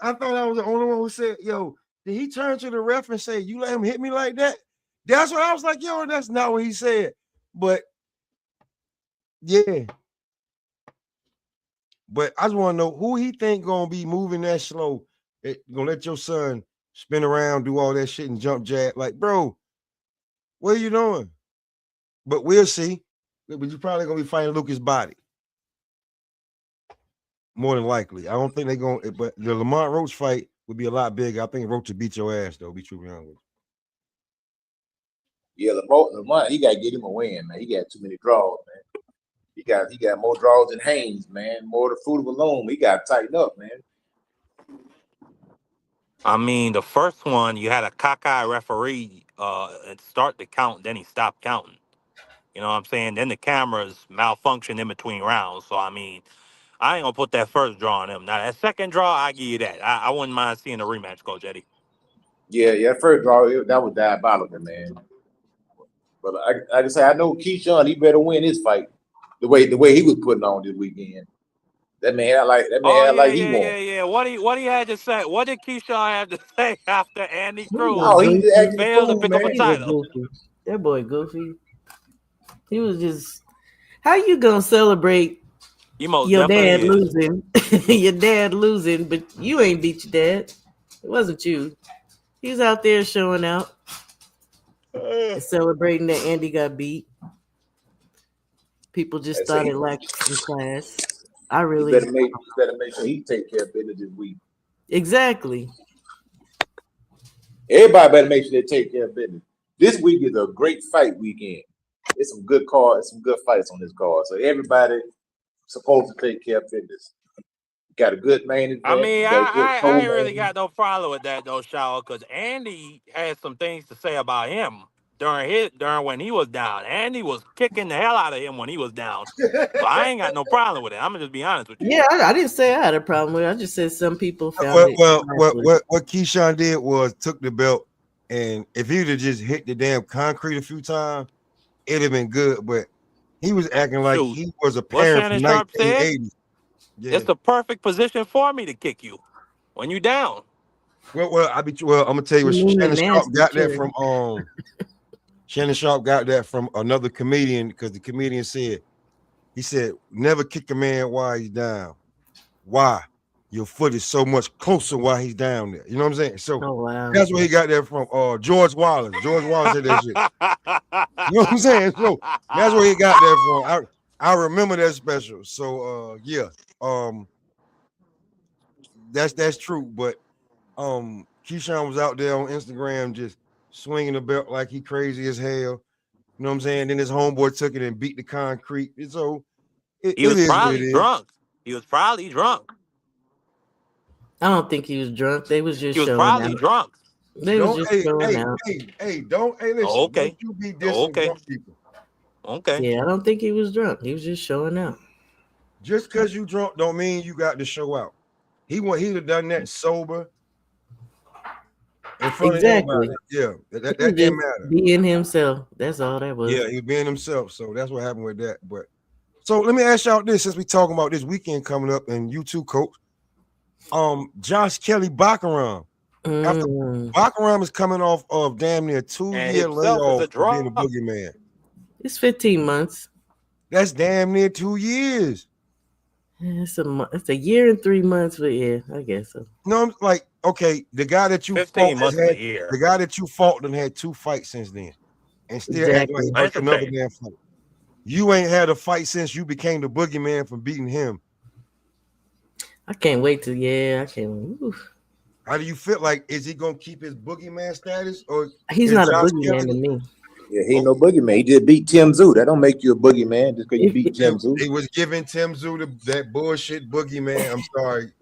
I thought I was the only one who said, "Yo, did he turn to the ref and say, you let him hit me like that?" That's what I was like, "Yo, that's not what he said." But yeah. But I just want to know who he think gonna be moving that slow. Gonna let your son spin around, do all that shit and jump jab. Like, bro, what are you doing? But we'll see. But you're probably gonna be fighting Lucas Body. More than likely. I don't think they're gonna, but the Lamont Roach fight would be a lot bigger. I think Roach would beat your ass, though, be truly honest with Yeah, Lamont, he gotta get him a win, man. He got too many draws, man. He got more draws than Haynes, man. More the fruit of a loom. He got to tighten up, man. I mean, the first one you had a cockeyed referee start the count, then he stopped counting. You know what I'm saying? Then the cameras malfunctioned in between rounds. So I mean, I ain't gonna put that first draw on him. Now that second draw, I give you that. I wouldn't mind seeing a rematch, Coach Eddie. Yeah. First draw, that was diabolical, man. But I just say I know Keyshawn, he better win his fight. The way he was putting on this weekend. That man had like he won. Yeah. What he had to say? What did Keyshawn have to say after Andy He Cruz was Oh, he just goofy. acting a failed to fool, pick up a man. He was title? goofy. That boy goofy. He was just. How you gonna celebrate You most Your definitely dad is. losing. Your dad losing, but you ain't beat your dad. It wasn't you. He's out there showing out and celebrating that Andy got beat. People just And so thought it lacked some class. I he really better make sure he take care of business this week. exactly. Everybody better make sure they take care of business. This week is a great fight weekend. There's some good cards, some good fights on this card. So everybody supposed to take care of business. Got a good main I event. mean, You got a good I ain't co-main. really got no problem with that though, Shaw, because Andy had some things to say about him during when he was down. Andy was kicking the hell out of him when he was down. So I ain't got no problem with it. I'm gonna just be honest with you. Yeah, I didn't say I had a problem with it. I just said some people found Well, it well, what lacking. what what Keyshawn did was took the belt, and if he'd have just hit the damn concrete a few times, it'd have been good. But he was acting like Shoot, he was a what parent Shannon from Sharp said, 1980. Yeah. it's the perfect position for me to kick you when you down. Well, I'm gonna tell you what Mean and Shannon Sharp nasty got that too. from. Shannon Sharp got that from another comedian because the comedian said he said never kick a man while he's down. Why? Your foot is so much closer while he's down there. You know what I'm saying? So Oh wow. that's where he got that from. George Wallace. George Wallace said that shit. You know what I'm saying? So that's where he got that from. I remember that special. So yeah, um, that's true. But Keyshawn was out there on Instagram just swinging the belt like he crazy as hell. You know what I'm saying? Then his homeboy took it and beat the concrete. And so He it was is what it probably is. drunk. He was probably drunk. I don't think he was drunk. They was He just was showing probably out. drunk. They was Don't just hey showing hey out. hey hey don't hey Oh, listen, don't okay. you be Oh, dissing okay. drunk people. Okay. Yeah, I don't think he was drunk. He was just showing out. Just because you drunk don't mean you got to show out. He'd have done that sober in front of everybody. Exactly. Yeah, He that was didn't just matter. being himself. That's all that was. Yeah, he was being himself. So that's what happened with that. But so let me ask y'all this since we talking about this weekend coming up, and you too, coach. Josh Kelly Baccarat. After Mm. Baccarat is coming off of damn near 2 year And himself is layoff a for being a drunk. boogeyman. It's 15 months. That's damn near 2 years. It's a year and 3 months, but yeah, I guess so. No, I'm like, okay, the guy that you fought 15 has months is a had year. the guy that you fought and had 2 fights since then, and still act like Exactly. worth another Interesting. damn fight. You ain't had a fight since you became the boogeyman from beating him. I can't wait to I can't. Oof. How do you feel? Like, is he gonna keep his boogeyman status, or He's is not a Josh boogeyman to Kelly? me. Yeah, he ain't no boogeyman. He just beat Tim Zoo. That don't make you a boogeyman just because you If, beat Tim Zoo. They was giving Tim Zoo that bullshit boogeyman. I'm sorry.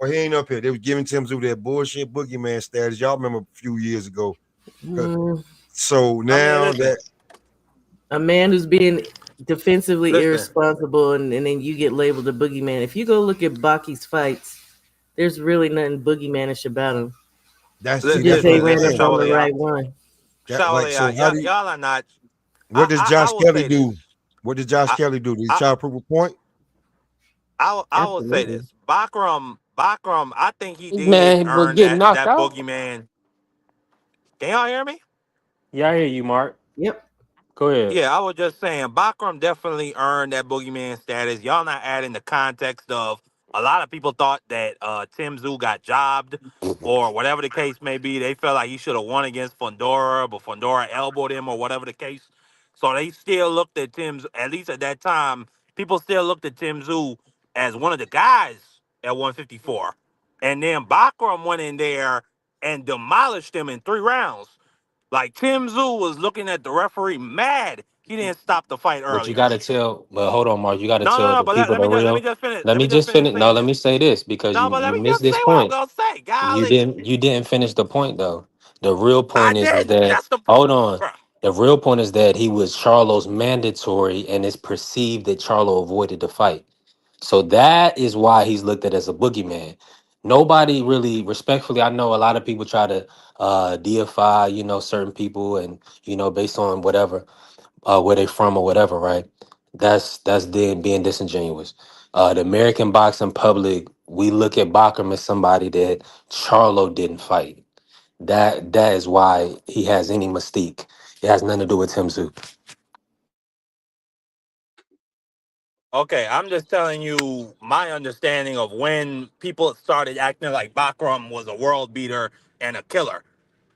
Well, he ain't up here. They was giving Tim Zoo that bullshit boogeyman status. Y'all remember a few years ago. mm, So I mean, now listen, that a man who's being defensively listen. irresponsible and then you get labeled a boogeyman. If you go look at Baki's fights, there's really nothing boogeymanish about him. He just that's what ain't I'm ran up saying. on the Shawley right out. one. That like Shawley so out. how do you, Y'all are not. what does I Josh will Kelly say this. do? What did Josh I, Kelly do? Did he I, try to prove a point? I will say Absolutely. this. Bakram, I think he did Man, was earn getting knocked that out. boogeyman. Can y'all hear me? Yeah, I hear you, Mark. Yep. Go ahead. Yeah, I was just saying, Bakram definitely earned that boogeyman status. Y'all not adding the context of a lot of people thought that Tim Zoo got jobbed or whatever the case may be. They felt like he should have won against Fundora, but Fundora elbowed him or whatever the case. So they still looked at at least at that time, people still looked at Tim Zoo as one of the guys at 154. And then Bakram went in there and demolished him in 3 rounds. Like Tim Zoo was looking at the referee mad. He didn't stop the fight But you earlier. gotta tell. But hold on, Mark. You gotta No, no, tell no. the But people the let me real. just finish. Let Let me me just just finish finish. No, saying let this. me say this because No, you but let you me missed just this say what I'm point. gonna say. You Golly, didn't finish the point though. The real I point is didn't. that That's the hold on. bruh. The real point is that he was Charlo's mandatory, and it's perceived that Charlo avoided the fight. So that is why he's looked at as a boogeyman. Nobody really, respectfully, I know a lot of people try to deify, certain people, and based on whatever, where they from or whatever, right? That's then being disingenuous. The American boxing public, we look at Bacham as somebody that Charlo didn't fight. That is why he has any mystique. It has nothing to do with Tim Tszyu. Okay, I'm just telling you my understanding of when people started acting like Bakram was a world beater and a killer.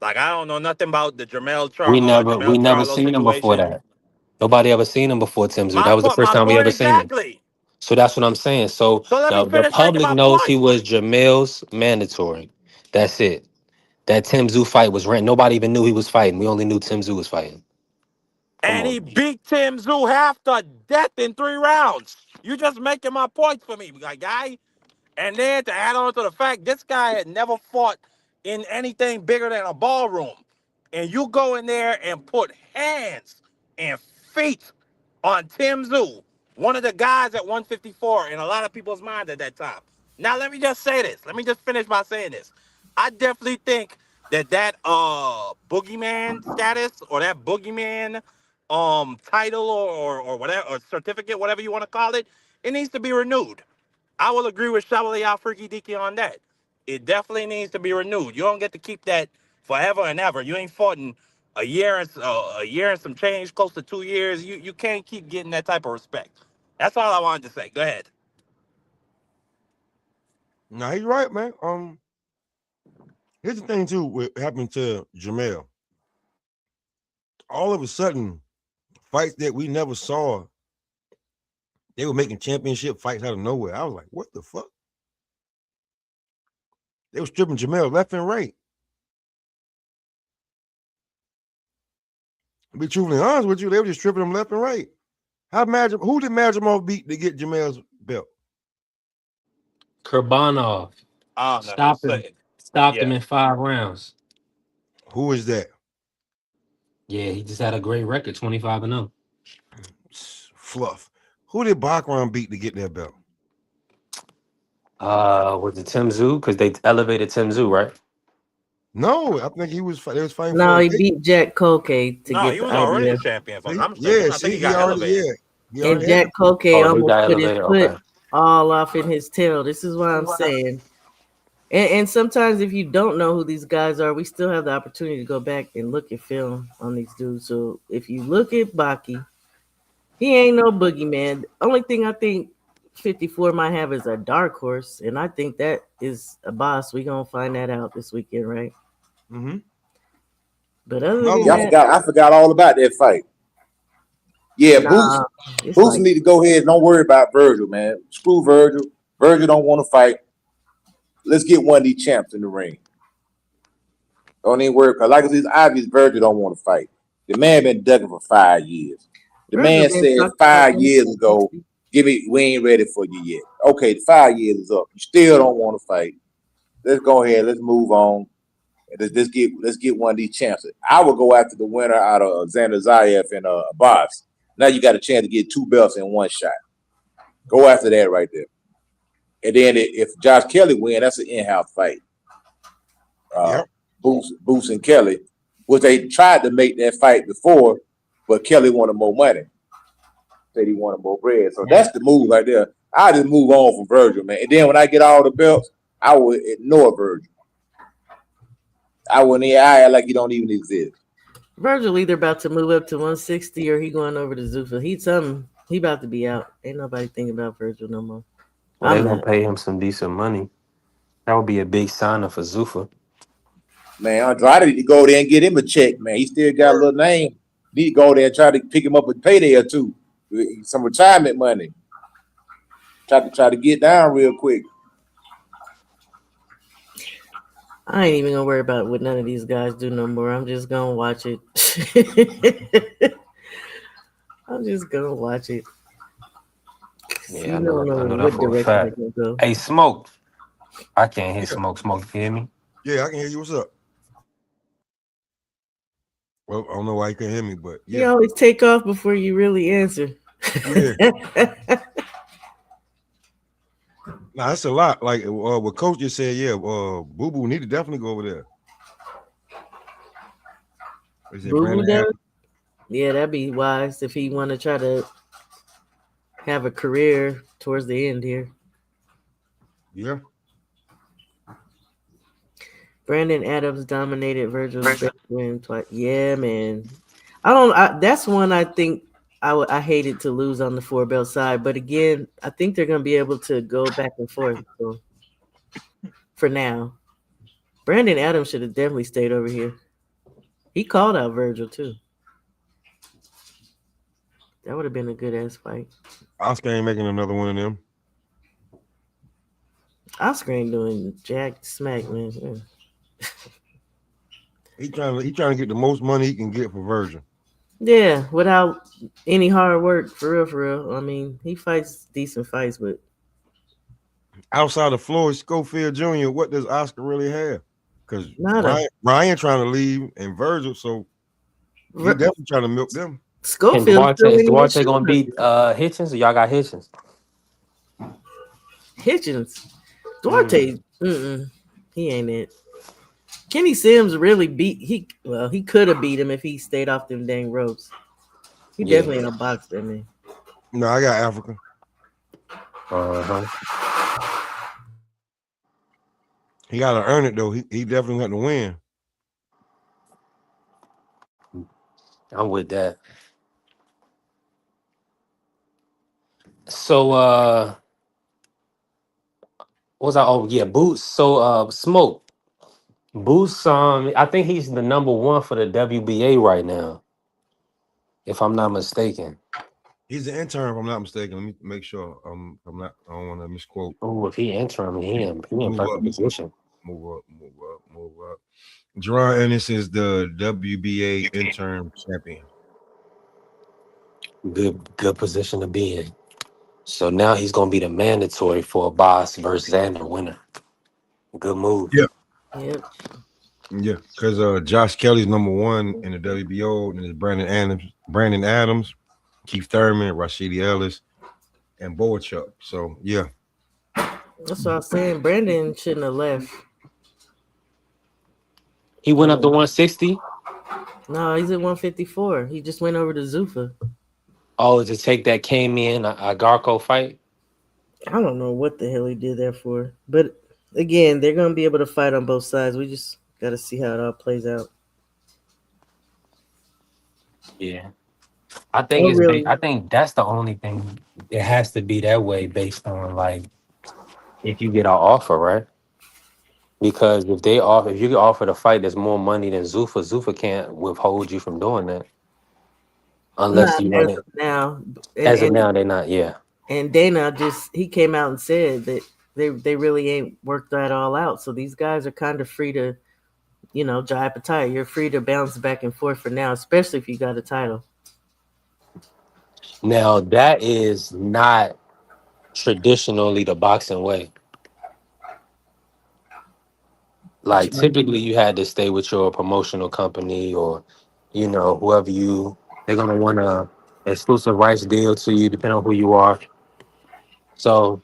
Like I don't know nothing about the We Jamel never Charlo seen him before situation. that. Nobody ever seen him before Tim Zoo. My That was the point, first my time we point ever seen him. exactly. So that's what I'm saying. So So let me the finish making public my knows he point. was Jamel's mandatory. That's it. That Tim Zoo fight was rent. Nobody even knew he was fighting. We only knew Tim Zoo was fighting. Come And he on. beat Tim Zoo half to death in 3 rounds. You just making my points for me, my guy. And then to add on to the fact, this guy had never fought in anything bigger than a ballroom. And you go in there and put hands and feet on Tim Zoo, one of the guys at 154 in a lot of people's minds at that time. Now, let me just say this. Let me just finish by saying this. I definitely think that boogeyman status or that boogeyman title or whatever or certificate, whatever you want to call it, it needs to be renewed. I will agree with Shabali Al Freaky Diki on that. It definitely needs to be renewed. You don't get to keep that forever and ever. You ain't fought in a year and some change, close to 2 years. You can't keep getting that type of respect. That's all I wanted to say. Go ahead. No, he's right, man. Here's the thing too. What happened to Jamel? All of a sudden, fights that we never saw, they were making championship fights out of nowhere. I was like, what the fuck? They were stripping Jamel left and right. To be truthfully honest with you, they were just stripping him left and right. Who did Madrimov beat to get Jamel's belt? Kurbanov I don't know. stopped him. Stopped him Yeah. in 5 rounds. Who is that? Yeah, he just had a great record, 25-0. Fluff. Who did Bachram beat to get that belt? Was it Tim Zoo? Because they elevated Tim Zoo, right? No, I think they was fighting No, for. he beat Jack Koke to No, get he the was already the IBF. champion, if I'm not mistaken. Yeah, I think see, he got elevated. he And already had Jack it. Koke Oh, he almost got put his elevated. foot Okay. all off in his tail. This is what I'm saying. And sometimes if you don't know who these guys are, we still have the opportunity to go back and look at film on these dudes. So if you look at Baki, he ain't no boogeyman. The only thing I think 54 might have is a dark horse, and I think that is a boss. We gonna find that out this weekend, right? Mm-hmm. But other Another than Yeah, one. that, I forgot all about that fight. Yeah, nah, it's Boots like need to go ahead and don't worry about Virgil, man. Screw Virgil. Virgil don't want to fight. Let's get one of these champs in the ring. Don't even worry, because like it's obvious Virgil don't want to fight. The man been ducking for 5 years. The Virgil man been said talking about 5 years ago, we ain't ready for you yet. Okay, the 5 years is up. You still don't want to fight. Let's go ahead. Let's move on. Let's get one of these champs. I would go after the winner out of Xander Zayev and Abbas. Now you got a chance to get 2 belts in one shot. Go after that right there. And then if Josh Kelly win, that's an in-house fight. Yep. Boots and Kelly, which they tried to make that fight before, but Kelly wanted more money. Said he wanted more bread. So that's the move right there. I just move on from Virgil, man. And then when I get all the belts, I would ignore Virgil. I act like he don't even exist. Virgil either about to move up to 160 or he going over to Zuffa. He about to be out. Ain't nobody thinking about Virgil no more. Well, they're I'm gonna not. pay him some decent money. That would be a big signer for Zuffa. Man, Andrade need to go there and get him a check, man. He still got a little name. Need to go there and try to pick him up with payday or two. Some retirement money. Try to get down real quick. I ain't even gonna worry about what none of these guys do no more. I'm just gonna watch it. I'm just gonna watch it. Yeah, You don't I know know that what for a direction they're fact. gonna go. Hey, Smoke. I can't hear Yeah. Smoke. Smoke, you hear me? Yeah, I can hear you. What's up? Well, I don't know why you couldn't hear me, but You yeah. always take off before you really answer. Yeah. Nah, that's a lot. Like what Coach just said, yeah, Boo Boo need to definitely go over there. Is it Boo Boo Brandon does? Adams? Yeah, that'd be wise if he want to try to have a career towards the end here. Yeah. Brandon Adams dominated Virgil's best win twice. Yeah, man. That's one I think I hated to lose on the 4 belt side, but again, I think they're going to be able to go back and forth. So for now, Brandon Adams should have definitely stayed over here. He called out Virgil too. That would have been a good ass fight. Oscar ain't making another one of them. Oscar ain't doing jack smack, man. Yeah. He trying to get the most money he can get for Virgil. Yeah, without any hard work, for real, for real. I mean, he fights decent fights, but Outside of Floyd Schofield Jr., what does Oscar really have? Because nada. Ryan trying to leave and Virgil, so he definitely trying to milk them. And Schofield Duarte still is ain't even Duarte shoot gonna beat nothing. Hitchens, or y'all got Hitchens? Hitchens. Duarte, he ain't it. Kenny Sims really he could have beat him if he stayed off them dang ropes. He Yeah. definitely ain't a boxer, man. No, I got Africa. Uh-huh. He got to earn it though. He definitely got to win. I'm with that. So what was I? Oh yeah, Boots. So Smoke. Boots, I think he's the number one for the WBA right now, if I'm not mistaken. He's an intern, if I'm not mistaken. Let me make sure. I don't want to misquote. Oh, if he interim, he in Move up, perfect position. move up. Gerard Ennis is the WBA interim champion. Good position to be in. So now he's gonna be the mandatory for a boss versus Xander winner. Good move. Yeah, Yep. yeah. Because Josh Kelly's number one in the WBO, and it's Brandon Adams, Keith Thurman, Rashidi Ellis, and Boachuk. So yeah, That's what I was saying. Brandon shouldn't have left. He went up to 160. No, he's at 154. He just went over to Zuffa. Oh, to take that came in a Garco fight. I don't know what the hell he did there for. But again, they're gonna be able to fight on both sides. We just gotta see how it all plays out. Yeah. I think Oh really? I think that's the only thing. It has to be that way based on like if you get an offer, right? Because if you get offered a fight that's more money than Zuffa can't withhold you from doing that unless Not you as want it. of now. And As of and now, they're not. Yeah, and Dana he came out and said that they really ain't worked that all out. So these guys are kind of free to, jive a tire. You're free to bounce back and forth for now, especially if you got a title. now that is not traditionally the boxing way. What you Like mean? typically, you had to stay with your promotional company or whoever they're gonna want a exclusive rights deal to you, depending on who you are. So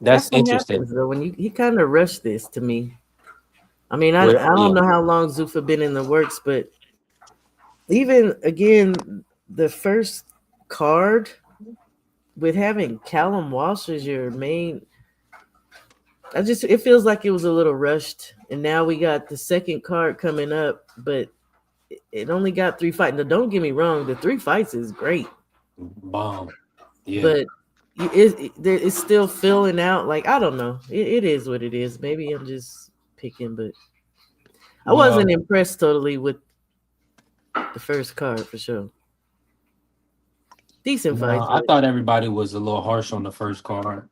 that's That's what interesting. happens though when he kind of rushed this to me. I mean, I don't Yeah. know how long Zuffa been in the works, but even again, the first card with having Callum Walsh as your main, it feels like it was a little rushed. And now we got the second card coming up, but it only got 3 fights. Now, don't get me wrong, the 3 fights is great, Bomb. Yeah. but it's still filling out. Like I don't know, it is what it is. Maybe I'm just picking, but I wasn't Well, impressed totally with the first card for sure. Decent no, fights, I but thought everybody was a little harsh on the first card,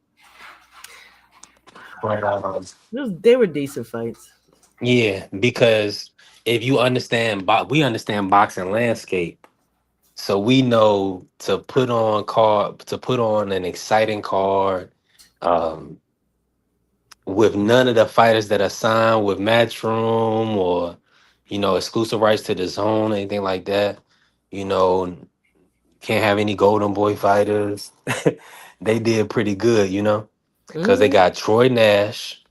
but they were decent fights. yeah, because if you understand, we understand boxing landscape, so we know to put on an exciting card, um, with none of the fighters that are signed with Matchroom or exclusive rights to the zone, anything like that. You know, can't have any Golden Boy fighters. They did pretty good, because they Mm, got Troy Nash,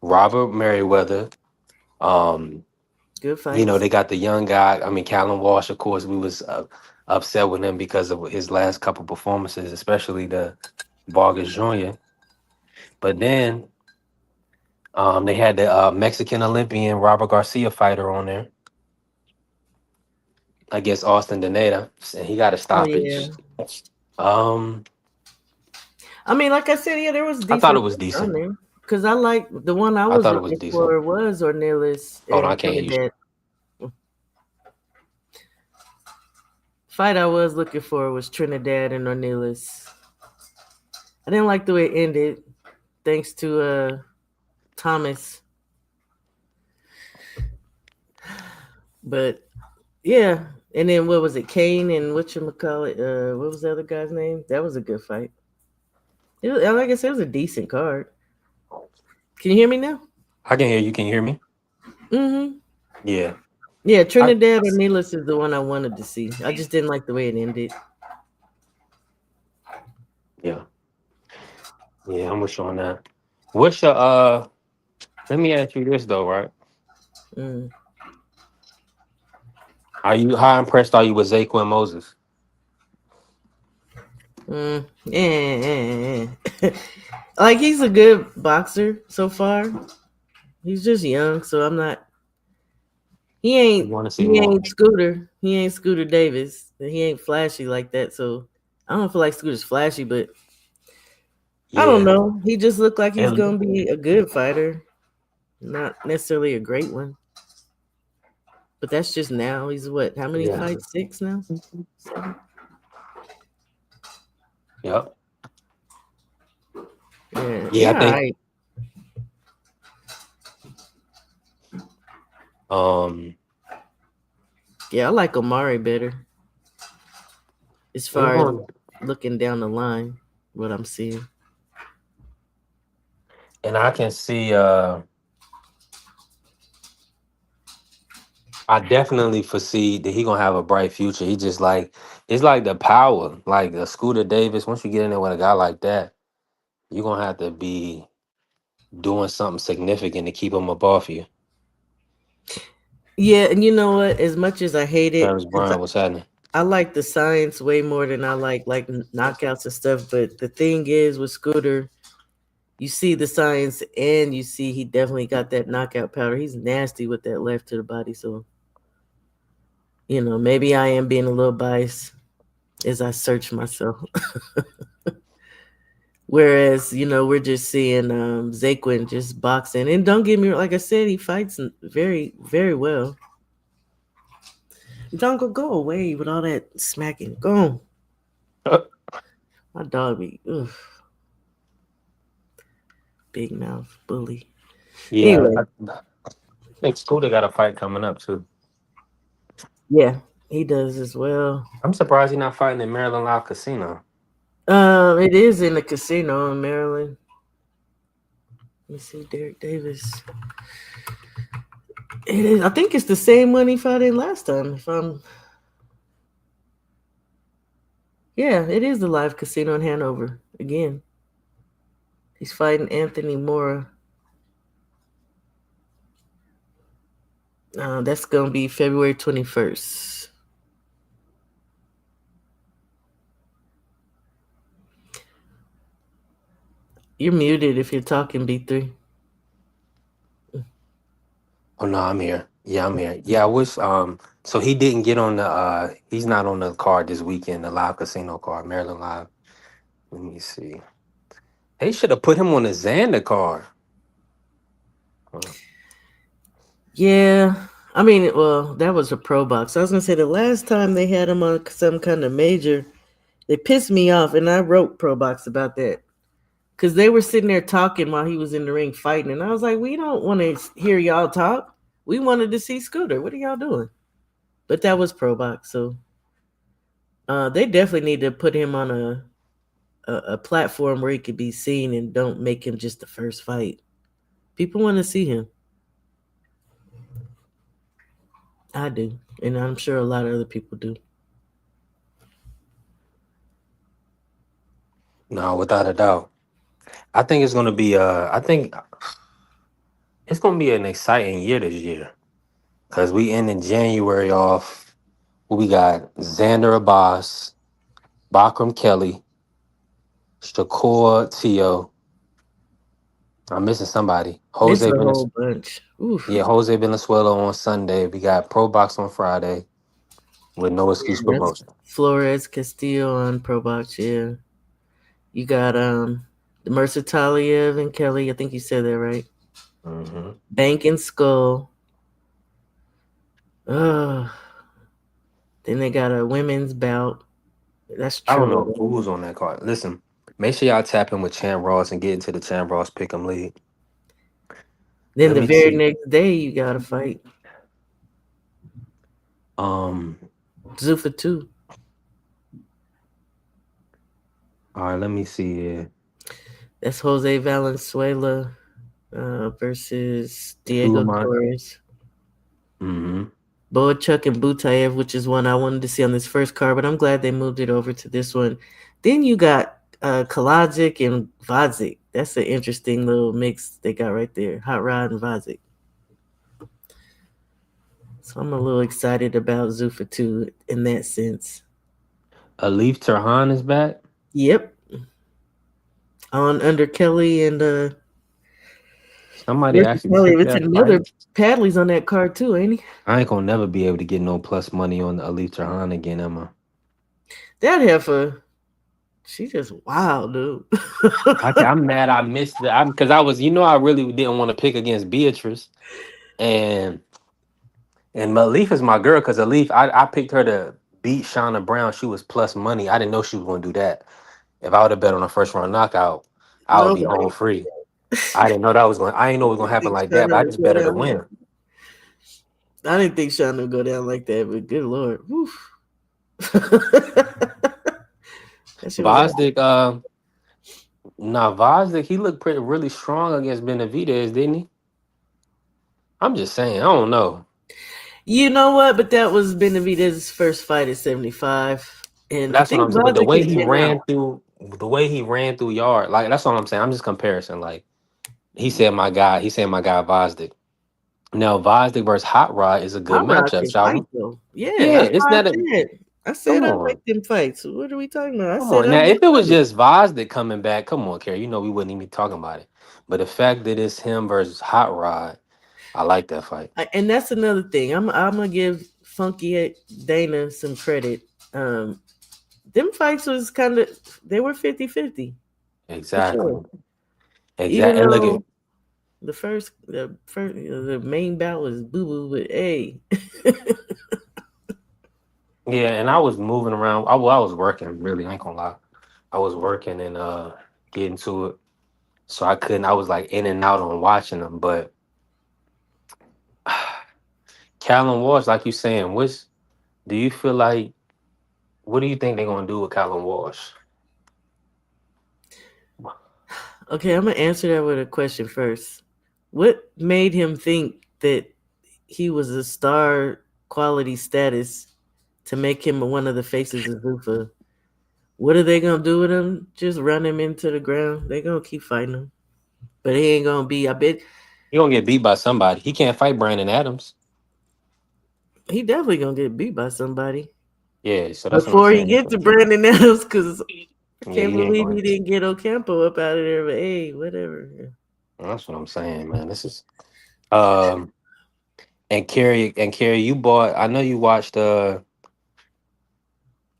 Robert Merriweather. Um, good fights. they got the young guy. I mean, Callum Walsh. Of course, we was upset with him because of his last couple performances, especially the Vargas Jr. But then they had the Mexican Olympian Robert Garcia fighter on there. against Austin Daneta, and he got a Oh yeah. stoppage. Um, I mean, like I said, yeah, there was I thought it decent was fights on decent. there. Cause I like the one I I was thought it was looking decent. for was Ornelas Hold on, I and can't hear you. Trinidad. Fight I was looking for was Trinidad and Ornelas. I didn't like the way it ended, thanks to Thomas. But yeah, and then what was it, Kane and whatchamacallit, what was the other guy's name? That was a good fight. It was, like I said, it was a decent card. Can you hear me now? I can hear you. Can you hear me? Mm-hmm. Yeah. Yeah, I, Trinidad or Needless is the one I wanted to see. I just didn't like the way it ended. yeah. Yeah, I'm with you on that. What's your let me ask you this though, right? Mm. Are you how impressed are you with Zaquin Moses? Like he's a good boxer so far. He's just young, so I'm not. He You ain't. want to see He more? ain't Scooter. He ain't Scooter Davis. He ain't flashy like that. So I don't feel like Scooter's flashy, but I don't Yeah. know. He just looked like he's And gonna be a good fighter, not necessarily a great one. But that's just now. He's what? How many yeah. fights? 6 now? 7? Yep. Yeah. Yeah, He I all think right. um Yeah, I like Omari better as it's far as going looking down the line. What I'm seeing. and I can see I definitely foresee that he gonna have a bright future. He just like it's like the power, like a Scooter Davis. Once you get in there with a guy like that, you're gonna have to be doing something significant to keep him up off you. Yeah, and you know what? As much as I hate it, Travis Brown, what's happening? I like the science way more than I like knockouts and stuff. But the thing is with Scooter, you see the science and you see he definitely got that knockout power. He's nasty with that left to the body. So, maybe I am being a little biased as I search myself. Whereas, we're just seeing Zaquin just boxing. And don't get me wrong, like I said, he fights very, very well. Jungle, go away with all that smacking. Go on. My dog be big mouth bully. Yeah, Anyway, I think Scooter got a fight coming up too. yeah, he does as well. I'm surprised he's not fighting in Maryland Live Casino. It is in the casino in Maryland. Let me see, Derek Davis. It is. I think it's the same one he fought in last time. Yeah, it is the live casino in Hanover again. He's fighting Anthony Mora. That's gonna be February 21st. You're muted if you're talking, B3. Oh no, I'm here. Yeah, I'm here. Yeah, I wish so he didn't get on the he's not on the card this weekend, the live casino card, Maryland Live. Let me see. They should have put him on the Xander card. Huh. Yeah, I mean, well, that was a pro box. I was gonna say the last time they had him on some kind of major, they pissed me off, and I wrote pro box about that because they were sitting there talking while he was in the ring fighting, and I was like, we don't want to hear y'all talk. We wanted to see Scooter. What are y'all doing? But that was pro box, so they definitely need to put him on a platform where he could be seen, and don't make him just the first fight. People want to see him. I do, and I'm sure a lot of other people do. No, without a doubt. I think it's gonna be I think it's gonna be an exciting year this year. Cause we ended January off. We got Xander Abbas, Bakram Kelly, Shakur Tio. I'm missing somebody. It's Jose a whole Venezuela. bunch. Oof. Yeah, Jose Venezuela on Sunday. We got Pro Box on Friday. with no excuse That's promotion. Flores Castillo on Pro Box. Yeah, you got Mercer Taliev and Kelly. I think you said that right. Hmm. Bank and Skull. Uh, then they got a women's bout. That's I don't know True. who's on that card. Listen, make sure y'all tap in with Chan Ross and get into the Chan Ross Pick'em League. Then Let the me very see. next day, you got to fight Um, Zuffa 2. all right, let me see here. That's Jose Valenzuela versus Who Diego am I? Torres. Hmm. Boachuk and Butayev, which is one I wanted to see on this first card, but I'm glad they moved it over to this one. Then you got Kalajic and Vodzik. That's an interesting little mix they got right there. Hot Rod and Vodzik. So I'm a little excited about Zuffa 2 in that sense. Alif Turhan is back. Yep. On under Kelly and Somebody versus actually Kelly. took It's that another fight. Padley's on that card too, ain't he? I ain't gonna never be able to get no plus money on the Alif Turhan again, Emma. That heifer, she just wild, dude. I'm mad I missed it. I'm because I was, I really didn't want to pick against Beatrice. And Malif is my girl because Alif, I picked her to beat Shauna Brown. She was plus money. I didn't know she was gonna do that. If I would have bet on a first round knockout, I would be Nobody. home free. I didn't know that was going. I didn't know it was gonna I happen think like that. But Shana I would just go bet her to down win. I didn't think Shana would go down like that, but good lord. Woof. That shit was Vosdick, Vosdick, he looked really strong against Benavidez, didn't he? I'm just saying. I don't know. You know what? But that was Benavidez's first fight at 75. And I That's what think I'm saying. But the Vazic way had he been out. ran through, yard, like that's what I'm saying. I'm just comparison. Like he said, my guy. He said my guy Vosdick. Now Vosdick versus Hot Rod is a good Hot Rod matchup, can shall we? fight though. Yeah, Yeah, that's it's what not I a. said. I said Come I on, like them fights. What are we talking about? I come said on. I Now, like if it was fights. just Vosdick coming back, come on, Kerry. We wouldn't even be talking about it. But the fact that it's him versus Hot Rod, I like that fight. And that's another thing. I'm gonna give Funky Dana some credit. Them fights was kind of they were 50-50 for Exactly. sure. Even Exactly. And look at though the main bout was boo boo, but hey, yeah, and I was moving around. I was working. Really, I ain't gonna lie. I was working and getting to it, so I couldn't. I was like in and out on watching them. But Callum Walsh, like you saying, which do you feel like? What do you think they're gonna do with Callum Walsh? okay, I'm gonna answer that with a question first. What made him think that he was a star quality status to make him one of the faces of Zufa? What are they gonna do with him? Just run him into the ground? They gonna keep fighting him, but he ain't gonna be. I bet He gonna get beat by somebody. He can't fight Brandon Adams. he definitely gonna get beat by somebody Yeah, so that's what I'm before he saying. get to Brandon Adams. Because I Yeah, can't he ain't believe going. he didn't get Ocampo up out of there. But hey, whatever. That's what I'm saying, man. This is um and Carrie, you bought. I know you watched the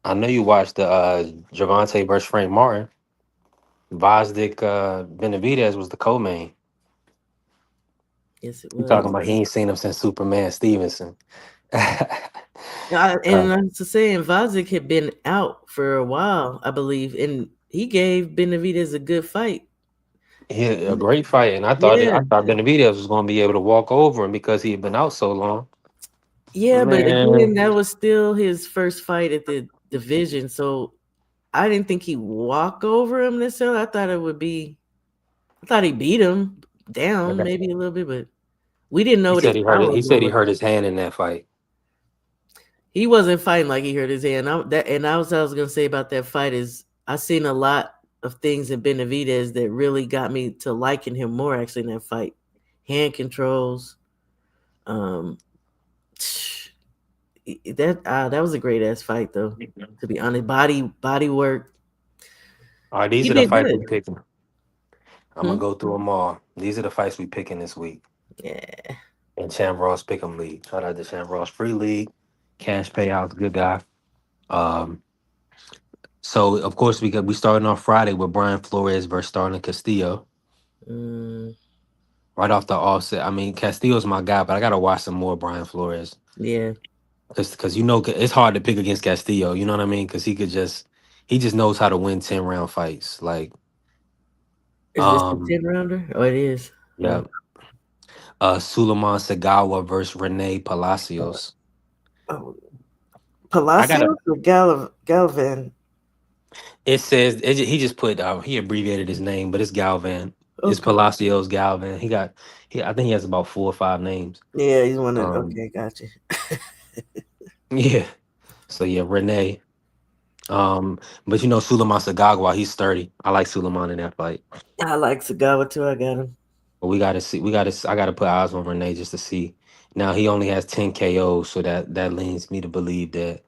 Javante versus Frank Martin. Vosdick Benavidez was the co-main. Yes, it You talking was. about he ain't seen him since Superman Stevenson. And I'm just saying, Vazic had been out for a while, I believe, and he gave Benavidez a good fight. A great fight, and Yeah, I thought Benavidez was going to be able to walk over him because he had been out so long. yeah, but again, Man, that was still his first fight at the division, so I didn't think he'd walk over him necessarily. I thought he beat him down okay. maybe a little bit, but we didn't know He what said his he hurt it. power He said he was. hurt his hand in that fight. He wasn't fighting like he hurt his hand. I was gonna say about that fight is I seen a lot of things in Benavidez that really got me to liking him more actually in that fight. Hand controls, um, that was a great ass fight though. To be honest, body work. All right, He these are the did fights good. we picking. I'm gonna Hmm? go through them all. These are the fights we picking this week Yeah. in Champ Ross Pick'em League. Shout out to Champ Ross Free League. Cash payouts, good guy. Um, so of course we starting off Friday with Brian Flores versus Starlin Castillo. Mm, Right off the offset. I mean, Castillo's my guy, but I gotta watch some more Brian Flores. yeah. Because it's hard to pick against Castillo, you know what I mean? Because he just knows how to win 10 round fights. Like, Is this the um, 10 rounder? Oh, it is. yeah. Suleiman Sagawa versus Renee Palacios. Oh, I gotta Palacios or Galvan? It says he just put he abbreviated his name, but it's Galvan. It's Okay. Palacios Galvan. I think he has about 4 or 5 names. Yeah, he's one of. Um, Okay, gotcha. yeah. So yeah, Renee. But Suleiman Sagagwa, he's 30. I like Suleiman in that fight. I like Sagawa too. I got him. But we gotta see. I gotta put eyes on Renee just to see. Now he only has 10 KOs, so that leads me to believe that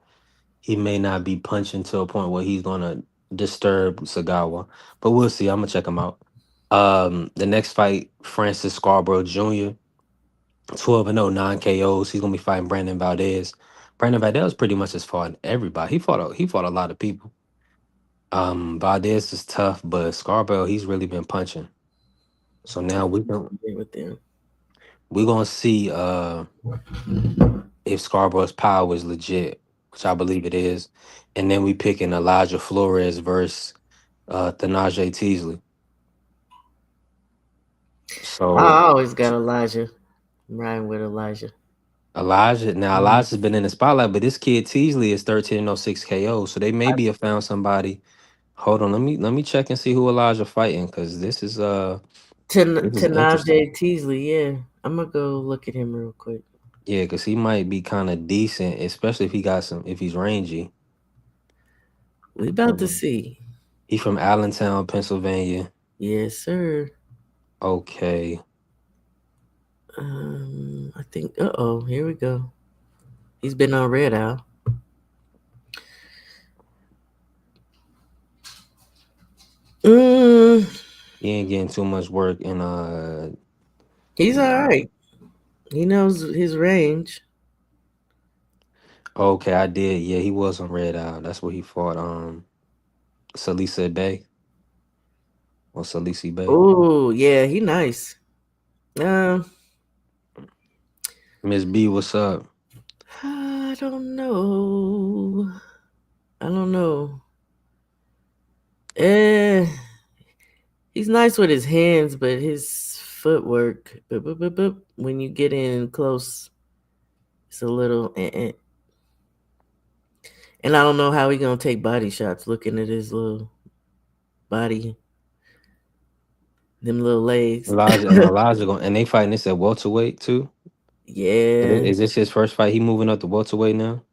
he may not be punching to a point where he's gonna disturb Sagawa. But we'll see. I'm gonna check him out. The next fight, Francis Scarborough Jr. 12-0, 9 KOs. He's gonna be fighting Brandon Valdez. Brandon Valdez pretty much has fought everybody. He fought a lot of people. Valdez is tough, but Scarborough, he's really been punching. So now With them. we're gonna see if Scarborough's power is legit, which I believe it is. And then we picking Elijah Flores versus Thanaje Teasley. I So always got Elijah. I'm riding with Elijah. Mhm. Elijah's been in the spotlight, but this kid Teasley is 13-06 KO. So they maybe have found somebody. Hold on, let me check and see who Elijah fighting, because this is interesting. Tanaje Teasley, yeah. I'm gonna go look at him real quick. Yeah, because he might be kind of decent, especially if he's rangy. We about to Um, see. he from Allentown, Pennsylvania. Yes, sir. Okay. I think. Here we go. He's been on Red Owl. Mm, He ain't getting too much work in he's all nah. right. He knows his range. Okay, I did. Yeah, he was on Red Eye. That's where he fought Salisa Bay or Salisi Bay. Oh, yeah, he nice. Um, Miss B, what's up? I don't know. I don't know. Eh, he's nice with his hands, but his footwork, when you get in close, it's a little. And I don't know how he gonna take body shots. Looking at his little body, them little legs. And they fighting this at welterweight too. Yeah. Is this his first fight? He moving up to welterweight now?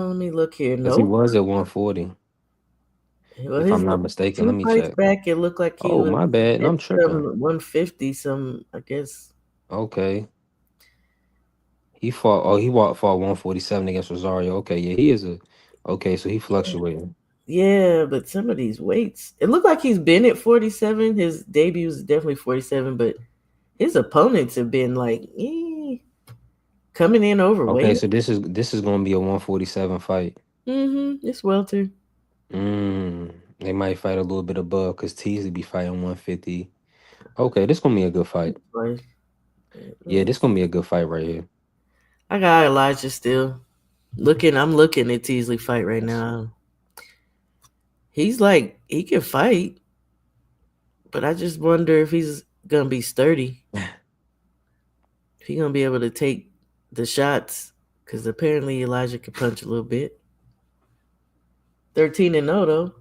Let me look here. Because he Nope. was at 140, Well, if I'm his not mistaken. Let two me fights check. back, it looked like he Oh, was my bad. at I'm tripping. some 150. Some, I guess. Okay. He fought 147 against Rosario. Okay, yeah, okay, so he fluctuating. Yeah, but some of these weights, it looked like he's been at 47. His debut was definitely 47, but his opponents have been like coming in Okay, overweight. so this is gonna be a 147 fight. It's welter. They might fight a little bit above because Teasley be fighting 150. Okay, this gonna be a good fight. Like, Yeah, this gonna be a good fight right here. I got Elijah still. I'm looking at Teasley fight right now. He's like he can fight, but I just wonder if he's gonna be sturdy. If he's gonna be able to take the shots, because apparently Elijah can punch a little bit. 13-0 though.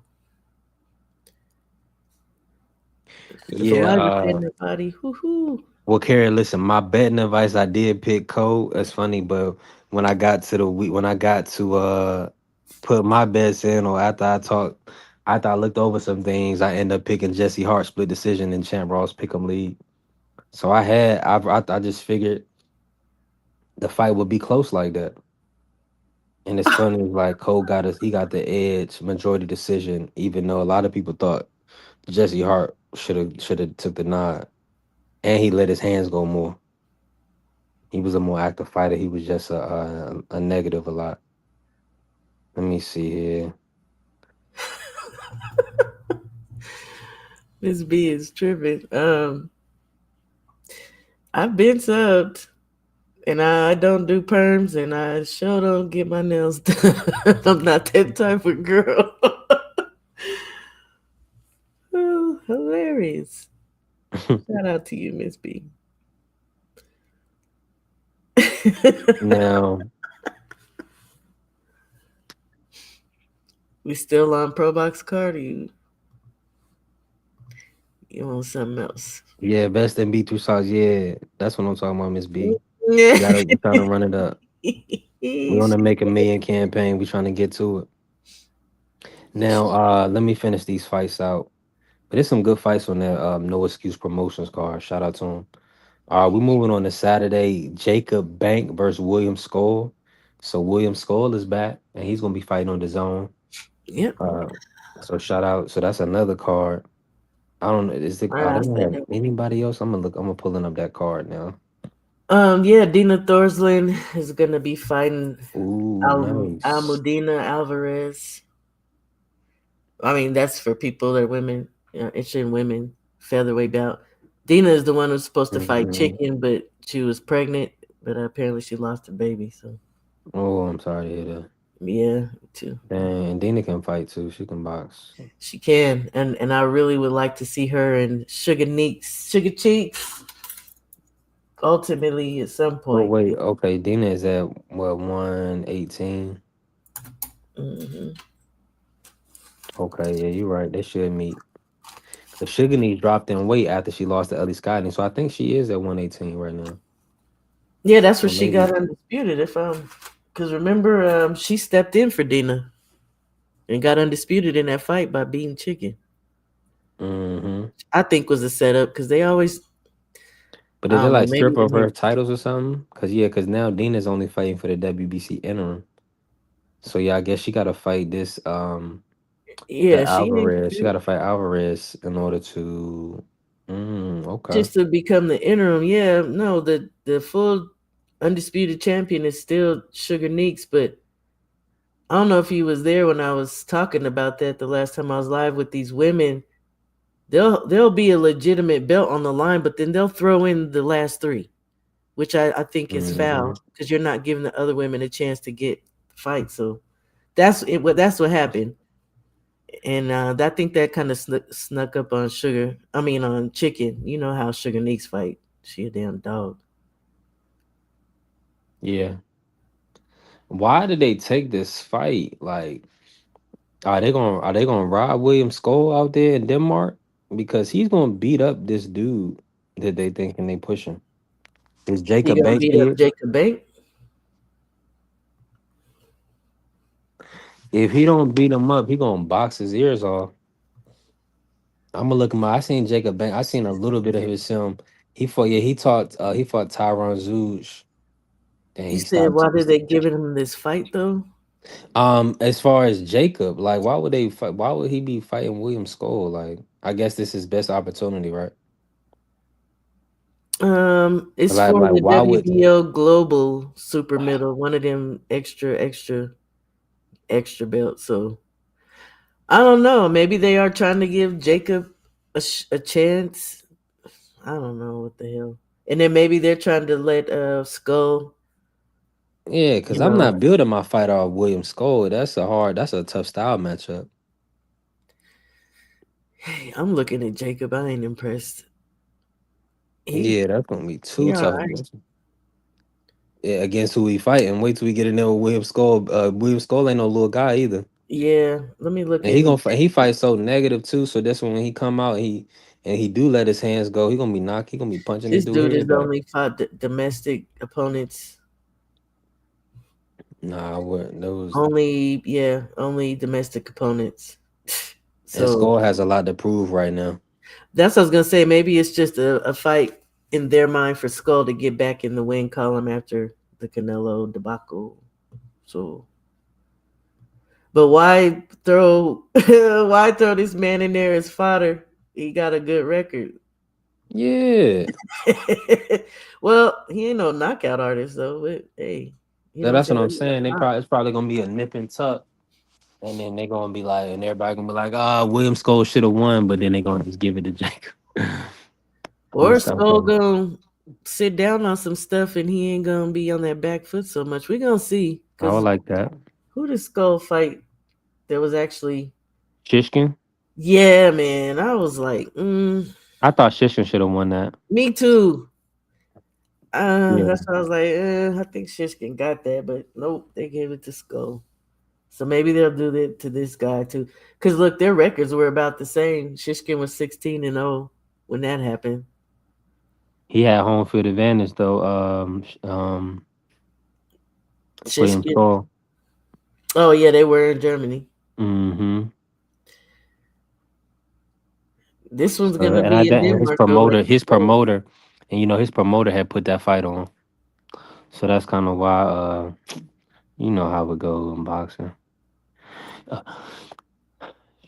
If Yeah. Elijah in that body, whoo. Well, Carrie, listen, my betting advice, I did pick Cole. That's funny, but when I got to the week, when I got to put my bets in, or after I looked over some things, I ended up picking Jesse Hart split decision in Champ Ross Pick'em League. So I just figured the fight would be close like that. And it's funny, like he got the edge majority decision, even though a lot of people thought Jesse Hart should have took the nod, and he let his hands go more. He was a more active fighter. He was just a negative a lot. Let me see here. Miss B is tripping. I've been subbed, and I don't do perms, and I sure don't get my nails done. I'm not that type of girl. Oh, hilarious. Shout out to you, Miss B. Now, We still on Pro Box Card, or you want something else? yeah, best in B through sauce. Yeah, that's what I'm talking about, Miss B. Yeah. We trying to run it up. We want to make a million campaign. We trying to get to it. Now, let me finish these fights out. But there's some good fights on that No Excuse Promotions card. Shout out to him. We're moving on to Saturday. Jacob Bank versus William Skull. So William Skull is back, and he's gonna be fighting on the zone. Yep. Uh, so shout out. So that's another card. I don't know. They I gonna said have that. anybody else? I'm gonna look. I'm gonna pulling up that card now. Yeah, Dina Thorslin is gonna be fighting Ooh, nice. Almudena Alvarez. I mean, that's for people that are women, interested in women, featherweight bout. Dina is the one who's supposed to fight Mhm. Chicken, but she was pregnant, but apparently she lost her baby. So Oh, I'm sorry to hear that. yeah, too. Dang, Dina can fight too. She can box. She can, and I really would like to see her and Sugar Cheeks, ultimately at some But point. wait, okay, Dina is at what 118? Hmm. Okay, yeah, you're right. They should meet. Cause Sugar dropped in weight after she lost to Ellie Scotty, so I think she is at 118 right now. Yeah, that's where Or she maybe. got undisputed. Because remember, she stepped in for Dina and got undisputed in that fight by beating Chicken. Hmm. I think was a setup because they always, But I did they don't know, like maybe strip they of make, her titles or something? Cause yeah, cause now Dina's only fighting for the WBC interim. So yeah, I guess she gotta fight this yeah, the she ain't Alvarez. She gotta fight Alvarez in order to okay. just to become the interim. Yeah, no, the full undisputed champion is still Sugar Neeks, but I don't know if he was there when I was talking about that the last time I was live with these women. There'll be a legitimate belt on the line, but then they'll throw in the last three, which I think is Hmm. foul because you're not giving the other women a chance to get fight. So that's it. That's what happened, and I think that kind of snuck up on Sugar. I mean, on Chicken. You know how Sugar Neeks fight. She a damn dog. Yeah. Why did they take this fight? Like, are they gonna rob William Skull out there in Denmark? Because he's gonna beat up this dude that they thinking they pushing. Is He Jacob gonna Bank beat up kid? Jacob Bank. If he don't beat him up, he gonna box his ears off. I'm gonna look him up. I seen Jacob Bank. I seen a little bit of his film. He fought. Yeah, he fought Tyron Zuge, and You he said stopped. why did they give him this fight though? As far as Jacob, like, why would they fight? Why would he be fighting William Skull? Like, I guess this is best opportunity, right? It's for the Why would? WBO Global Super Middle, one of them extra belts. So I don't know. Maybe they are trying to give Jacob a chance. I don't know what the hell. And then maybe they're trying to let Skull, Yeah, because you I'm know. not building my fight off William Skull. That's a tough style matchup. Hey, I'm looking at Jacob. I ain't impressed. He Yeah, that's gonna be too he all tough. right. Yeah, against who he fighting. Wait till we get in there with William Skull. William Skull ain't no little guy either. Yeah, let me look And at he his. gonna fight. He fights so negative too. So that's when he come out, he do let his hands go. He gonna be knocked. He gonna be punching this This dude dude has head back. only fought domestic opponents. Nah, what those. Only domestic opponents. And So Skull has a lot to prove right now. that's what I was gonna say. Maybe it's just a fight in their mind for Skull to get back in the win column after the Canelo debacle. So, but why throw why throw this man in there as fodder? He got a good record. Yeah. Well, he ain't no knockout artist though. But hey, he don't That's tell what I'm you saying. to knock. It's probably gonna be a nip and tuck, and then they're gonna be like, and everybody gonna be like, William Skull should have won, but then they're gonna just give it to Jacob. Or Messed up, Skull though. gonna sit down on some stuff and he ain't gonna be on that back foot so much. We gonna see. I would Cause like that. who did Skull fight? There was actually, Shishkin. yeah, man. I was like, I thought Shishkin should have won that. me too. Yeah. That's why I was like, I think Shishkin got that, but nope, they gave it to Skull. So maybe they'll do that to this guy too. Cause look, their records were about the same. Shishkin was 16-0 when that happened. He had home field advantage though. William Shishkin. Skull. Oh yeah, they were in Germany. Mm-hmm. This one's gonna And I be in and Denmark though, like you said. and his promoter had put that fight on. So that's kind of why you know how it goes in boxing. Uh,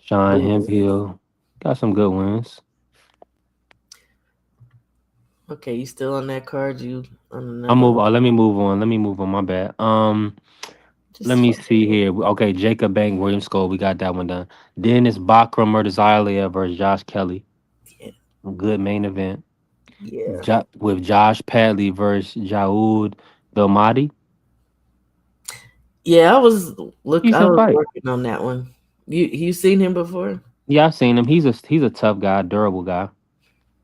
Sean Boom. Hemphill got some good wins. Okay, you still on that card? You on I'll another move. one? Let me move on. Let me move on. My bad. Let Just me fuck. see here. Okay, Jacob Bank, William Skull. We got that one done. Then it's Bakram Murtazalia versus Josh Kelly. Yeah, Good main event. yeah, With Josh Padley versus Jaoud Belmadi. yeah. I Decent was fight. working on that one. You seen him before? Yeah, I've seen him. He's a tough guy, durable guy.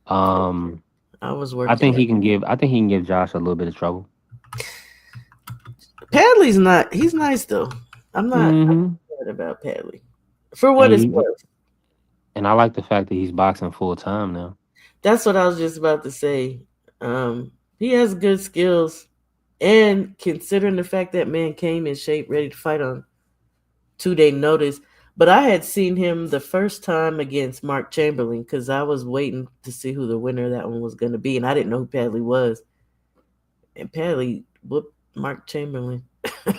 Um, I was working that. I think he can give Josh a little bit of trouble. Padley's not. He's nice though. I'm Hmm. not mad about Padley. For what And it's worth. I like the fact that he's boxing full time now. That's what I was just about to say. He has good skills, and considering the fact that man came in shape, ready to fight on 2 day notice. But I had seen him the first time against Mark Chamberlain because I was waiting to see who the winner of that one was going to be, and I didn't know who Padley was. And Padley whooped Mark Chamberlain. So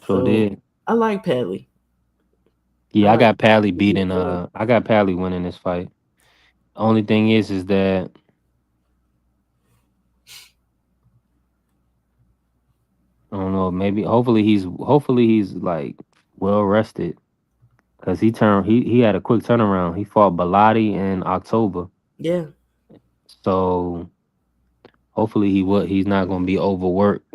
So did. I like Padley. I Yeah, like I got Padley winning this fight. Only thing is that I don't know. Maybe hopefully he's like well rested because he had a quick turnaround. He fought Bellotti in October, Yeah, so hopefully he's not gonna be overworked.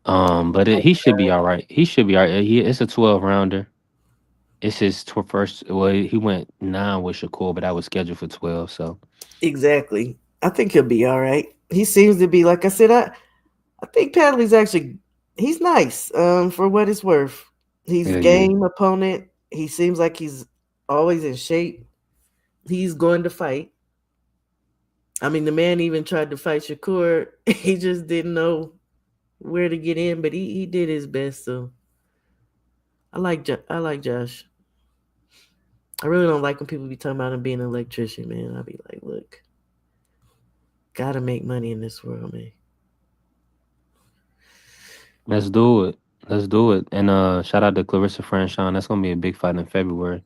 But he should be all right. He should be all right. It's a 12 rounder. It's his first. Well, he went 9 with Shakur, but that was scheduled for 12. So exactly. I think he'll be all right. He seems to be, like I said, I think Padley's actually he's nice, for what it's worth. He's yeah, yeah. game opponent. He seems like he's always in shape. He's going to fight. I mean, the man even tried to fight Shakur. He just didn't know where to get in, but he did his best. So I like Josh. I really don't like when people be talking about him being an electrician, man. I'll be like, look, gotta make money in this world, man. Let's do it. Let's do it. And shout out to Clarissa Franchon. That's gonna be a big fight in February.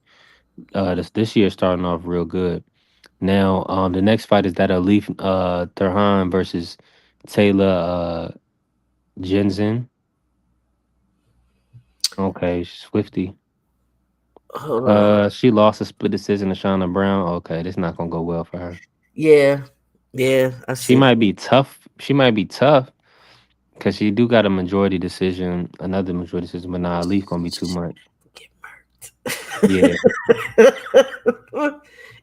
This year starting off real good. Now, the next fight is that Alif Thurhan versus Taylor Jensen. Okay, Swifty. Hold on. She lost a split decision to Shauna Brown. Okay, this not gonna go well for her. Yeah, yeah, I She see. might be tough. She might be tough because she do got a majority decision, another majority decision, but nah, Alif gonna be too much. Yeah.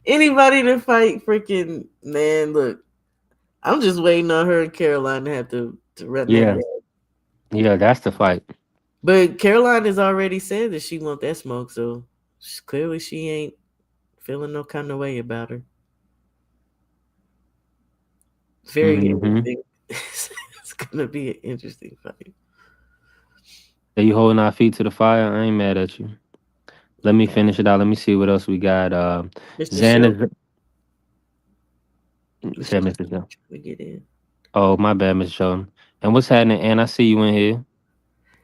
Anybody to fight freaking man, look, I'm just waiting on her and Caroline to have to run that Yeah. down. Yeah, that's the fight. But Caroline has already said that she want that smoke, so clearly she ain't feeling no kind of way about her. Very Mm-hmm. interesting. It's gonna be an interesting fight. Are you holding our feet to the fire? I ain't mad at you. Let me finish it out. Let me see what else we got. Mr. Shelton, Xander Mr. said Mr. Shelton, Joe. we get in. Oh, my bad, Mr. Sheldon. And what's happening? And I see you in here.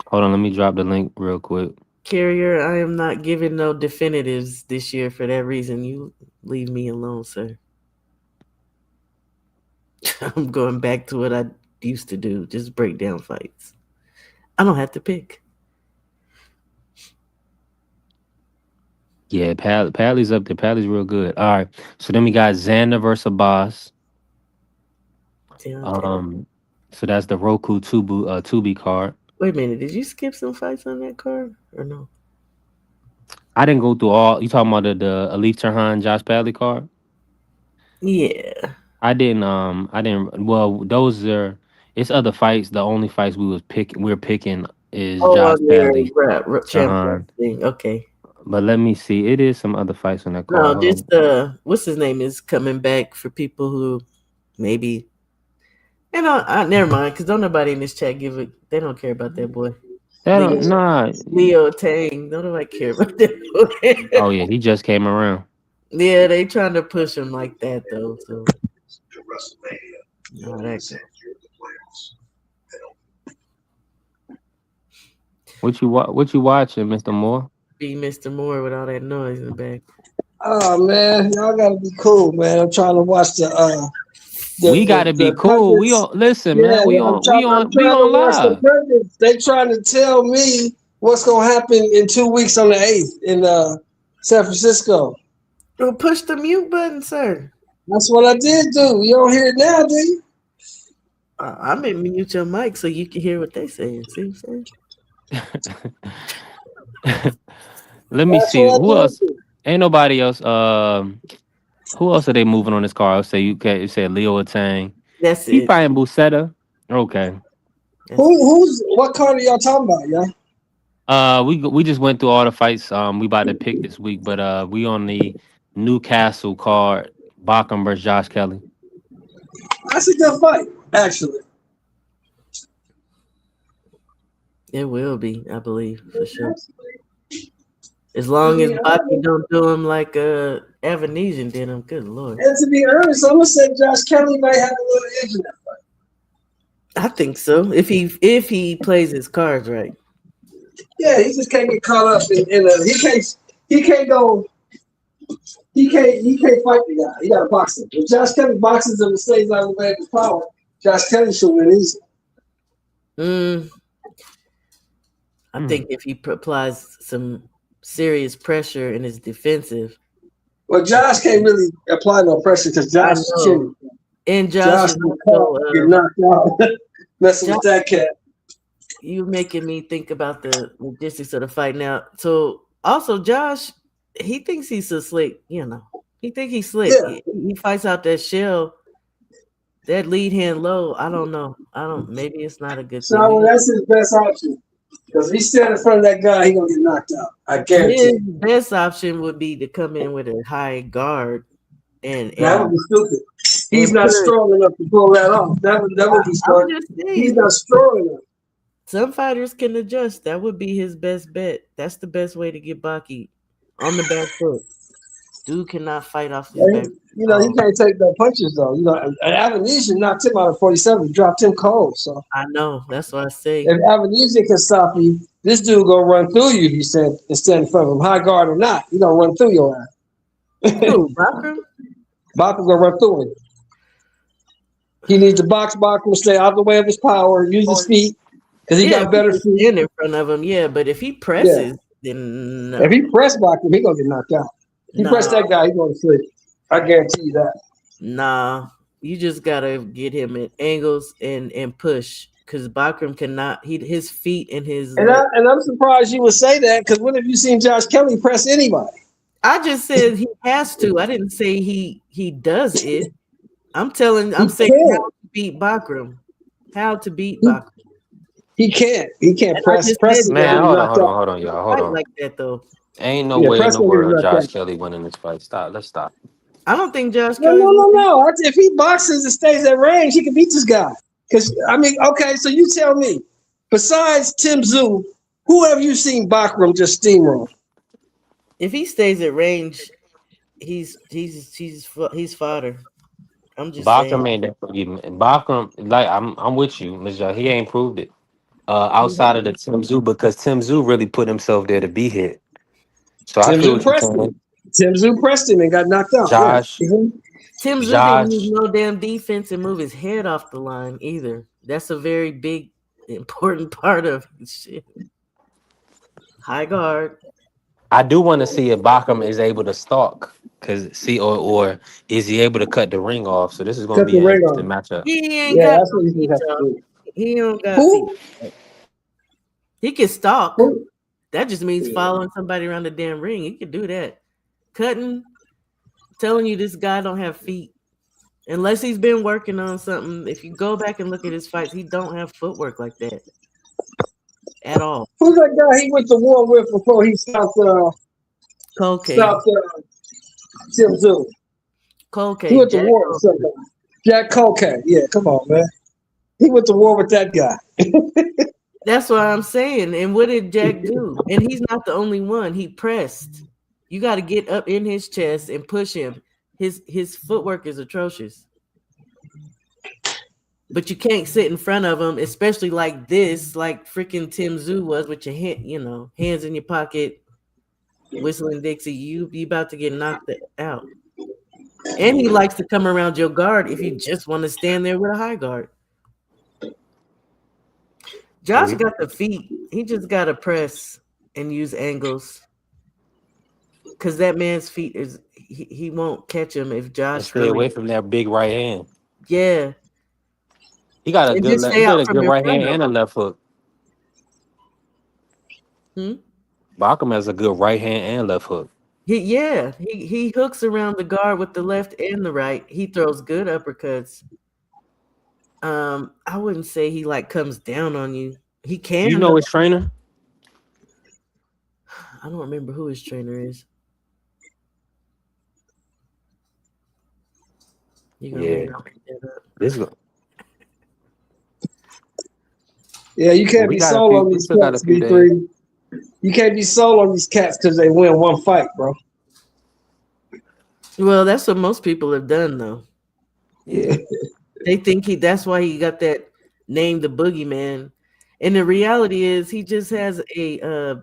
Hold on, let me drop the link real quick. Carrier, I am not giving no definitives this year for that reason. You leave me alone, sir. I'm going back to what I used to do, just break down fights. I don't have to pick. Yeah, Padley's up there. Padley's real good. All right. So then we got Xander versus Boss. Deontay. So that's the Roku Tubi card. Wait a minute, did you skip some fights on that card or no? I didn't go through all. You talking about the Elite Turhan Josh Padley card? Yeah. I didn't. I didn't. Well, those are. It's other fights. The only fights we're picking is Oh, Josh on your Padley, champion Turhan. thing. Okay. But let me see. It is some other fights on that No, card. Hold just on. what's his name is coming back for people who maybe never mind, because don't nobody in this chat give it. They don't care about that boy. That don't nah. Leo Tang. Don't nobody care about that boy. Oh yeah, he just came around. Yeah, they trying to push him like that though. So What you watching, Mr. Moore? be Mr. Moore with all that noise in the back. Oh man, y'all gotta be cool, man. I'm trying to watch We gotta be cool. We pundits. on listen, Yeah, man. I'm trying to watch the live. pundits. They trying to tell me what's gonna happen in 2 weeks on the 8th in San Francisco. Well, push the mute button, sir. That's what I did do. You don't hear it now, do you? I'm in mute your mic so you can hear what they saying. See what I'm saying? Let me see. Who else? Ain't nobody else. Who else are they moving on this card? Say you said Leo Tang. That's he it. fighting Busetta. Okay. Who's what card are y'all talking about, y'all? We just went through all the fights. We about to pick this week, but we on the Newcastle card. Bacham versus Josh Kelly. That's a good fight, actually. It will be, I believe, for sure. As long as Baki don't do him like Evanesian did him, good lord. And to be honest, I'm gonna say Josh Kelly might have a little edge in that fight. I think so. If he plays his cards right. Yeah, he just can't get caught up in a he can't fight the guy. He got to box him. If Josh Kelly boxes him and stays out of the way of his power, Josh Kelly should win easy. I think if he applies some serious pressure in his defensive. Well, Josh can't really apply no pressure because Josh is killing. And Josh get knocked out. Messing with that cat. You making me think about the logistics of the fight now. So also Josh, he thinks he's so slick, you know. He think he's slick. Yeah. He fights out that shell, that lead hand low. I don't know. Maybe it's not a good thing. So that's his best option. Because if he stand in front of that guy, he's gonna get knocked out. I guarantee. His best option would be to come in with a high guard and that would be stupid. He's not strong enough to pull that off. That would be smart. He's not strong enough. Some fighters can adjust. That would be his best bet. That's the best way to get Baki on the back foot. Dude cannot fight off his back. You know, he can't take no punches though. You know, Avanesian knocked him out of 47, dropped him cold. So I know. That's what I say. If Avanesian can stop you, this dude gonna run through you. He said, instead in front of him, high guard or not, he gonna run through your ass. Who, Bachram? Bachram gonna run through him. He needs to box Bachram, stay out of the way of his power, use his feet, because he got better feet. In front of him, yeah. But if he presses, then no. If he press Bachram, he gonna get knocked out. If he press that guy, he gonna sleep. I guarantee you that. Nah, you just gotta get him at angles and push, because Bachram cannot. His feet and his. And I'm surprised you would say that, because when have you seen Josh Kelly press anybody? I just said he has to. I didn't say he does it. I'm saying how to beat Bachram. How to beat Bachram. He can't. He can't press. Man, hold on, y'all. Hold on. Like that though. Ain't no way in the world Josh Kelly winning this fight. Let's stop. I don't think Josh Kelly. No. If he boxes and stays at range, he can beat this guy. Because I mean, okay, so you tell me, besides Tim Tszyu, who have you seen Bachram just steamroll? If he stays at range, he's fodder. I'm just Bachram saying. ain't that. Bachram, like I'm with you, Mr. He ain't proved it. outside of the Tim Zoo because Tim Zoo really put himself there to be hit. So I Tim feel Zoo what you're pressed saying. him. Tim Zoo pressed him and got knocked out. Yeah. Josh, Tim Zoo didn't use Josh, no damn defense and move his head off the line either. That's a very big, important part of his shit. High guard. I do want to see if Bacham is able to stalk. Or is he able to cut the ring off? So this is going to Cut be the an ring interesting on. matchup. He ain't Yeah, got that's no what he's feet, gonna have to y'all. do. He don't got feet. Who? He can stalk. Who? That just means Yeah. following somebody around the damn ring. He can do that. Cutting, telling you this guy don't have feet. Unless he's been working on something. If you go back and look at his fights, he don't have footwork like that at all. Who's that guy he went to war with before he stopped Cocaine. Tim Zoo? He Cocaine. went to Jack war with Cocaine. somebody. Jack Cocaine. Yeah, come on, man. He went to war with that guy. That's what I'm saying. And what did Jack do? And he's not the only one. He pressed. You got to get up in his chest and push him. His footwork is atrocious. But you can't sit in front of him, especially like this, like freaking Tim Zoo was with your hands in your pocket, whistling Dixie. You about to get knocked out. And he likes to come around your guard if you just want to stand there with a high guard. Josh got the feet. He just got to press and use angles. Because that man's feet he won't catch him if Josh Stay away from that big right hand. Yeah. He got a And good just stay out from in right front hand of and a him. left hook. Bacham has a good right hand and left hook. He hooks around the guard with the left and the right. He throws good uppercuts. I wouldn't say he like comes down on you. He can. You know his trainer? I don't remember who his trainer is. You're gonna make me look that up. This go. Yeah, you can't be sold on these cats, B3. You can't be sold on these cats because they win one fight, bro. Well, that's what most people have done, though. Yeah. They think that's why he got that name, the Boogeyman. And the reality is he just has a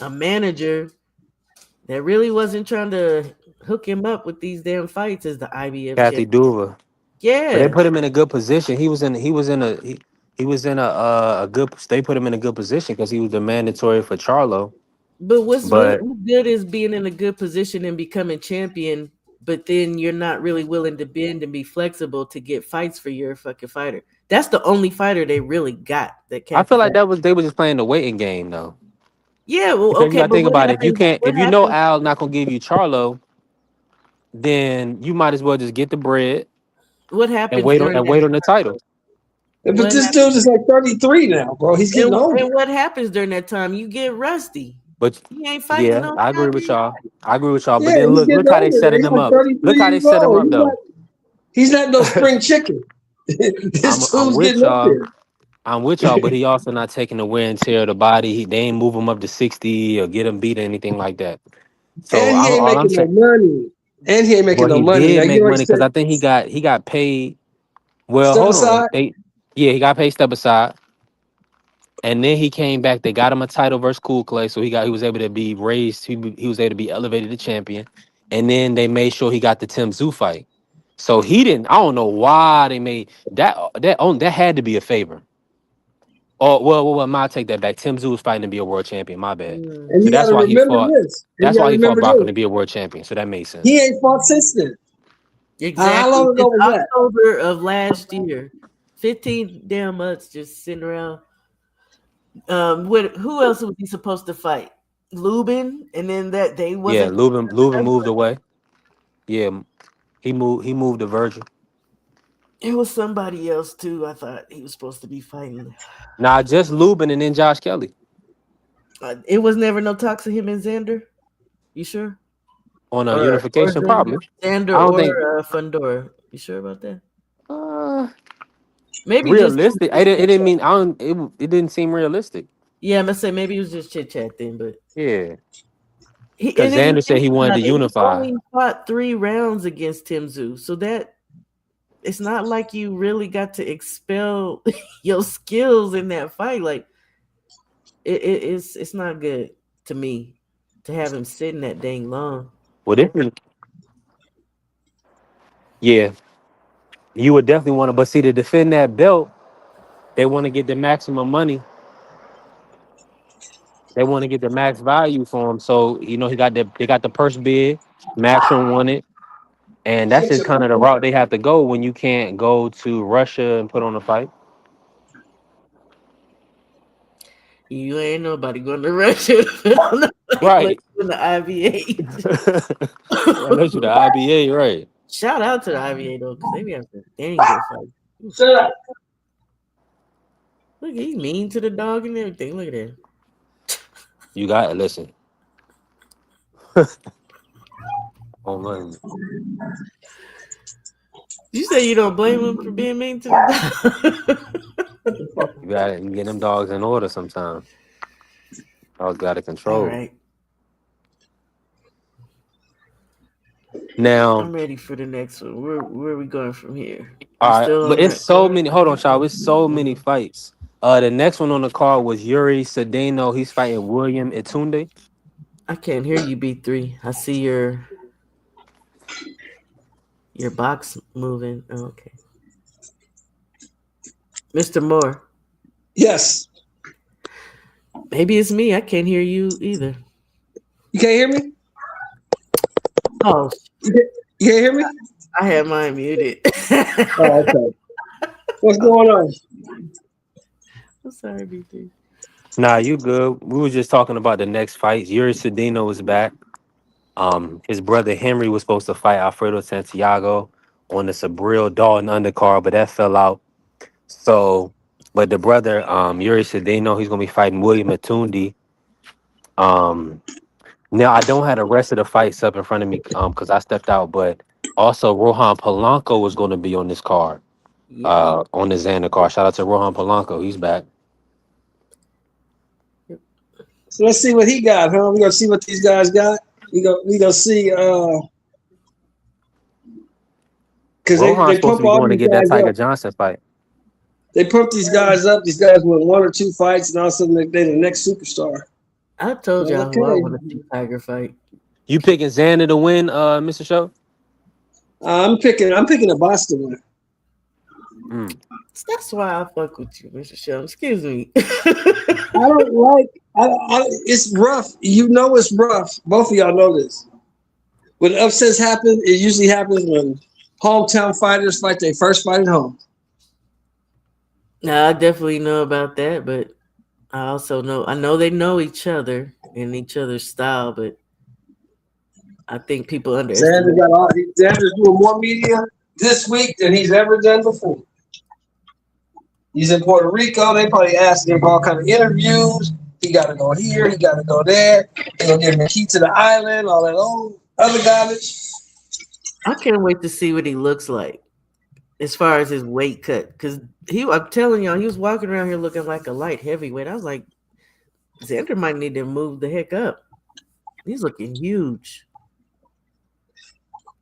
manager that really wasn't trying to hook him up with these damn fights as the IBF Kathy champion. Duva. Yeah. But they put him in a good position. He was in a good. They put him in a good position because he was the mandatory for Charlo. But what's good is being in a good position and becoming champion, but then you're not really willing to bend and be flexible to get fights for your fucking fighter. That's the only fighter they really got. I feel like they were just playing the waiting game though. Yeah, well, because okay. you gotta think about it. If you know Al Al's not gonna give you Charlo, then you might as well just get the bread. What happens and wait on the title. But this dude is like 33 now, bro. He's getting older. And what happens during that time? You get rusty. But he ain't fighting. Yeah, I agree with y'all. Yeah, But then look how they setting him up. Look how they set him up though. He's not no spring chicken. This dude's getting up there. I'm with y'all, but he also not taking the wear and tear of the body. They ain't move him up to 60 or get him beat or anything like that. So and he ain't all I'm making no saying, money. And he ain't making no money. He did now, make money because I think he got paid. Well, step hold aside? on. He got paid step aside. And then he came back. They got him a title versus Cool Clay, so he was able to be raised. He was able to be elevated to champion. And then they made sure he got the Tim Zoo fight. So he didn't. I don't know why they made that. That had to be a favor. Oh well, I take that back. Tim Zoo was fighting to be a world champion. My bad. And So you got that's to why he remember fought. this. That's why he fought Bachman to be a world champion. So that makes sense. He ain't fought since then. Exactly. How long ago was that? October of last year. 15 damn months just sitting around. Who else was he supposed to fight? Lubin, and then that they wasn't. Yeah, Lubin moved away. Yeah, he moved to Virgil. It was somebody else too. I thought he was supposed to be fighting. Nah, just Lubin and then Josh Kelly. It was never no talks of him and Xander. You sure? On a unification, probably. Xander or Fundora. You sure about that? Maybe realistic. It didn't mean it didn't seem realistic. Yeah, I'm gonna say maybe it was just chit chat then, but yeah. Because Xander said he wanted to unify. He only fought 3 rounds against Tim Zoo, so that it's not like you really got to expel your skills in that fight. Like It's not good to me to have him sitting that dang long. Well, yeah, you would definitely want to, but see, to defend that belt, they want to get the maximum money. They want to get the max value for him. So they got the purse bid. Maxim won it, and that's just kind of the route they have to go when you can't go to Russia and put on a fight. You ain't nobody going to Russia like Right. in the IBA. Unless you're the IBA, right? Shout out to the IBA though, because they be having dang good fights. Shut up. Look, he mean to the dog and everything. Look at that. You got it. Listen. Oh man. You say you don't blame him for being mean to the dog. You got it. You get them dogs in order sometimes. Dogs got to control. All right. Now I'm ready for the next one. Where are we going from here? All right, but it's so many. Hold on, Shaw. It's so many fights. The next one on the card was Yuri Cedeno. He's fighting William Etunde. I can't hear you, B3. I see your box moving. Oh, okay. Mr. Moore. Yes. Maybe it's me. I can't hear you either. You can't hear me? Oh. You can't hear me? I had mine muted. Oh, okay. What's going on? I'm sorry, B3. Nah, you good. We were just talking about the next fight. Yuri Cedeno is back. His brother Henry was supposed to fight Alfredo Santiago on the Sabril Dalton undercard, but that fell out. So, but the brother Yuri Cedeno, he's gonna be fighting William Etunde. Now I don't have the rest of the fights up in front of me because I stepped out, but also Rohan Polanco was going to be on this card, on the Xander card. Shout out to Rohan Polanco, he's back. So let's see what he got, huh? We gonna see what these guys got. We gonna see because Rohan's they supposed to pump be all going to these get that guys Tiger up. Johnson fight. They pump these guys up. These guys win 1 or 2 fights, and all of a sudden they're the next superstar. I told y'all Okay. who I want to see Tiger fight. You picking Xander to win, Mr. Show? I'm picking a Boston one. That's why I fuck with you, Mr. Show. Excuse me. I don't like. It's rough. You know it's rough. Both of y'all know this. When upsets happen, it usually happens when hometown fighters fight their first fight at home. Now I definitely know about that, but I also know they know each other and each other's style, but I think people underestimate. Xander's doing more media this week than he's ever done before. He's in Puerto Rico. They probably asking him all kind of interviews. He got to go here. He got to go there. They're going to give him the key to the island, all that old other garbage. I can't wait to see what he looks like as far as his weight cut. Because I'm telling y'all, he was walking around here looking like a light heavyweight. I was like, Xander might need to move the heck up. He's looking huge.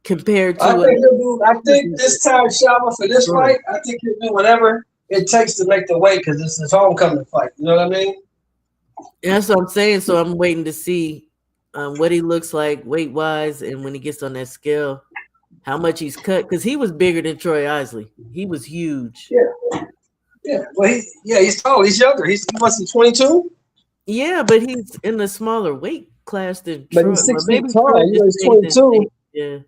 Compared to I think this time, Shama, for this fight, I think he'll do whatever it takes to make the weight because it's his homecoming fight. You know what I mean? Yeah, that's what I'm saying. So I'm waiting to see what he looks like weight-wise and when he gets on that scale, how much he's cut. Because he was bigger than Troy Isley. He was huge. Yeah. Well, he's tall. He's younger. He must be 22? Yeah, but he's in a smaller weight class than Troy. But he's 6 feet tall. He's 22. Yeah.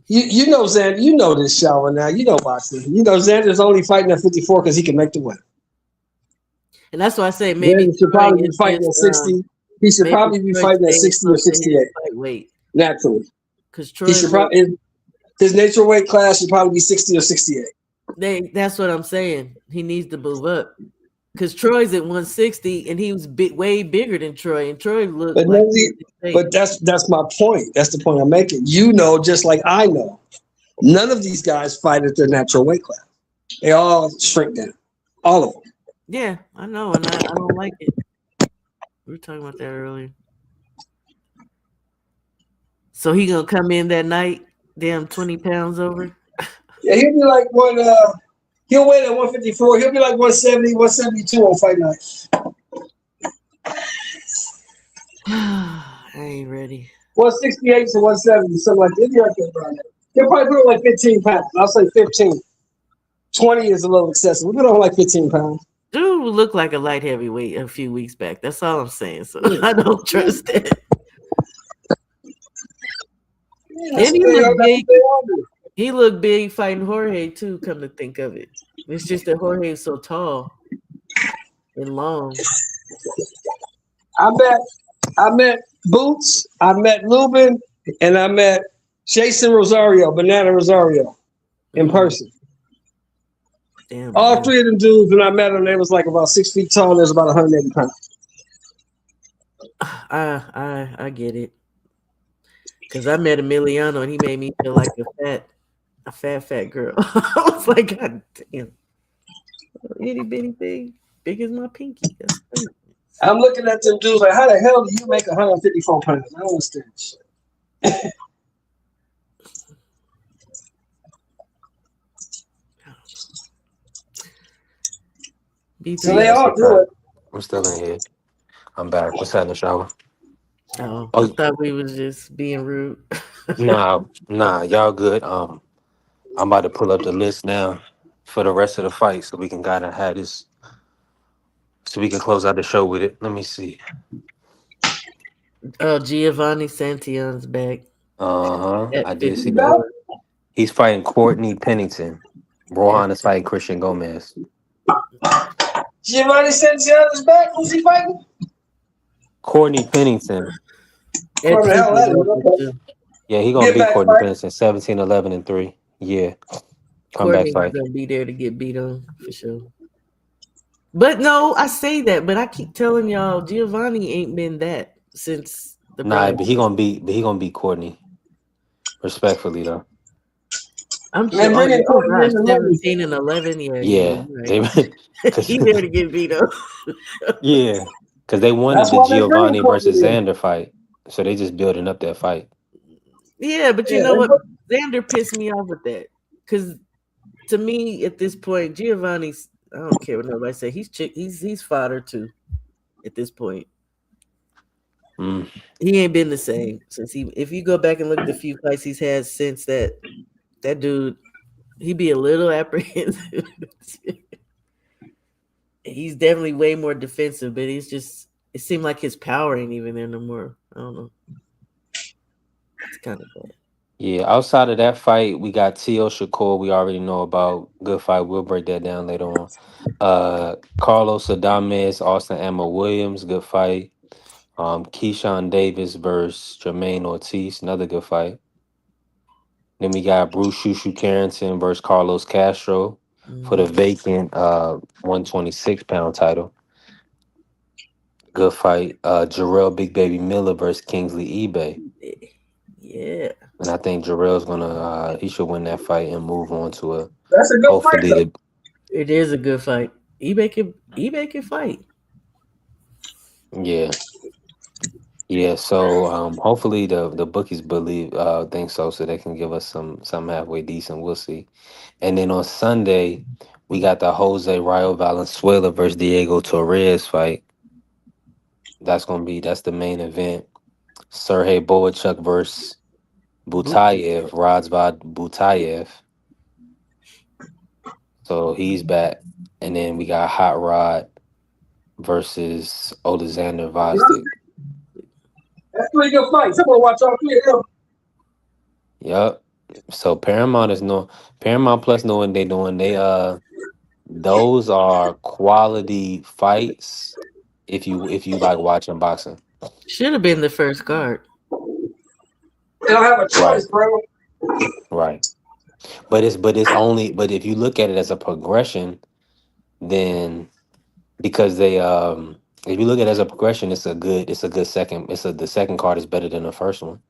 You know Xander. You know this, Shower, now. You know boxing. You know Xander's only fighting at 54 because he can make the weight. And that's why I say maybe he should probably be fighting at 60. He should probably be fighting at 60 or 68. Weight. Naturally. Because Troy his natural weight class should probably be 60 or 68. That's what I'm saying. He needs to move up. Because Troy's at 160 and he was way bigger than Troy. And Troy looked but that's my point. That's the point I'm making. You know, just like I know, none of these guys fight at their natural weight class. They all shrink down. All of them. Yeah, I know, and I don't like it. We were talking about that earlier. So he gonna come in that night, damn 20 pounds over? Yeah, he'll be like he'll weigh at 154. He'll be like 170, 172 on fight night. I ain't ready. 168 to 170, something like that. He'll probably put on like 15 pounds. I'll say 15. 20 is a little excessive. We put on like 15 pounds. Dude looked like a light heavyweight a few weeks back. That's all I'm saying. So I don't trust that. And he looked big. He looked big fighting Jorge too. Come to think of it, it's just that Jorge is so tall and long. I met Boots, I met Lubin, and I met Jason Rosario, Banana Rosario, in person. Damn. All three of them dudes, when I met them, they was like about 6 feet tall. And they was about 180 pounds. I get it. Cause I met Emiliano and he made me feel like a fat girl. I was like, God damn, itty bitty thing, big as my pinky. That's crazy. I'm looking at them dudes like, how the hell do you make 154 pounds? I don't understand this shit. So they all do it. I'm still in here. I'm back. What's happening, shower? Oh, I thought we was just being rude. Nah, y'all good. I'm about to pull up the list now for the rest of the fight, so we can kind of have this, so we can close out the show with it. Let me see. Oh, Giovanni Santillan's back. I did see that. He's fighting Courtney Pennington. Rohan is fighting Christian Gomez. Giovanni Santillan is back. Who's he fighting? Courtney Pennington. Yeah, he gonna beat Courtney Pennington 17, 11, and 3. Yeah. Comeback Courtney's fight. gonna be there to get beat on for sure. But no, I say that, but I keep telling y'all Giovanni ain't been that since the but he gonna beat Courtney. Respectfully though. I'm sure. Oh gosh, 17 and 11. Yeah. Right. He there to get beat up. Yeah, because they wanted the Giovanni versus Xander fight, so they just building up that fight. Yeah, but you know what? Xander pissed me off with that because to me at this point, Giovanni's. I don't care what nobody say. He's fodder too. At this point, he ain't been the same since he. If you go back and look at the few fights he's had since that dude, he'd be a little apprehensive. He's definitely way more defensive, but he's just. It seemed like his power ain't even there no more. I don't know. It's kind of bad. Yeah, outside of that fight, we got T.O. Shakur. We already know about. Good fight. We'll break that down later on. Carlos Adames, Austin Emma Williams. Good fight. Keyshawn Davis versus Jermaine Ortiz. Another good fight. Then we got Bruce Shushu Carrington versus Carlos Castro for the vacant 126-pound title. Good fight. Jarrell Big Baby Miller versus Kingsley eBay. Yeah. And I think Jarrell's gonna he should win that fight and move on to a. That's a good fight. It is a good fight. eBay can fight. Yeah. Yeah, so hopefully the bookies think so they can give us some halfway decent. We'll see. And then on Sunday, we got the Jose Rayo Valenzuela versus Diego Torres fight. That's the main event. Sergey Boachuk versus Butayev, Razvad Butayev. So he's back. And then we got Hot Rod versus Alexander Vosdik. That's 3 good fights. I'm gonna watch all 3 of them. Yep. So Paramount Plus know what they doing. They those are quality fights if you like watching boxing. Should have been the first card. They don't have a choice, bro. Right. But if you look at it as a progression, then because they if you look at it as a progression, it's a good second. The second card is better than the first one.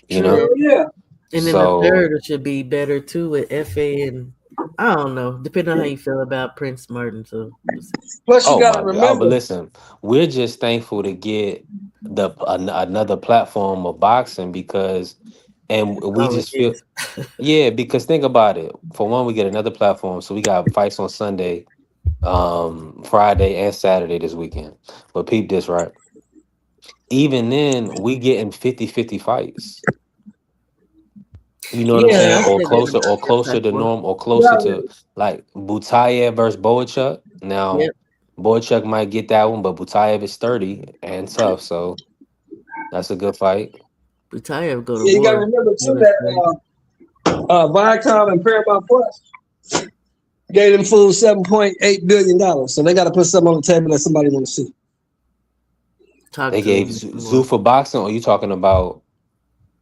You know? Yeah. And then the third should be better too with FA and I don't know, depending on how you feel about Prince Martin. So plus you gotta remember. But listen, we're just thankful to get another platform of boxing because we just feel because think about it. For one, we get another platform, so we got fights on Sunday, Friday, and Saturday this weekend. But peep this, right? even then, we getting 50-50 fights. You know what I'm Yeah, saying? I Or said that closer, or about that closer type to one. norm, or Yeah, closer to like Butayev versus Boachuk. Now, Yep. Boachuk might get that one, but Butayev is sturdy and tough, so that's a good fight. Butayev go to you got to war. remember Go too to state. that Viacom and Paramount Plus gave them fools $7.8 billion. So they got to put something on the table that somebody want to see. Talk They to gave him more. Zuffa boxing, or you talking about?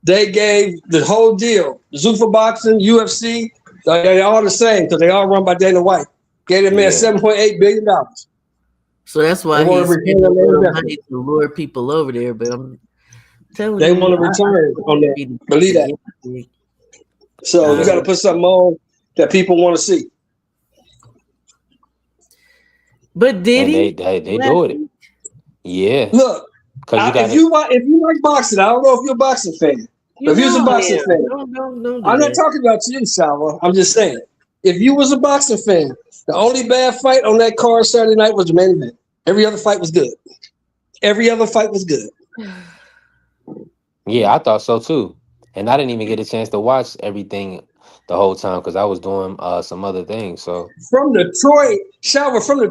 They gave the whole deal. Zuffa Boxing, UFC, they all the same because they all run by Dana White. Gave them man Yeah, $7.8 billion. So that's They why want to he's return spending on a their little investment. money to lure people over there. But I'm telling They you, want to I return on that. be Believe to that. get big. So you got to put something on that people want to see. But did and they he they, they last do it. week? Yeah, Look, because you got if to. you like boxing, I don't know if you're a boxing fan. But You if you're a know I boxing am. fan, Don't do I'm not that. talking about you, Salva. I'm just saying. If you was a boxing fan, the only bad fight on that card Saturday night was the main event. Every other fight was good. Every other fight was good. Yeah, I thought so too, and I didn't even get a chance to watch everything the whole time because I was doing some other things. So From the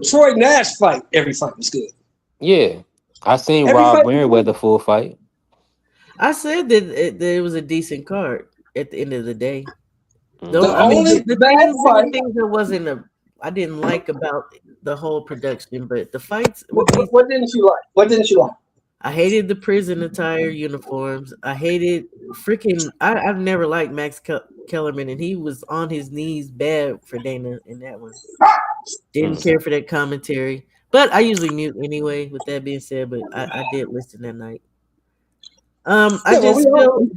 Troy Nash fight, every fight was good. yeah, I seen Every Rob fight was good. Merriweather full fight. I said that it was a decent card at the end of the day. Mm, Though The I mean only the bad things there were fight. things that wasn't a I didn't like about the whole production, but the fights were What, decent. what didn't you like? What didn't you like? I hated the prison attire uniforms. I hated freaking. I've never liked Max Kellerman, and he was on his knees bad for Dana in that one. Didn't mm. care for that commentary, but I usually mute anyway. With that being said, but I did listen that night. I Yeah, well, we just all. feel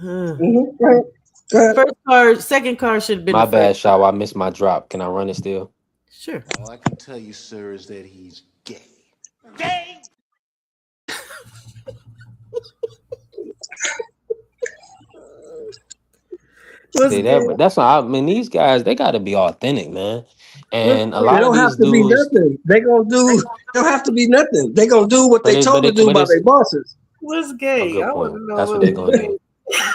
Mm-hmm. Go ahead. Go ahead. first card, second card should have been My the first. bad, Shaw. I missed my drop. Can I run it still? Sure. All I can tell you, sir, is that he's gay. What's See that, good? but that's why I mean these guys they got to be authentic, man. What's And a They lot good? of don't have these to be dudes, nothing. They gonna do. They don't have to be nothing. They gonna do what but they it, but told to it, do but by it's their bosses. What's a gay? good I want point. to know That's what what they was gonna gay. do.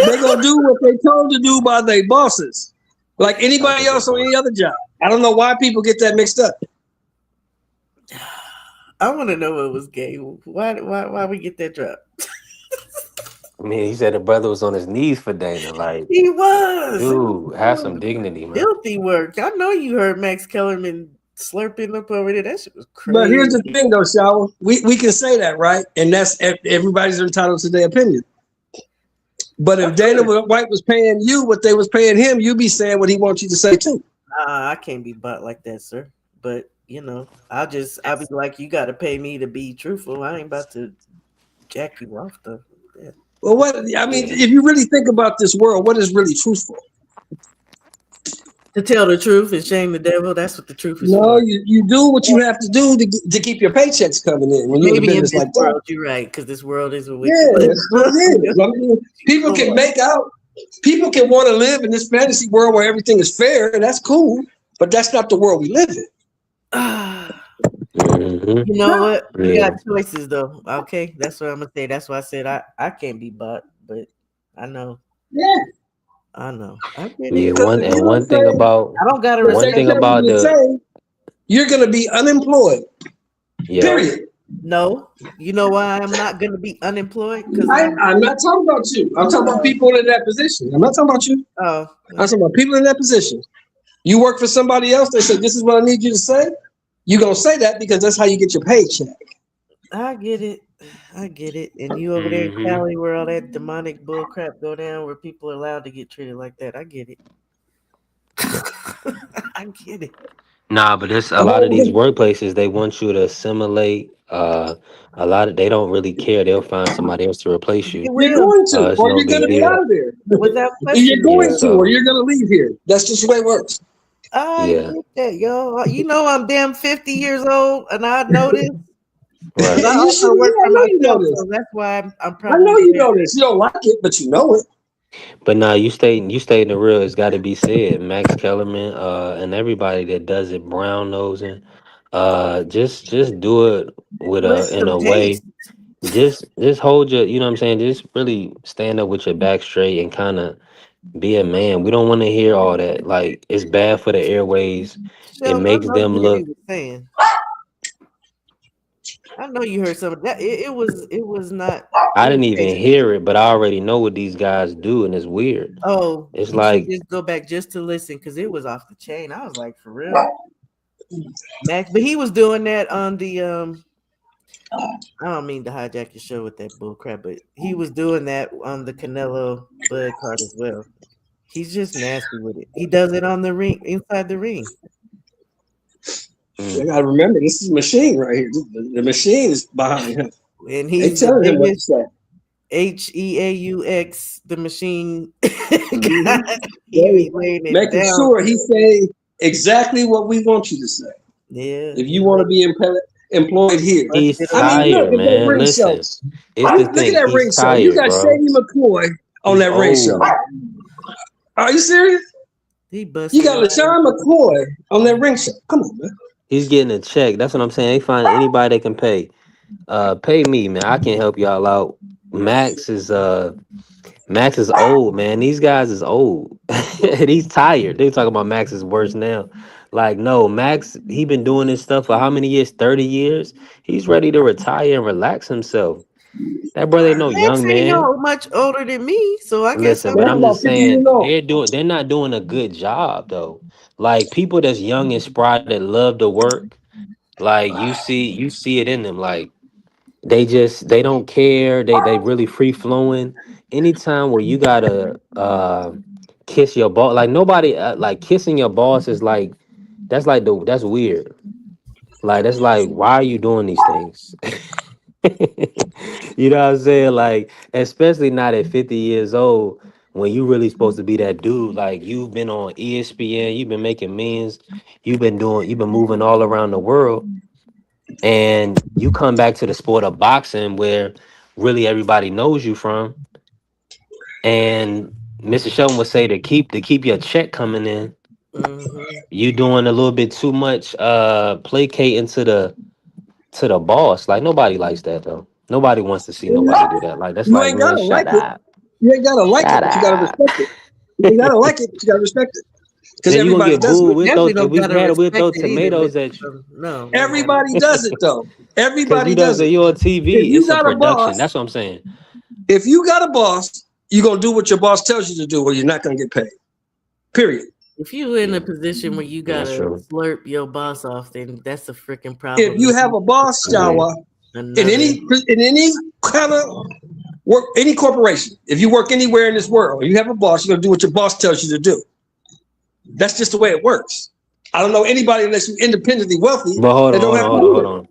They gonna do what they told to do by their bosses, like That's anybody a good else on point. any other job. I don't know why people get that mixed up. I want to know what was gay. Why we get that drop? I mean, he said the brother was on his knees for Dana. Like, He was. dude, have some dignity, man. Filthy work. I know you heard Max Kellerman slurping up over there. That shit was But here's the crazy. thing, though, Shower. We can say that, right? And that's everybody's entitled to their opinion. But if Of Dana course. White was paying you what they was paying him, you be saying what he wants you to say too. I can't be butt like that, sir. But I'll be like, you got to pay me to be truthful. I ain't about to jack you off though. Yeah. Well, what I mean, Yeah, if you really think about this world, what is really truthful? To tell the truth and shame the devil. That's what the truth is No, for. you do what you have to do to keep your paychecks coming in when you're in a Maybe in business this like that. world, you're right, because this world is a wicked Yeah, place. that's what it is. I mean, people can make out, people can want to live in this fantasy world where everything is fair, and that's cool, but that's not the world we live in. hmm, You know what? We yeah, got choices though. Okay, that's what I'm gonna say. That's why I said I can't be bought, but I know, Yeah, I know, I get yeah. it. because One if you and don't one thing say about I don't gotta what one they thing respect tell you. you about to the say, you're going to be unemployed. yeah. No, Period. no. You know why I'm not gonna be unemployed? Because I'm not talking about you. I'm talking about people in that position. I'm not talking about you. oh, I'm talking about people in that position. You work for somebody else. They say, "This is what I need you to say." You're gonna say that because that's how you get your paycheck. I get it. I get it. And you over there in Hmm. Cali where all that demonic bull crap go down where people are allowed to get treated like that. I get it. I get it. Nah, but it's a lot of these workplaces. They want you to assimilate. A lot of they don't really care. They'll find somebody else to replace They you. You're will. going to, It's or no you're big gonna be deal. out of there. Without You're question they Yeah, going will. to, or so you're gonna leave here. That's just the way it works. I yeah, get that, yo. You know I'm damn 50 years old and I know this. But right. I You should. also work Yeah, I for know you know myself, this. so that's why I'm I know probably you there. know this. You don't like it, but you know it. But now you stay in the real. It's got to be said. Max Kellerman, and everybody that does it, brown nosing, just do it with With in some a way. taste. just hold your, you know what I'm saying? Just really stand up with your back straight and kind of be a man. We don't want to hear all that. Like it's bad for the airways. It Sheldon, I makes know them you heard he look. was saying. I know you heard some of that. It was not. I It was didn't even basic. hear it, but I already know what these guys do, and it's weird. Oh, It's you should like just go back just to listen because it was off the chain. I was like, for real, Max. But he was doing that on the I don't mean to hijack your show with that bull crap, but he was doing that on the Canelo Bud card as well. He's just nasty with it. He does it on the ring, inside the ring. You gotta remember, this is a machine right here. The machine is behind him. And They he's the telling him what to biggest say. HEAUX, the machine Mhm. guy. He They be laying it making down. sure he's saying exactly what we want you to say. Yeah. If you want to be employed here, he's I mean, look tired, at that man. ring show. Listen, it's the Look at thing. that He's ring show. You tired, got bro. Shady McCoy on He's that ring show. old. Are you serious? He You busted got up. LaShawn McCoy on that ring show. Come on, man. He's getting a check. That's what I'm saying. They find anybody they can pay. Pay me, man. I can help y'all out. Max is Max is old, man. These guys is old. And he's tired. They talking about Max is worse now. Like, no, Max, he been doing this stuff for how many years? 30 years? He's ready to retire and relax himself. That brother ain't no Max young ain't man. no much older than me, so I guess Listen, I'm but That's I'm about just 50 years saying old. they're not doing a good job though. Like people that's young and spry that love to work, like you see it in them. Like they don't care. They really free flowing. Anytime where you gotta kiss your boss, like nobody like kissing your boss is like that's weird. Like that's like why are you doing these things? You know what I'm saying? Like especially not at 50 years old when you really supposed to be that dude. Like you've been on ESPN, you've been making millions, you've been moving all around the world and you come back to the sport of boxing where really everybody knows you from and Mr. Shelton would say to keep your check coming in, hmm you doing a little bit too much placating to the boss. Like nobody likes that though. Nobody wants to see nobody do that. Like that's You like, ain't man, gotta shut like it. up. You ain't gotta like it, Shut but you gotta up. respect it. You ain't gotta like it, but you gotta respect it. Because Then you gonna everybody get does booed. it. We definitely don't gotta We'll respect throw it either, tomatoes Mr. at you. Shelton. No, we don't gotta. Everybody does it though. Cause you Everybody know what I'm does it. saying, you're on If TV. you It's a got a production. boss, That's what I'm saying. if you got a boss, you're gonna do what your boss tells you to do, or you're not gonna get paid. Period. If you in Yeah, a position where you that's gotta true. slurp your boss off, then that's a freaking If problem. you And have a boss, Yeah. Shawa, in another. any kind of work, any corporation, if you work anywhere in this world, you have a boss, you're gonna do what your boss tells you to do. That's just the way it works. I don't know anybody unless you're independently wealthy But hold that on, don't hold on, have to hold on, do hold that. on.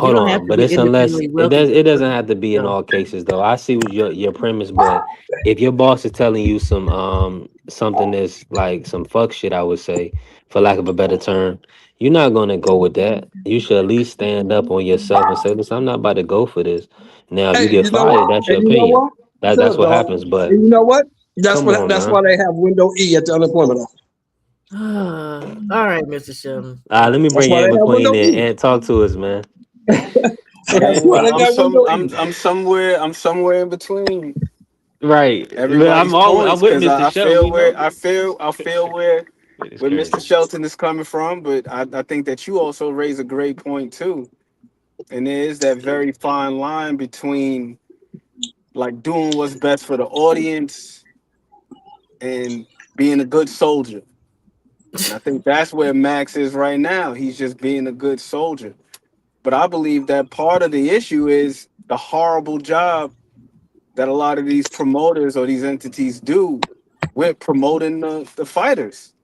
You Hold don't have on, to but be it's unless independently wealthy. it doesn't have to be in No. all cases though. I see what your premise, but if your boss is telling you some something that's like some fuck shit, I would say, for lack of a better term, you're not gonna go with that. You should at least stand up on yourself and say, listen, I'm not about to go for this. Now, if you Hey, get you know what? fired, that's your And you know opinion. what? That's Shut up, what dog. happens. But And you know what? come on, That's why man. they have window E at the unemployment office. All right, Mr. Shelton. Let me That's bring why they Ant have window McQueen in E. and talk to us, man. That's why Man, they got window E. I'm somewhere in between Right. But everybody's I'm points with because Mr. I Shelton. feel We where know I this. feel I feel where It's where crazy. Mr. Shelton is coming from, but I think that you also raise a great point too. And there is that very fine line between like doing what's best for the audience and being a good soldier. And I think that's where Max is right now. He's just being a good soldier. But I believe that part of the issue is the horrible job that a lot of these promoters or these entities do with promoting the fighters.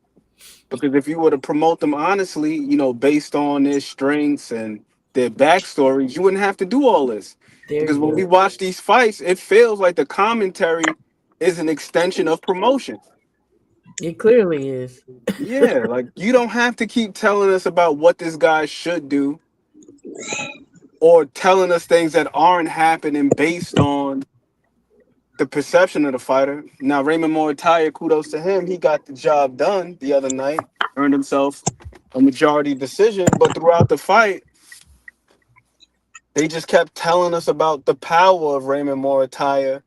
Because if you were to promote them honestly, based on their strengths and their backstories, you wouldn't have to do all this. There Because you when we go. watch these fights, it feels like the commentary is an extension of promotion. It clearly is. Yeah, like you don't have to keep telling us about what this guy should do or telling us things that aren't happening based on the perception of the fighter. Now, Raymond Muratalla, kudos to him. He got the job done the other night, earned himself a majority decision. But throughout the fight, They just kept telling us about the power of Raymond Muratalla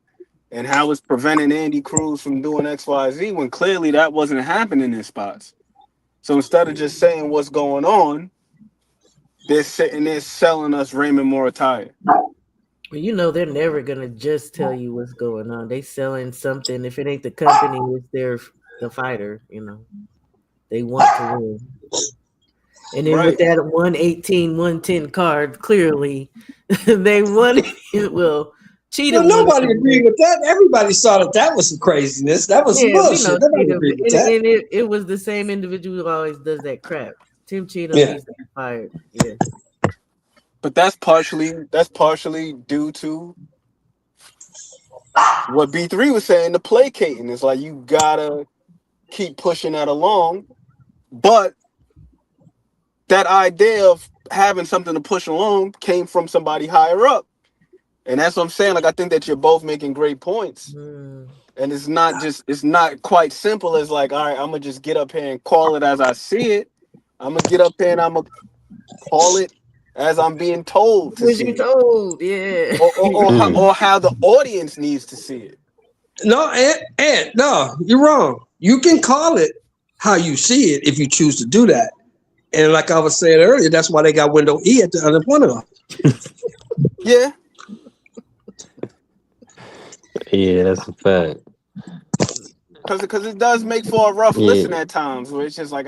and how it's preventing Andy Cruz from doing X, Y, Z when clearly that wasn't happening in spots. So instead of just saying what's going on, they're sitting there selling us Raymond Muratalla. Well, you know they're never gonna just tell you what's going on. They selling something. If it ain't the company, it's the fighter. You know, they want to win. And then with Right. that 118, 110 card, clearly they won it. Well, Well, Cheatham won nobody some agreed big. with that. Everybody saw that was some craziness. That was some Yeah, we know bullshit. Nobody Cheatham, agreed with and, that. and it was the same individual who always does that crap. Tim Cheatham Yeah. needs to be fired. Yeah. But that's partially due to what B3 was saying, the placating. It's like you gotta keep pushing that along. But that idea of having something to push along came from somebody higher up. And that's what I'm saying. Like I think that you're both making great points. Mm. And it's not quite simple as like, all right, I'm gonna just get up here and call it as I see it. I'm gonna get up here and I'm gonna call it as I'm being told to Was see you it. told? Yeah. Or how the audience needs to see it. No, and no, you're wrong. You can call it how you see it if you choose to do that. And like I was saying earlier, that's why they got window E at the unemployment office. Yeah. Yeah, that's a fact. Because it does make for a rough Yeah. listen at times where it's just like,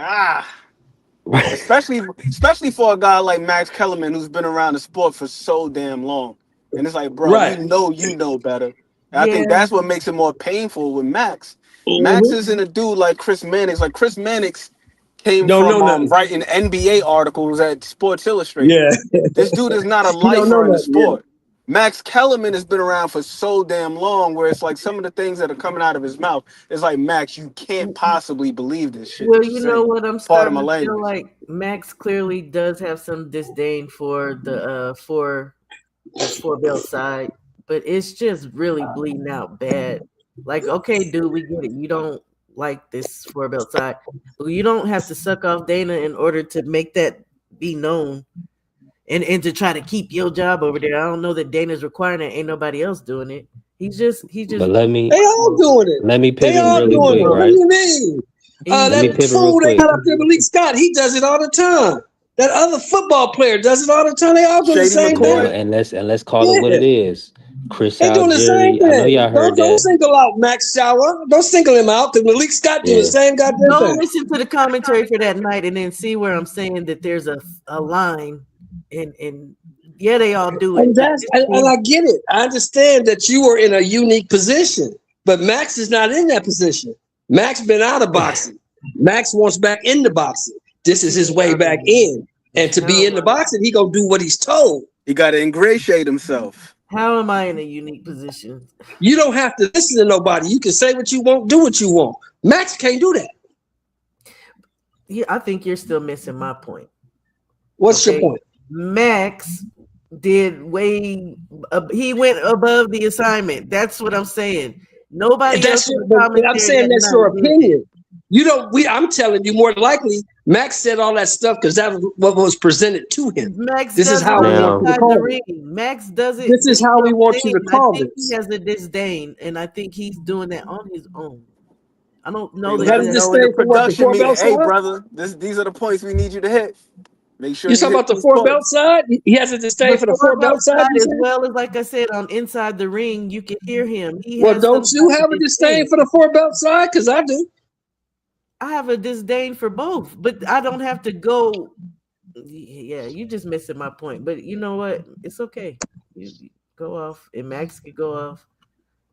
especially for a guy like Max Kellerman who's been around the sport for so damn long. And it's like, bro, Right. you know better. And I Yeah. think that's what makes it more painful with Max. Max Mm-hmm. isn't a dude like Chris Mannix. Like Chris Mannix came Don't know from nothing. writing NBA articles at Sports Illustrated. Yeah. This dude is not a You don't know lifer in the nothing. Yeah. sport. Max Kellerman has been around for so damn long where it's like some of the things that are coming out of his mouth, it's like, Max, you can't possibly believe this shit Well, that you're you know saying. what? I'm Part of starting my to feel language. like Max clearly does have some disdain for the four belt side, but it's just really bleeding out bad. Like, okay, dude, we get it. You don't like this four belt side, but you don't have to suck off Dana in order to make that be known and to try to keep your job over there. I don't know that Dana's requiring it. Ain't nobody else doing it. He's just But let They me all doing it. let me They pivot all really doing quick, it. What do right? you mean? Let me That pivot real fool they got quick. up there, Malik Scott, he does it all the time. That other football player does it all the time. They all doing the Shady same And, thing. McCoy. let's call it what Yeah. it is. Chris They doing the same Algieri. I know thing. y'all heard Don't that. single out Max Shower. Don't single him out because Malik Scott do the Yeah. same goddamn go thing. listen to the commentary for that night and then see where I'm saying that there's a line and yeah, they all do it. And I get it. I understand that you are in a unique position, but Max is not in that position. Max been out of boxing. Max wants back into boxing. This is his way back in. And to be in the boxing, he gonna do what he's told. He got to ingratiate himself. How am I in a unique position? You don't have to listen to nobody. You can say what you want, do what you want. Max can't do that. Yeah, I think you're still missing my point. What's your point? Max did he went above the assignment. That's what I'm saying. Nobody else in the But commentary I'm saying that that's night your did that. opinion. You don't. I'm telling you, more likely, Max said all that stuff because that was what was presented to him. Max This does is it how we want you to inside the call ring. it. Max does it. This is how we want you to I call think this. he has a disdain, and I think he's doing that on his own. I don't know Is that a You that. know, in the disdain for what, the production four meeting, belt hey, side? brother, these are the points we need you to hit. Make sure You you talking hit about the these four belt points. side? He has a disdain The for the four four belt belt side. side, You as saying? well as like I said, on inside the ring, you can hear him. He Well, has some don't you type have of a disdain disdain. for the four belt side? Because I do. I have a disdain for both, but I don't have to go. Yeah, you just missing my point. But you know what? It's okay. You go off, and Max can go off,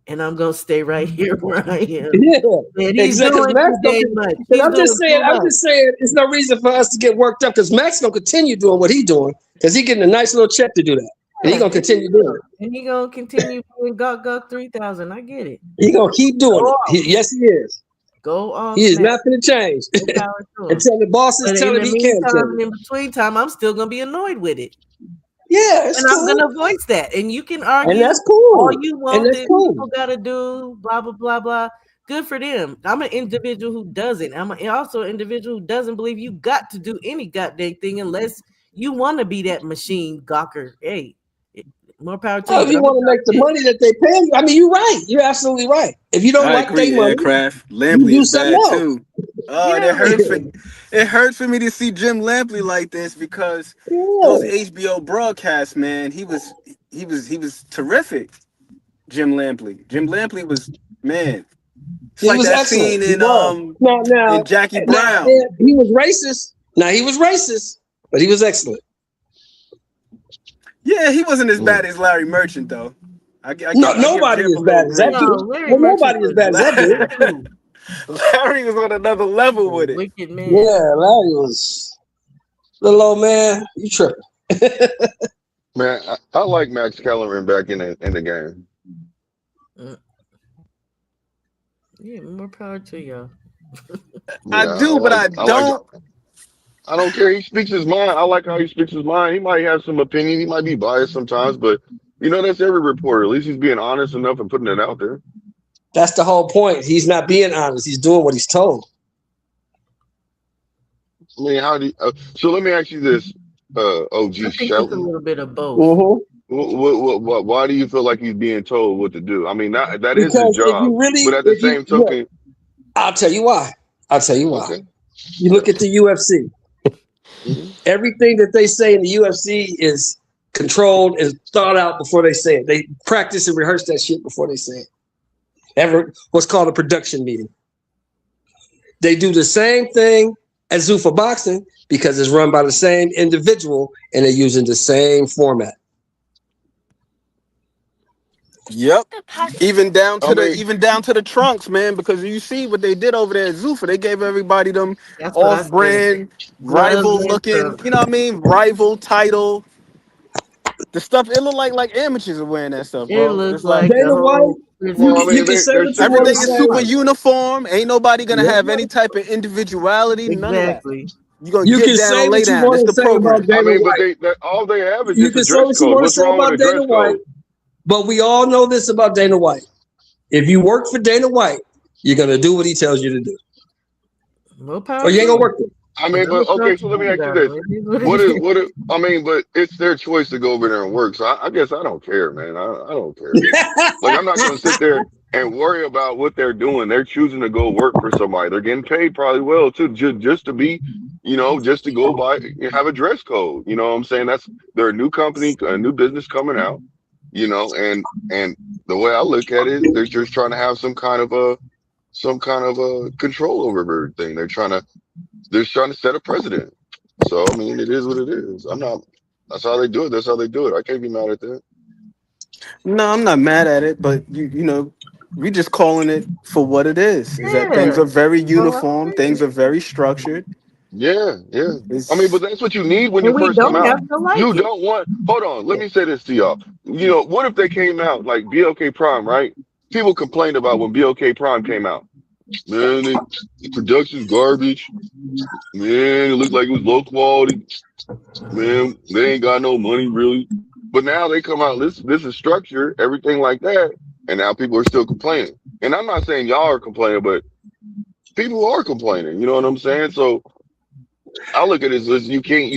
and I'm gonna stay right here where I am. Yeah, And he's exactly. Because doing Max too don't. dang much. And He's doing too I'm much. just saying, it's no reason for us to get worked up because Max gonna continue doing what he's doing because he getting a nice little check to do that, and he Yeah, gonna continue doing it. and he gonna continue doing Gok 3000. I get it. He gonna keep Go doing off. it. Yes, he is. Go off, He is Max. not going to change More power to him. until the bosses But tell in him the he can meantime, change. in between time, I'm still gonna be annoyed with it. Yeah, it's And I'm cool. gonna voice that. And you can And argue that's all cool. you And want that's that cool. people gotta do, blah blah blah blah. Good for them. I'm an individual who doesn't. I'm also an individual who doesn't believe you got to do any goddamn thing unless you want to be that machine gawker. Hey, More power to Oh, you. if But you I'm want to make the money that they pay you, I mean, you're right. You're absolutely right. If you don't I like their agree, money, Aircraft. you Lampley do is something bad else. too. yeah, It hurt for me to see Jim Lampley like this because Yeah. those HBO broadcasts, man, he was terrific. Jim Lampley was, man. It's He like was that excellent. scene He was. in Jackie Now, Brown. he was racist. Now, he was racist, but he was excellent. Yeah, he wasn't as bad as Larry Merchant though. I No, give nobody Jim is a bad little as that grace. no, dude. Larry Well, Merchant nobody is was bad as that dude. Larry was on another level a with it. wicked man. Yeah, Larry was little old man. You tripping? Man, I like Max Kellerman back in the game. Mm, yeah, more power to y'all. I Yeah, do, but I I like don't. I don't care. He speaks his mind. I like how he speaks his mind. He might have some opinion. He might be biased sometimes, but that's every reporter. At least he's being honest enough and putting it out there. That's the whole point. He's not being honest. He's doing what he's told. I mean, how do you, so let me ask you this, OG I think it's a Shelton. little bit of both. Mm-hmm. Why do you feel like he's being told what to do? I mean, that is his Because if job, you really, but at the same look, token, I'll tell you why. I'll tell you why. okay. You look at the UFC. Hmm. Everything that they say in the UFC is controlled and thought out before they say it. They practice and rehearse that shit before they say it. What's called a production meeting. They do the same thing as Zuffa Boxing because it's run by the same individual and they're using the same format. Yep. Even down I to mean, the trunks, man, because you see what they did over there at Zuffa. They gave everybody them That's what I said. off-brand, Gloves rival and looking, stuff. you know what I mean? Rival title. The stuff, it looked like amateurs are wearing that stuff, It bro. looked It's like like a Dana White, whole prison. well, I you mean, can say they're what you want super. to everything is super say. uniform. Ain't nobody gonna Yeah. have any type of individuality, none of that. Exactly. You gonna You get can down say and lay what you down. want This to the say about program. I Dana mean, but White. all they have is You just a can say dress what you code. want to What's say wrong with about a dress Dana White, code? but we all know this about Dana White. If you work for Dana White, you're gonna do what he tells you to do, More or power you ain't to gonna him. work there. I But mean, I'm but gonna okay. start So let me talking ask you about it. this: It is what it is. I mean, but it's their choice to go over there and work. So I guess I don't care, man. I don't care. Like I'm not going to sit there and worry about what they're doing. They're choosing to go work for somebody. They're getting paid probably well too, just to be, just to go by have a dress code. You know what I'm saying? They're a new company, a new business coming out. And the way I look at it, they're just trying to have some kind of a control over everything. They're just trying to set a precedent. So I mean, it is what it is. I'm not. That's how they do it. That's how they do it. I can't be mad at that. No, I'm not mad at it, but we just calling it for what it is that things Yeah. are very Well, uniform, things are very structured. Yeah, yeah. I mean, but It's that's what you need when you and we first come don't out. have to like You it. don't want. Hold on. Let me say this to y'all. What if they came out like BLK Prime, right? People complained about when BLK Prime came out. Man, the production's garbage. Man, it looked like it was low quality. Man, they ain't got no money really. But now they come out. This is structure, everything like that, and now people are still complaining. And I'm not saying y'all are complaining, but people are complaining. You know what I'm saying? So I look at it as you can't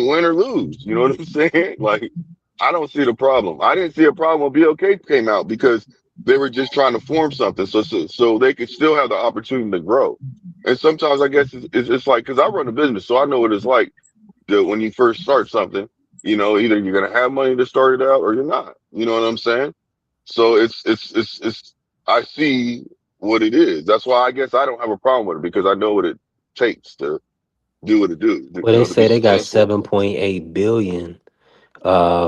win or lose. You know what I'm saying? Like I don't see the problem. I didn't see a problem when BLK came out because they were just trying to form something so they could still have the opportunity to grow. And sometimes I guess it's like because I run a business, so I know what it's like when you first start something. Either you're gonna have money to start it out or you're not. You know what I'm saying? So it's I see what it is. That's why I guess I don't have a problem with it because I know what it takes to do what it do, Well, they to be say they got successful. 7.8 billion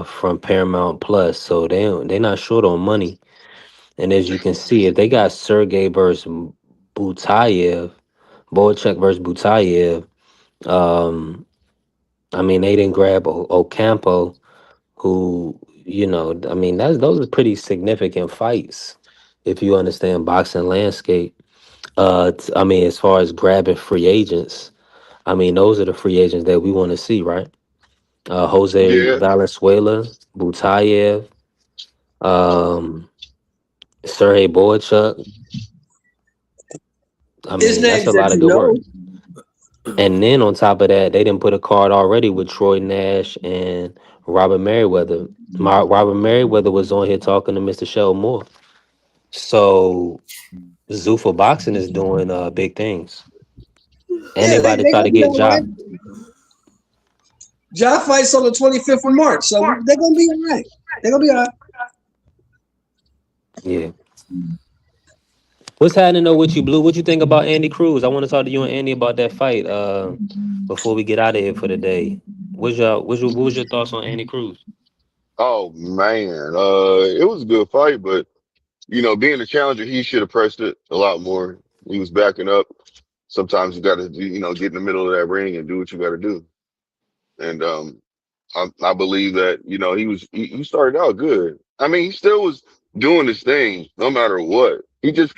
from Paramount Plus, so they're not short on money. And as you can see, if they got Sergey versus Butayev, Boychuk versus Butayev, um, I mean they didn't grab Ocampo, who I mean those are pretty significant fights if you understand boxing landscape. I mean as far as grabbing free agents, I mean those are the free agents that we want to see, right? Jose Yeah, Valenzuela, Butayev, um, Sergey Boychuk. I It's mean, that's names a that lot of you good work. know. And then on top of that, they didn't put a card already with Troy Nash and Robert Merriweather. Robert Merriweather was on here talking to Mr. Shell Moore. So Zuffa Boxing is doing big things. And they Yeah, about to they try gonna to be get all right. Ja. Ja fights on the 25th of March, so they're gonna be all right. They're gonna be all right. Yeah. What's happening though with you, Blue? What you think about Andy Cruz? I want to talk to you and Andy about that fight before we get out of here for the day. What was your thoughts on Andy Cruz? Oh man, it was a good fight, but being a challenger, he should have pressed it a lot more. He was backing up. Sometimes you got to, get in the middle of that ring and do what you got to do. And I believe that he started out good. I mean, he still was doing his thing no matter what. He didn't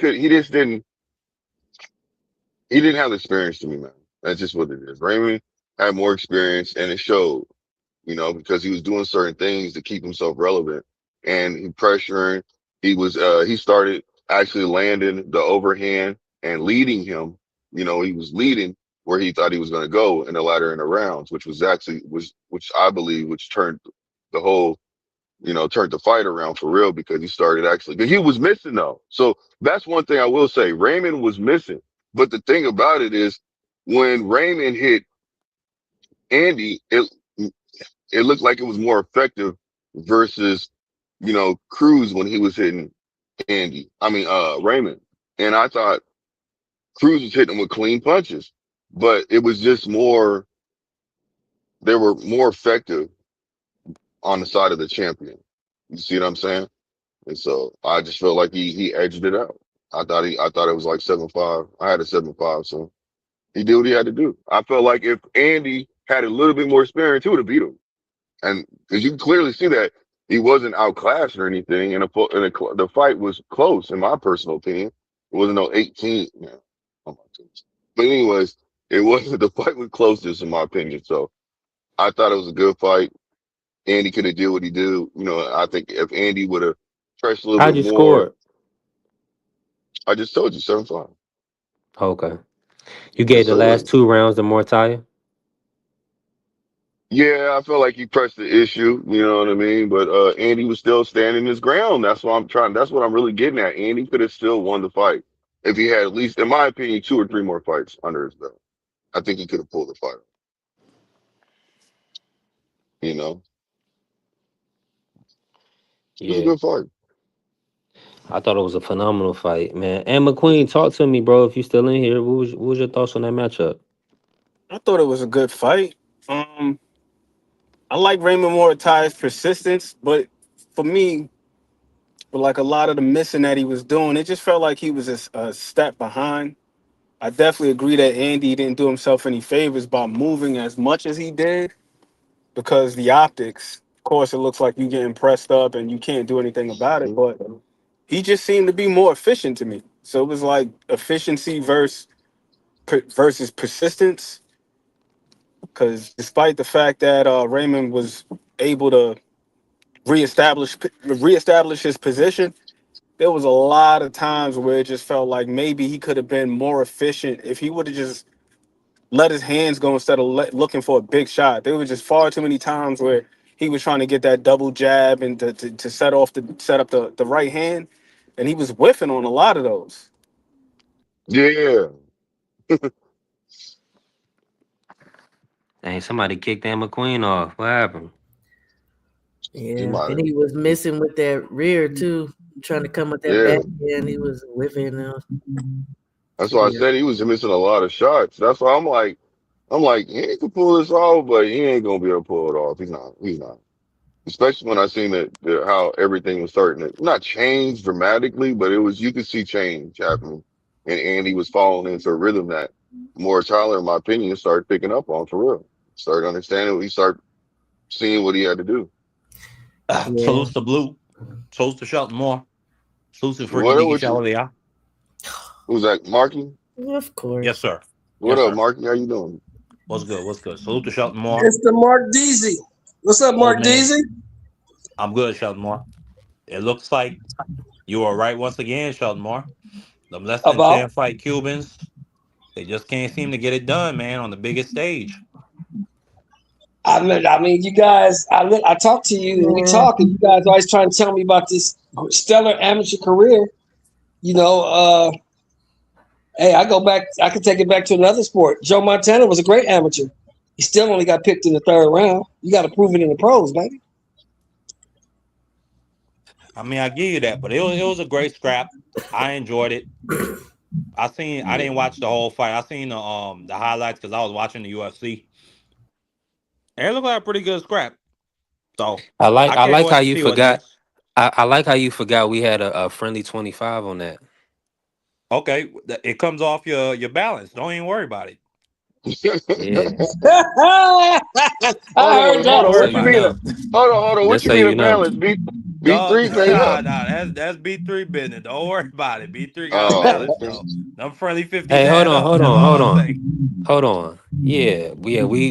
have the experience to me, man. That's just what it is. Raymond had more experience, and it showed. Because he was doing certain things to keep himself relevant and he pressuring. He started actually landing the overhand and leading him. He was leading where he thought he was going to go in the latter in the rounds, which I believe, which turned the whole, turned the fight around for real because he started actually, because he was missing though. So that's one thing I will say. Raymond was missing. But the thing about it is when Raymond hit Andy, it looked like it was more effective versus, Cruz when he was hitting Raymond. And I thought Cruz was hitting with clean punches, but it was just they were more effective on the side of the champion. You see what I'm saying? And so I just felt like he edged it out. I thought it was like 7-5. I had a 7-5, so he did what he had to do. I felt like if Andy had a little bit more experience, he would have beat him. And because you can clearly see that he wasn't outclassed or anything, and the fight was close, in my personal opinion. It wasn't no 18. Yeah. Oh my goodness. But anyways, it wasn't. The fight was closest, in my opinion. So I thought it was a good fight. Andy could have did what he did. I think if Andy would have pressed a little How'd bit you more, score? I just told you 7-5. Okay. You And gave the so last two rounds to Mortalia? yeah, I feel like he pressed the issue, you know what I mean? But Andy was still standing his ground. That's what I'm really getting at. Andy could have still won the fight if he had at least, in my opinion, 2 or 3 more fights under his belt. I think he could have pulled the fight, you know. It was a Yeah. good fight. I thought it was a phenomenal fight, man. And McQueen, talk to me, bro. If you still in here, what was your thoughts on that matchup? I thought it was a good fight. Um, I like Raymond Moratalla's persistence, but for me, for like a lot of the missing that he was doing, it just felt like he was a step behind. I definitely agree that Andy didn't do himself any favors by moving as much as he did because the optics, of course, it looks like you getting pressed up and you can't do anything about it, Mhm. but he just seemed to be more efficient to me. So it was like efficiency versus persistence. Because despite the fact that Raymond was able to reestablish his position, there was a lot of times where it just felt like maybe he could have been more efficient if he would have just let his hands go instead of looking for a big shot. There was just far too many times where he was trying to get that double jab and to set up the right hand, and he was whiffing on a lot of those. Yeah. Dang, somebody kicked Dan McQueen off. What happened? He Yeah, might and have. he was missing with that rear too, trying to come with that Yeah. back end. He was whiffing. That's why I Yeah, said he was missing a lot of shots. That's why I'm like, he can pull this off, but he ain't gonna be able to pull it off. He's not. He's not. Especially when I seen how everything was starting to not change dramatically, but you could see change happening, and Andy was falling into a rhythm that more Tyler, in my opinion, started picking up on for real. Started understanding. He started seeing what he had to do. yeah, Salute to Blue. Salute to Shelton Moore. Salute to Freaky What up Deaky with you? Chalalia. Who's that, Marky? of Yes, course. sir. What Yes, up, sir. Marky? How you doing? What's good? What's good? Salute to Shelton Moore. Mr. Mark Deasy. What's up, Old Mark man. Deasy? I'm good, Shelton Moore. It looks like you are right once again, Shelton Moore. Them less than About 10 fight Cubans, they just can't seem to get it done, man, on the biggest stage. I mean, you guys. I talk to you, and we talk, and you guys always trying to tell me about this stellar amateur career. You know, hey, I go back. I can take it back to another sport. Joe Montana was a great amateur. He still only got picked in the 3rd round. You got to prove it in the pros, baby. I mean, I give you that, but it was a great scrap. I enjoyed it. I didn't watch the whole fight. I seen the highlights because I was watching the UFC. And it looked like a pretty good scrap. So I I can't like how wait to you see what forgot. next. I like how you forgot we had a friendly 25 on that. Okay, it comes off your balance. Don't even worry about it. Yeah, I heard Don't that so What one. you you mean? know. Hold on. What Just you so mean a you know. balance? B Dog, three say up. that's B3 business. Don't worry about it. B3 got a Oh, balance okay. though. Them friendly 50s Hey, add up. That's all I'm saying. hold on.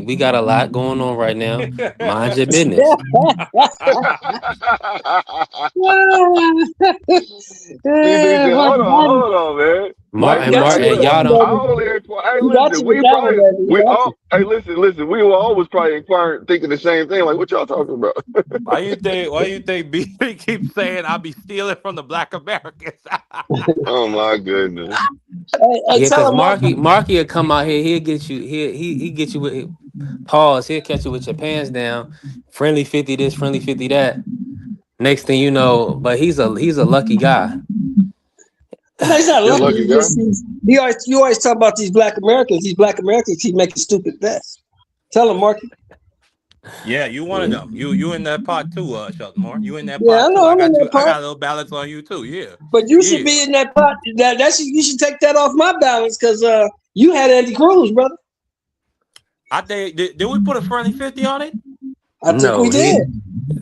We got a lot going on right now. Mind your business. BB said, Marky, hold on, man. Mar Marky and got Mar Hey, you with and look, that y'all one, don't. I baby. only hey, He got listen, you with that one, baby. He got you. hey, listen, we were always probably inquiring, thinking the same thing. Like, what y'all talking about? Why you think B3 keeps saying I be stealing from the black Americans? Oh my goodness. Hey, Yeah, tell cause him, Marky. Marky will come out here. He'll get you. He get you with pause. He'll catch you with your pants down. Friendly 50 this, friendly 50 that. Next thing you know, but he's a lucky guy. No, he's not You're a lucky. lucky He guy. just you always talk about these black Americans. These black Americans keep making stupid bets. Tell him, Marky. Yeah, you one of them. You in that pot too, Shelton Moore. You in that Yeah, I pot too. know I'm in that I part. got a little balance on you too. Yeah. But you should Yeah. be in that pot. You should take that off my balance because you had Andy Cruz, brother. I think did we put a friendly 50 on it? I think we No, did.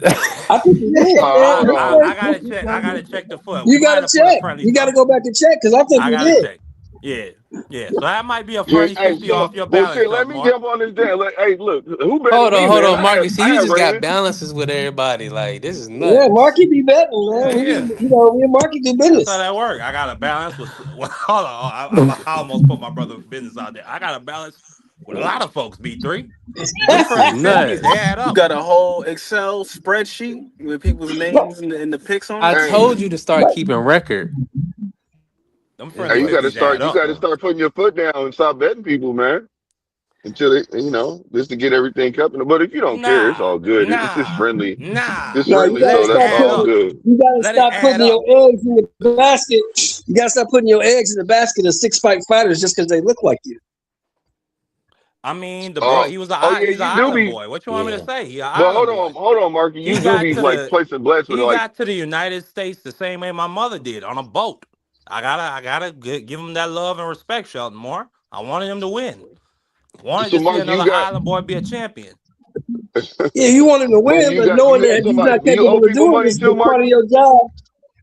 he. I think we did, Hold on. I gotta check. I gotta check the foot. We You might gotta have put a check. friendly You gotta something. go back and check because I think I we gotta did. check. Yeah. Yeah. So that might be a Yeah, friendly hey, 50 so off your well balance, shit, let Shelton me Moore. jump on this damn. Like, hey, look, who betting me, Hold man? on, Marky. See, I you have just got Raymond. balances with everybody. Like this is Yeah, nuts. Marky be betting, man. Yeah, We yeah. be, me and Marky do That's how business. that work. I got a balance with. Well, hold on. I almost put my brother's business out there. I got a balance with a lot of folks. B3. Them This is friendly 50s, they nuts. add You up. got a whole Excel spreadsheet with people's names and the picks on I it. Hey, told you to start keeping record. Them It's friendly hey, like, 50s add you up gotta though. start putting your foot down and stop betting people, man. Until they, just to get everything covered. But if you don't care, it's Nah, all good. It's just nah, friendly. It's nah. No, you friendly, Let gotta so it that's start add all putting. up. good. You gotta Let it stop add putting your up. eggs in the basket. You gotta stop putting your eggs in the basket of 6 fight fighters just because they look like you. I mean, the bro, Oh, he was yeah, he's an you do island be. boy. What you want me to yeah. say? He an But island boy. hold on, Marky. He You do got be to like the placing bets with he like. got to the United States the same way my mother did on a boat. I gotta give him that love and respect, Shelton Moore. I wanted him to win. Wanted So, to see Marky, another you got. island boy be a champion. Yeah, you want him to Marky, win, but knowing you got that he's somebody. not Do you capable owe of people doing money this too, is part of Marky? your job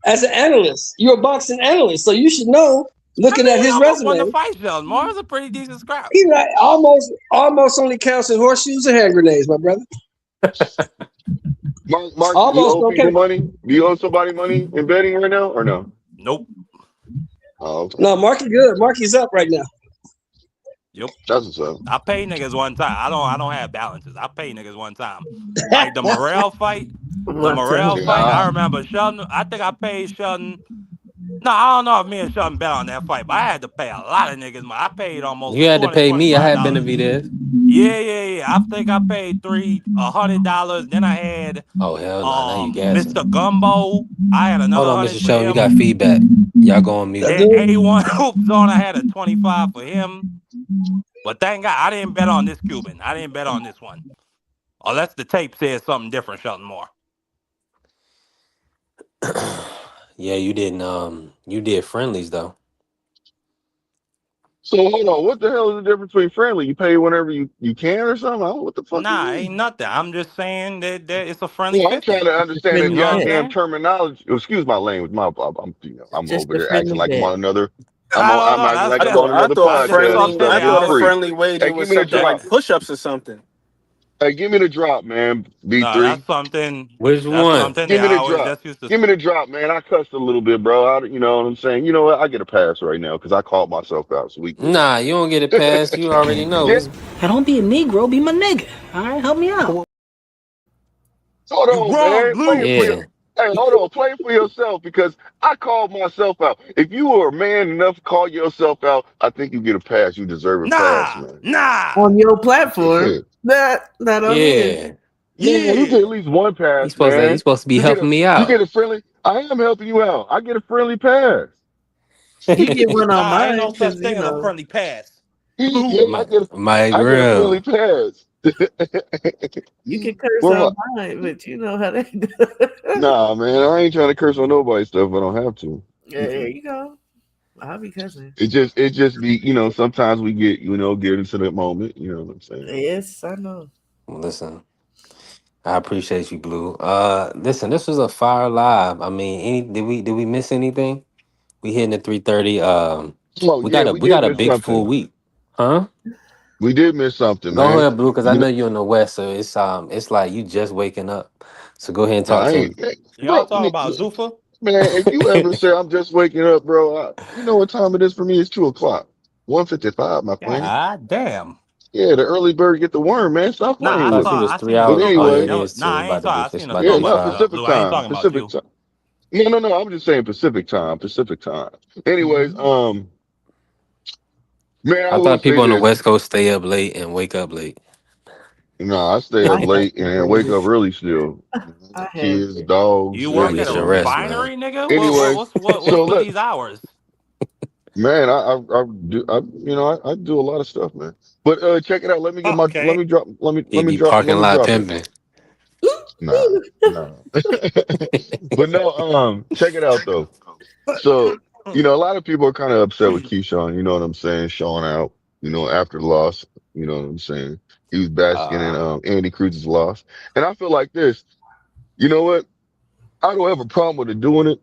as an analyst. You're a boxing analyst, so you should know. I Looking at mean, he his almost won the resume, fight, Shelton Moore. It was a pretty decent scrap. he's like almost only counts in horseshoes and hand grenades, my brother. Marky, do you Almost owe don't people count. money? Do you owe somebody money in betting right now, or no? Nope. Oh, okay. No, Marky good. Marky's up right now. Yep. That's what's up. I pay niggas one time. I don't have balances. I pay niggas one time. Like the Morrell fight. The One Morrell time. fight. Yeah. I remember Sheldon. I think I paid Sheldon. No, I don't know if me and Sheldon bet on that fight, but I had to pay a lot of niggas. I paid almost You had two to hundred pay twenty me. I five had been to dollars. be there. Yeah. I think I paid $100. Then I had Oh hell no! Now you gassing. Mr. Gumbo. I had Hold another on, 100 Mr. for Sheldon. We him. got feedback. Y'all go on mute. That's Then it. A1 Hoops on. I had a 25 for him. But thank God I didn't bet on this Cuban. I didn't bet on this one. Unless the tape says something different, Shelton Moore. Yeah, you didn't. You did friendlies though. So hold on. What the hell is the difference between friendly? You pay whenever you can or something? I don't know what the fuck you Nah, mean. ain't nothing. I'm just saying that it's a friendly Well, I'm trying 50. to It's a understand this You friendly know what I'm bet. goddamn saying? terminology. Excuse my language. It's I'm just over a here acting friendly like I'm bet. on another. I don't I'm know. acting like I I'm on thought I another thought I just podcast thought and friendly the stuff way I getting thought I a free. friendly wager Hey, was give me a something that drop. like push-ups or something. Hey, give me the drop, man. No, B3. that's something. Which That's one? something Give that me I the always drop. just used to. Give me the drop, man. I cussed a little bit, bro. You know what I'm saying? You know what? I get a pass right now because I called myself out, so we good. Nah, you don't get a pass. You already know. Yeah. It's I don't be a Negro, be my nigga. All right, help me out. Hold You on, wrong, man. Play Blue. it for your. yeah. Hey, hold on. Play it for yourself because I called myself out. If you were a man enough to call yourself out, I think you get a pass. You deserve a pass, Nah, man. nah. On your platform, Yeah. not on his. Yeah. Man, you get Yeah. at least one pass, You man. supposed to be You get helping a me you get out. a friendly. I am helping you out. I get a friendly pass. You get one on Nah, ain't no mine such because thing as a friendly pass. Blue. Yeah, My Mike I get a friendly Grill. pass. you can curse Where my on mine, but you know how they do. Nah, man, I ain't trying to curse on nobody's stuff. I don't have to. Yeah, there you go. I'll be cussing. It just be, sometimes we get, get into that moment. You know what I'm saying? Yes, I know. Listen, I appreciate you, Blue. Listen, this was a fire live. I mean, did we miss anything? We hitting at 3:30. Oh We yeah, got a we we did got a miss big full something. week, huh? We did miss something, Go man. ahead, Blue, because I You know, know you're in the West, so it's like you just waking up. So go ahead and nah, talk I to ain't, me. Y'all bro. talking about Zuffa? Man, if you ever say I'm just waking up, bro, you know what time it is for me? It's 2 o'clock, 1:55, my friend. God damn. Yeah, the early bird get the worm, man. Stop Nah, playing I Thought with you saw. me. was I three seen a But hours. snow Oh bunny. yeah, anyway, it is Nah, too. I It's ain't about to be saw. I it's seen a about to yeah, snow be no, bunny five. though. Pacific Blue. I ain't time, talking about Pacific you. time. No, I'm just saying Pacific time, Pacific time. Anyways, man, I I will thought say people on the this. West Coast stay up late and wake up late. No, I stay I up have late to, and wake baby. up early still. I have Kids, to. dogs, You You gotta work at get a your everything, man. rest, man. refinery, nigga? Anyways, What's so with look, these hours? man, I do a lot of stuff, man. But check it out. Let me get my let Okay. me drop let me He let me be drop let parking me lot drop it. pimping. Nah, nah. But no, check it out though. So, a lot of people are kind of upset with Keyshawn, you know what I'm saying, showing out, after the loss, you know what I'm saying. He was basking in uh Andy Cruz's loss. And I feel like this, you know what? I don't have a problem with it doing it.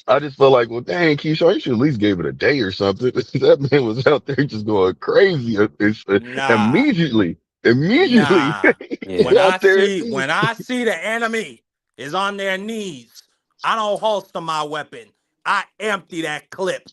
I just feel like, well, dang, Keyshawn, you should at least give it a day or something. That man was out there just going crazy. Nah, Immediately, immediately, nah. he yeah. When was I out there. see when I see the enemy is on their knees, I don't holster my weapon. I empty that clip.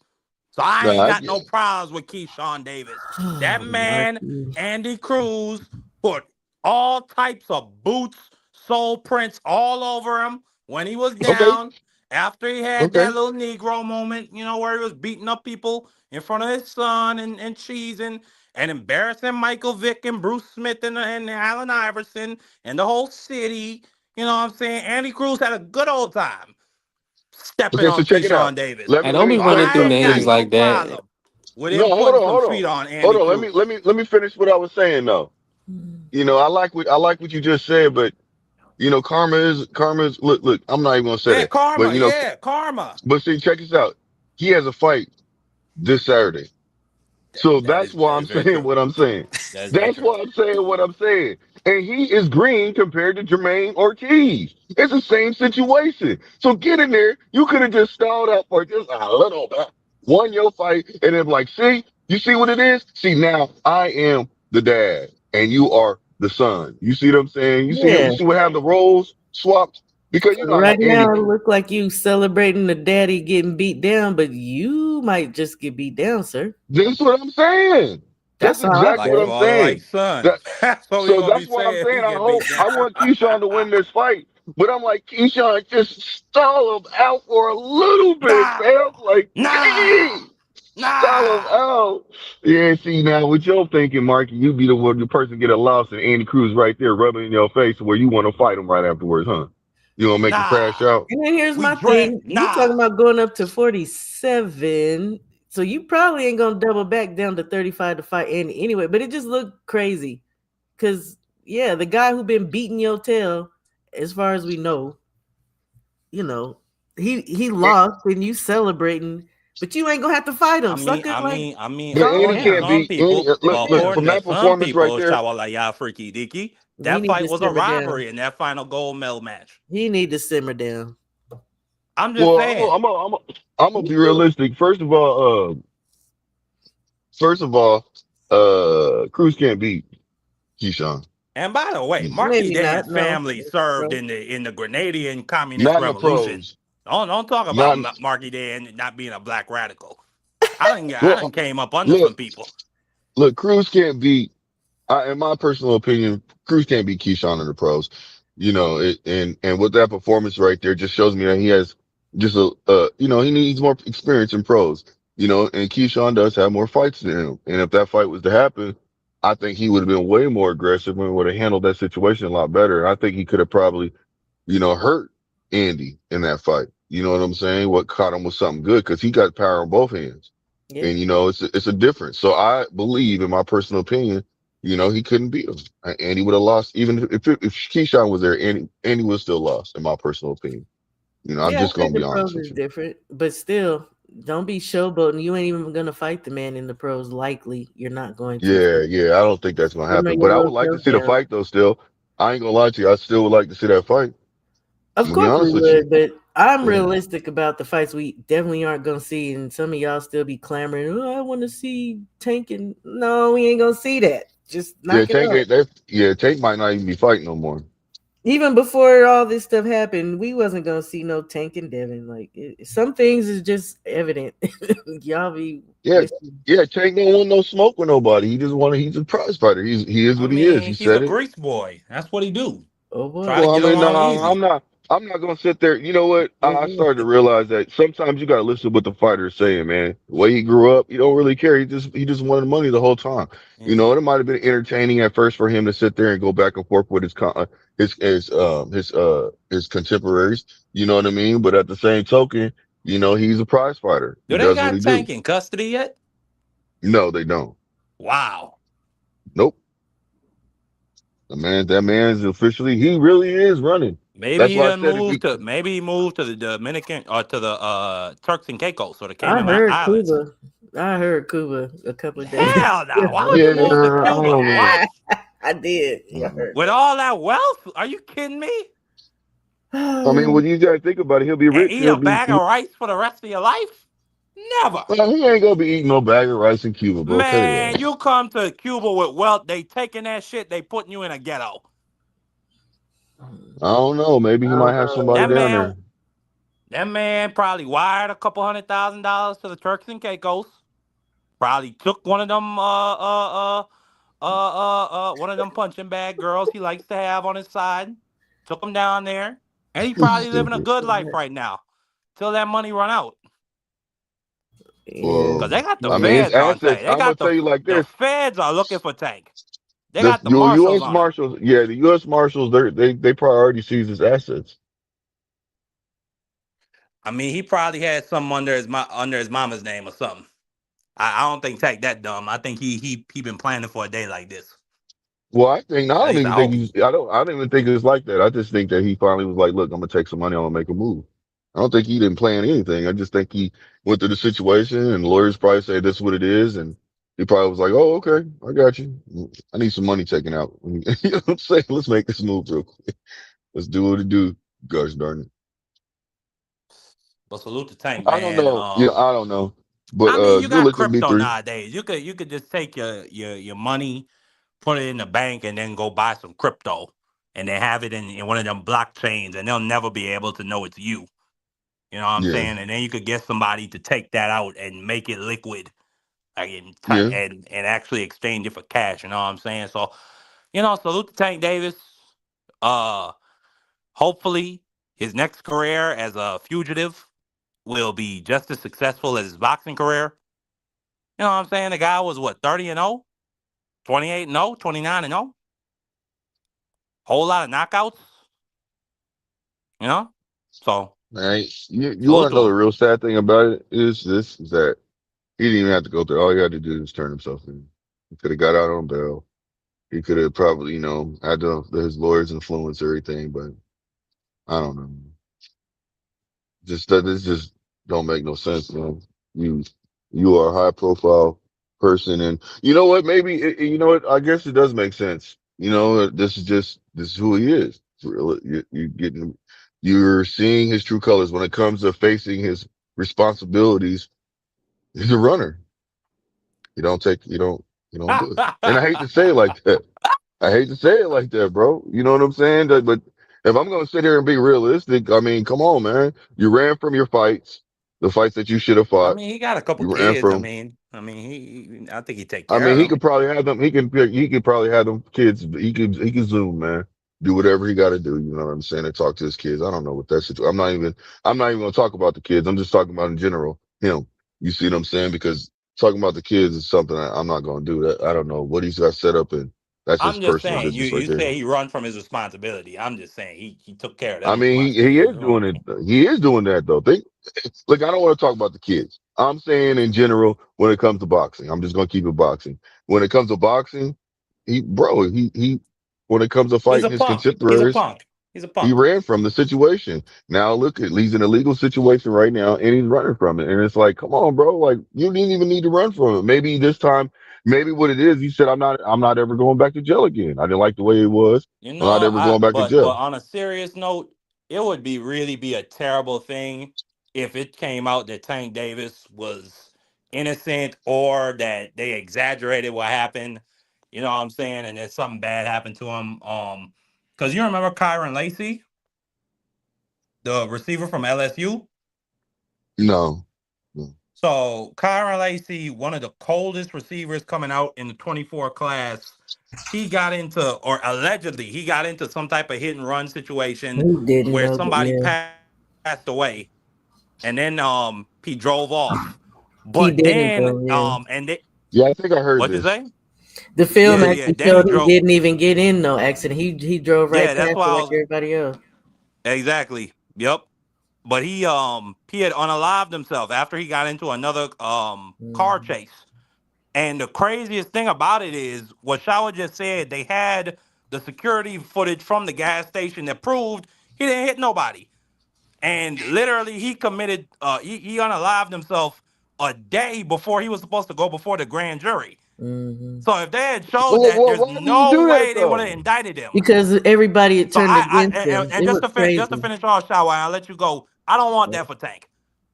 So I Nah, ain't I got get no it. problems with Keyshawn Davis. That Oh, man, Marky. Andy Cruz, put all types of boots, soul prints all over him when he was Okay, down. After he had okay. that little Negro moment, where he was beating up people in front of his son and cheesing and embarrassing Michael Vick and Bruce Smith and Allen Iverson and the whole city. You know what I'm saying? Andy Cruz had a good old time stepping Okay, so on check it out. Keyshawn Davis. Let Hey, me let don't me be So explain running I through ain't something to got names you. no like that. problem with No, him hold putting on, some hold feet on, on hold Andy on. Cruz. Let me finish what I was saying though. I like what you just said, but karma is look. I'm not even gonna say Yeah, that, but karma. Yeah, karma. but see, check this out. He has a fight this Saturday. So that's why That I'm is very saying true. what I'm saying. That is very That's true. why I'm saying what I'm saying. And he is green compared to Jermaine Ortiz. It's the same situation. So get in there. You could have just stalled out for just a little bit, won your fight, and then like, see, you see what it is? See, now I am the dad and you are the son. You see what I'm saying? You Yeah. see what have the roles swapped? Because you know how Right now, Andy. it look like you celebrating the daddy getting beat down, but you might just get beat down, sir. That's what I'm saying. That's That's how I exactly Like what feel. I'm father, like saying. son. That That's what we so gonna be that's why I'm saying. saying He I get beat hope down. I want Keyshawn to win this fight, but I'm like Keyshawn just stall him out for a little bit, Nah, fam. Like, nah, dang, stall him nah, out. Yeah, see now with your thinking, Marky, you be the person get a loss and Andy Cruz right there rubbing in your face where you want to fight him right afterwards, huh? You gonna make him crash nah. out? And then here's We my dread. thing. You Nah, talking about going up to 47. So you probably ain't gonna double back down to 35 to fight Andy anyway, but it just looked crazy. Cause yeah, the guy who been beating your tail, as far as we know, he lost and you celebrating, but you ain't gonna have to fight him. Sucker, like But calm Andy According to can't down. some beat Andy. people, Yeah. Look according from to that some performance right people, there. Shawalaya Freaky Dicky, He that need fight to was a simmer down. robbery in that final gold medal match. He need to simmer down. I'm just Well, saying. I'm gonna Me be too. realistic. First of all, Cruz can't beat Keyshawn. And by the way, Marky Maybe not. Dan's No. family served in the Grenadian Communist Not in the Revolution. pros. Don't talk Not about in, Marky Dan not being a black radical. I done well. came up under some Look, people. look. Cruz can't beat. In my personal opinion, Cruz can't beat Keyshawn in the pros. And with that performance right there, just shows me that he has just he needs more experience in pros. And Keyshawn does have more fights than him. And if that fight was to happen, I think he would have been way more aggressive and would have handled that situation a lot better. I think he could have probably hurt Andy in that fight. You know what I'm saying? What caught him was something good because he got power in both hands, Yeah. and it's a difference. So I believe, in my personal opinion, he couldn't beat him. Andy would have lost even if Keyshawn was there. Andy would still lost, in my personal opinion. I'm Yeah, I just think gonna the be honest pros with is you. different, but still, don't be showboating. You ain't even gonna fight the man in the pros. Likely, you're not going to. Yeah, yeah, I don't think that's gonna Simmer happen, your but I would little like to self see the down. fight though. Still, I ain't gonna lie to you. I still would like to see that fight. I'm Of gonna be course we honest with you. would, but I'm Yeah. realistic about the fights we definitely aren't gonna see, and some of y'all still be clamoring. Oh, I want to see Tank, and no, we ain't gonna see that. Just Yeah, knock it Tank out. ain't that. Yeah, Tank might not even be fighting no more. Even before all this stuff happened, we wasn't gonna see no Tank and Devin. Like some things is just evident. Y'all be Yeah, wishing. yeah. Tank don't want no smoke with nobody. He's a prize fighter. He is I what he is. He mean, he's a said it. grease boy. That's what he do. Oh boy. Try to Well, I get mean, no, along I'm easy. not. I'm not gonna sit there. You know what? Oh I boy. started to realize that sometimes you gotta listen to what the fighter is saying, man. The way he grew up, he don't really care. He just wanted money the whole time. Yeah. It might have been entertaining at first for him to sit there and go back and forth with his contemporaries. You know what I mean? But at the same token, he's a prize fighter. He Do they does what got he do. Tank in custody yet? No, they don't. Wow. Nope. That man's officially. He really is running. Maybe That's he why I done said if moved he. to maybe he moved to the Dominican or to the Turks and Caicos or the I Cayman heard Islands. Cuba. I heard Cuba a couple of days Hell no. Why would Yeah, you move to I Cuba? don't know. What? I did. I heard With all that wealth? Are you kidding me? I mean, that. when you gotta think about it, he'll be And rich. eat a bag of rice for the rest of your life? Never. Well, he ain't gonna be eating no bag of rice in Cuba, bro. I'll tell you Man, that. you come to Cuba with wealth, they taking that shit, they putting you in a ghetto. I don't know. Maybe he I don't might have somebody That know. down man, there. that man probably wired a couple $100,000 to the Turks and Caicos. Probably took one of them punching bag girls he likes to have on his side. Took him down there, and he He's probably living a stupid. good life right now, till that money run out. Yeah. Cause Well, they got the I mean, Yeah. his feds on Tank. assets. They I'm gonna got tell you like the this: feds are looking for Tank. They the got the marshals U.S. on him. Marshals, yeah, the U.S. Marshals, they priority sees his assets. I mean, he probably had something under his mama's name or something. I don't think Tank that dumb. I think he been planning for a day like this. Well, I At don't least I even think hope he's. he. I don't even think it's like that. I just think that he finally was like, "Look, I'm gonna take some money. I'm gonna make a move." I don't think he didn't plan anything. I just think he went through the situation, and lawyers probably say this is what it is, and he probably was like, "Oh, okay, I got you. I need some money taken out." You know what I'm saying? Let's make this move real quick. Let's do what it do. Gosh darn it. But salute to Tank, I don't man. know. Yeah, I don't know. But I mean, you good got looking crypto B3. nowadays. You could just take your money, put it in the bank, and then go buy some crypto, and then have it in one of them blockchains, and they'll never be able to know it's you. You know what I'm Yeah, saying? And then you could get somebody to take that out and make it liquid, like yeah. and actually exchange it for cash. You know what I'm saying? So, salute to Tank Davis. Uh, Hopefully his next career as a fugitive will be just as successful as his boxing career. You know what I'm saying? The guy was what, 30 and 0, 28 and 0, 29 and 0. Whole lot of knockouts, you know? So, Man, you salute want to to know the him. real sad thing about it is that he didn't even have to go through. All he had to do is turn himself in. He could have got out on bail. He could have probably, had his lawyers influence everything, but I don't know. This just don't make no sense, man. You you are a high profile person, and you know what? Maybe you know what? I guess it does make sense. This is who he is. You're seeing his true colors when it comes to facing his responsibilities. He's a runner. You don't do it, and I hate to say it like that. I hate to say it like that, bro. You know what I'm saying? But if I'm gonna sit here and be realistic, I mean, come on, man. You ran from your fights, the fights that you should have I fought. mean, he got a couple You ran kids. from. I think he take I care of mean, he them. could probably have them. He could probably have them kids. He could Zoom, man. Do whatever he got to do. You know what I'm saying? And talk to his kids. I don't know what that situation. I'm not even gonna talk about the kids. I'm just talking about in general him. You see what I'm saying? Because talking about the kids is something I'm not gonna do. That I don't know what he's got set up, and that's I'm just just personal saying, you business right you there. say he run from his responsibility. I'm just saying he took care of I them mean, he responsibilities. is You know what doing I it. mean? He is doing that though. Look, I don't want to talk about the kids. I'm saying in general when it comes to boxing. I'm just gonna keep it boxing. When it comes to boxing, he when it comes to He's a fighting his punk. He's a contemporaries, punk. He's a he punk. ran from the situation. Now look at he's in a legal situation right now and he's running from it. And it's like, come on, bro. Like you didn't even need to run from it. Maybe this time, maybe what it is, he said, I'm not ever going back to jail again. I didn't like the way it was. You I'm know, not ever I going back to but jail. on a serious note, it would be really be a terrible thing if it came out that Tank Davis was innocent or that they exaggerated what happened. You know what I'm saying? And that something bad happened to him. Because you remember Kyron Lacey, the receiver from LSU. No. No. So Kyron Lacey, one of the coldest receivers coming out in the 24 class, he got into, or allegedly, he got into some type of hit and run situation He didn't where know, but somebody yeah, passed away, and then he drove off. he But didn't then though. Yeah, and they, Yeah, I think I heard what you this. say? the Yeah, I film Yeah, think yeah. actually Then he showed he drove. didn't even get in no accident. He drove right Yeah, that's past why it I like was everybody else. exactly. Yep. But he had unalived himself after he got into another car Mhm. chase. And the craziest thing about it is what Shower just said, they had the security footage from the gas station that proved he didn't hit nobody. And literally he committed he unalived himself a day before he was supposed to go before the grand jury. Mhm. So if they had showed Well, that, well, there's why did he no do that way they would have though? indicted him. Because everybody had So turned against him. and It just was to crazy. finish off Shower, and I'll let you go. I don't want that for Tank.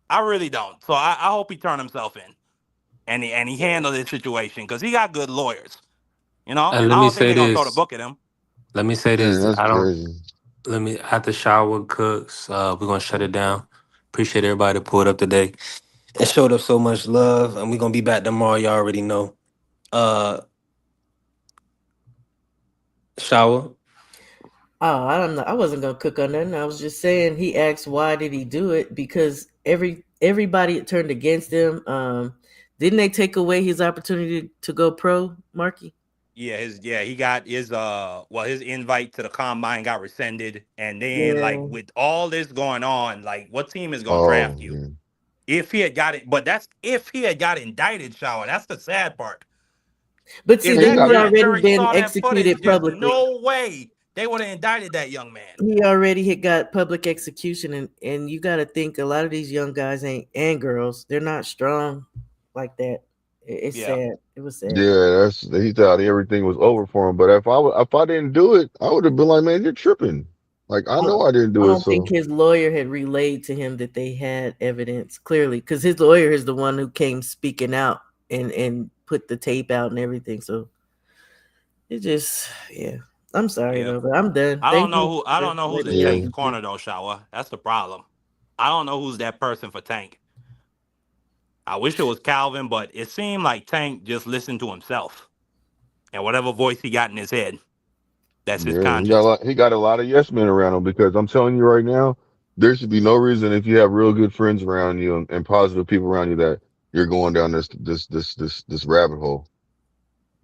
I really don't. So I hope he turned himself in and he handled this situation because he got good lawyers. You know, And let I me don't think say they're gonna throw the this. book at him. Let me say Man, this. that's I don't. crazy. Let me after shower cooks. We're gonna shut it down. Appreciate everybody that pulled up today and showed up so much love. And we're gonna be back tomorrow. You already know. Uh, shower. Oh, I don't know. I wasn't gonna cook on nothing. I was just saying he asked why did he do it because everybody had turned against him. Didn't they take away his opportunity to go pro, Marky? He got his his invite to the combine got rescinded, and then like Yeah. with all this going on, like what team is gonna Oh, draft you? yeah. If he had got it, but that's if he had got indicted, Shower. That's the sad part. But see, If He that that he got grand already jury been saw that footage, executed there's publicly. no way they would have indicted that young man. He already had got public execution, and you got to think a lot of these young guys ain't and girls. They're not strong like that. It's Yeah, sad. It was sad. Yeah, he thought everything was over for him. But if I didn't do it, I would have been like, man, you're tripping. Like I know I didn't I do it. don't think So his lawyer had relayed to him that they had evidence clearly because his lawyer is the one who came speaking out and put the tape out and everything. So it just, yeah. I'm sorry yeah. though, but I'm done. Thank you I for don't know who's letting in me yeah, Tank's out. corner though, Shower. That's the problem. I don't know who's that person for Tank. I wish it was Calvin, but it seemed like Tank just listened to himself and whatever voice he got in his head. That's his yeah, conscience. he got a lot of yes men around him because I'm telling you right now, there should be no reason if you have real good friends around you and positive people around you that you're going down this rabbit hole.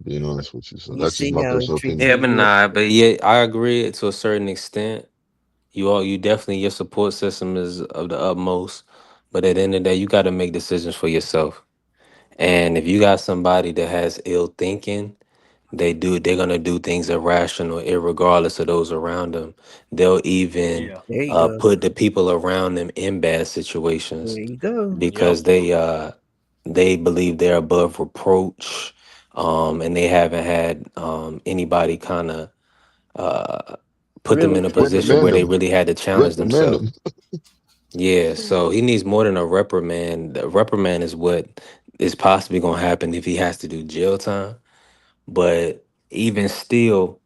Being honest with you, so You that's just see my how he personal treats opinion. Yeah, his but yes. nah. But yeah, I agree to a certain extent. You definitely your support system is of the utmost. But at the end of the day, you got to make decisions for yourself. And if you got somebody that has ill thinking, they're gonna do things irrational, irregardless of those around them. They'll even Yeah. There you go. put the people around them in bad There situations you go. Yep. because they believe they're above reproach, and they haven't had anybody kind of uh put them Really in a check position Recommend where they them. really had to challenge Recommend themselves. them. Yeah, so he needs more than a reprimand. The reprimand is what is possibly gonna happen if he has to do jail time. But even still,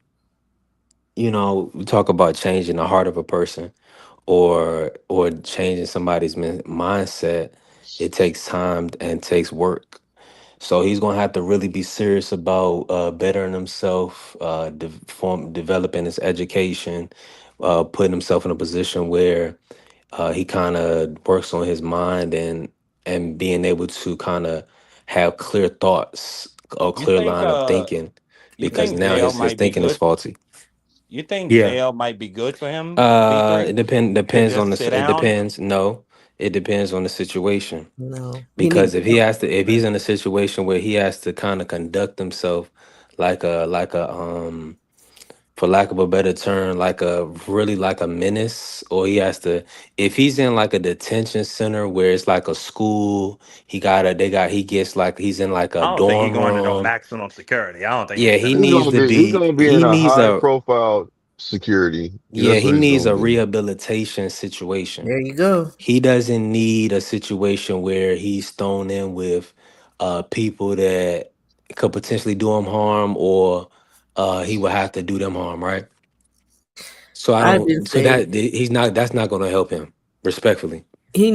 we talk about changing the heart of a person or changing somebody's mindset. It takes time and takes work. So he's gonna have to really be serious about bettering himself, developing his education, putting himself in a position where he kind of works on his mind and being able to kind of have clear thoughts or You clear think line of thinking, you because think now jail his might be thinking is good? faulty. You think Yeah. jail might be good for him, B3? To Depends on just sit it down? depends. No, it depends on the situation. No, he Because needs help. if he's in a situation where he has to kind of conduct himself like a for lack of a better term, like a really like a menace, or he has to, if he's in like a detention center where it's like a school, he gets like, he's in like a I don't think he's dorm going to no room. maximum security. I don't think Yeah, he's he finna He's do needs that. to be, gonna be in he a needs high a, profile security. yeah, That's he what he's needs gonna a be. rehabilitation situation. There you go. He doesn't need a situation where he's thrown in with people that could potentially do him harm, or he would have to do them harm, right? So I I've been don't. So saying he's not. That's not going to help him, respectfully. he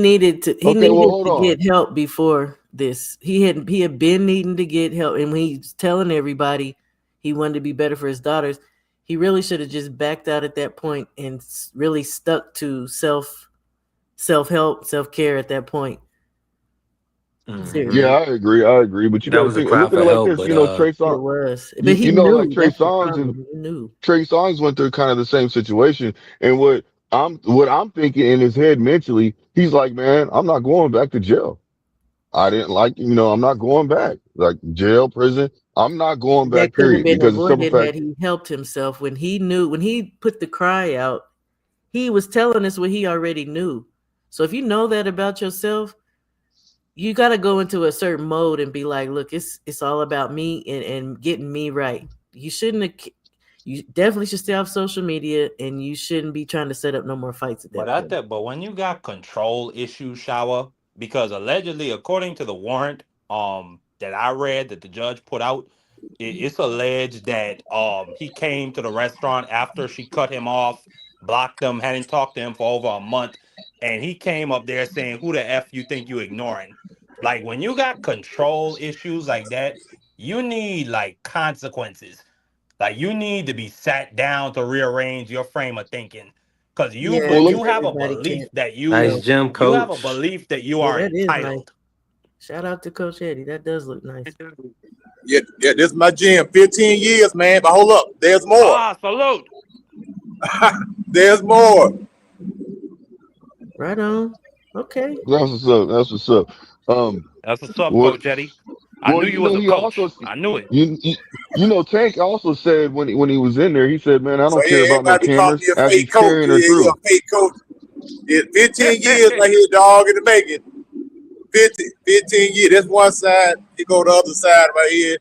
Okay, well, needed hold to on. get help before this. He had been needing to get help, and when he's telling everybody he wanted to be better for his daughters, he really should have just backed out at that point and really stuck to self help, self care at that point. Yeah, Hmm. Seriously, I agree. I agree. But you That got to was a think, cry look at for it like help, this. but Trey it Songz, was, but he like knew. Trey That's the Songz and problem. He knew. Trey Songz went through kind of the same situation. And what I'm thinking in his head mentally, he's like, man, I'm not going back to jail. I didn't like, I'm not going back. Like jail, prison, I'm not going That back, could have period. been Because the simple avoided fact, had he helped himself when he knew, when he put the cry out, he was telling us what he already knew. So if you know that about yourself, you got to go into a certain mode and be like, look, it's all about me and getting me right. You shouldn't have, you definitely should stay off social media, and you shouldn't be trying to set up no more fights at But that I point. think, but when you got control issues, shower, because allegedly, according to the warrant, that I read that the judge put out, it's alleged that he came to the restaurant after she cut him off, blocked him, hadn't talked to him for over a month, and he came up there saying, "Who the f you think you ignoring?" Like when you got control issues like that, you need like consequences. Like you need to be sat down to rearrange your frame of thinking, because Yeah, well, because look, you have a everybody belief can't that nice help. gym, you have a coach. belief that you Yeah, are that is nice. entitled. Shout out to Coach Eddie. That does look nice. Yeah, yeah, this is my gym. 15 years, man. But hold up, there's more. Ah, salute. There's more. Right on. Okay. that's what's up. That's what's up. Um, That's what's up, what? Coach Eddie. I Well, knew you was a he also, coach. I knew it. you, you, Tank also said when he was in there, he said, "Man, I So don't care yeah, about no everybody be calling cameras." me a As fake he's coach. carrying her Yeah, yeah, through. a fake coach. Yeah, 15 years right here, dog, in the making. 15 years. That's one side. You go to the other side right here.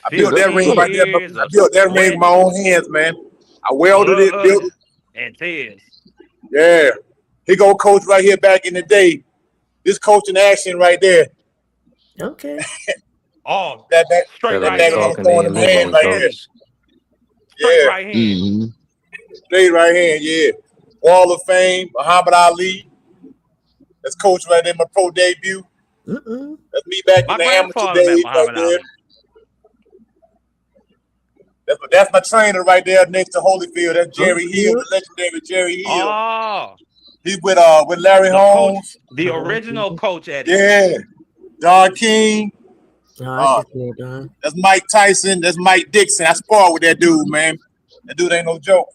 I Yeah, built that's that what's ring 15 up. right there. years I of built that ring with sweat, my own hands, man. I welded it, built blood, it. and tears. Yeah. He go coach right here back in the day. This coaching action right there. Okay. Oh, That straight Feel that right like daggone hand. old talking in throwing your them Hey, living hand room, Coach right there. Eddie, coach. straight Yeah. right hand. Hmm. Straight right hand, yeah. Wall of Fame, Muhammad Ali. That's coach right there, my pro debut. Mm-mm. That's me back in My the amateur grandfather met days right Muhammad there. Ali. That's my trainer right there next to Holyfield. That's Jerry Hill, Holyfield. the legendary Jerry Hill. Oh, He's with Larry the coach, Holmes. the original Coach Eddie. Yeah. Don King. Oh, I Uh, can see it, Don. that's Mike Tyson. That's Mike Dixon. I sparred with that dude, man. That dude ain't no joke.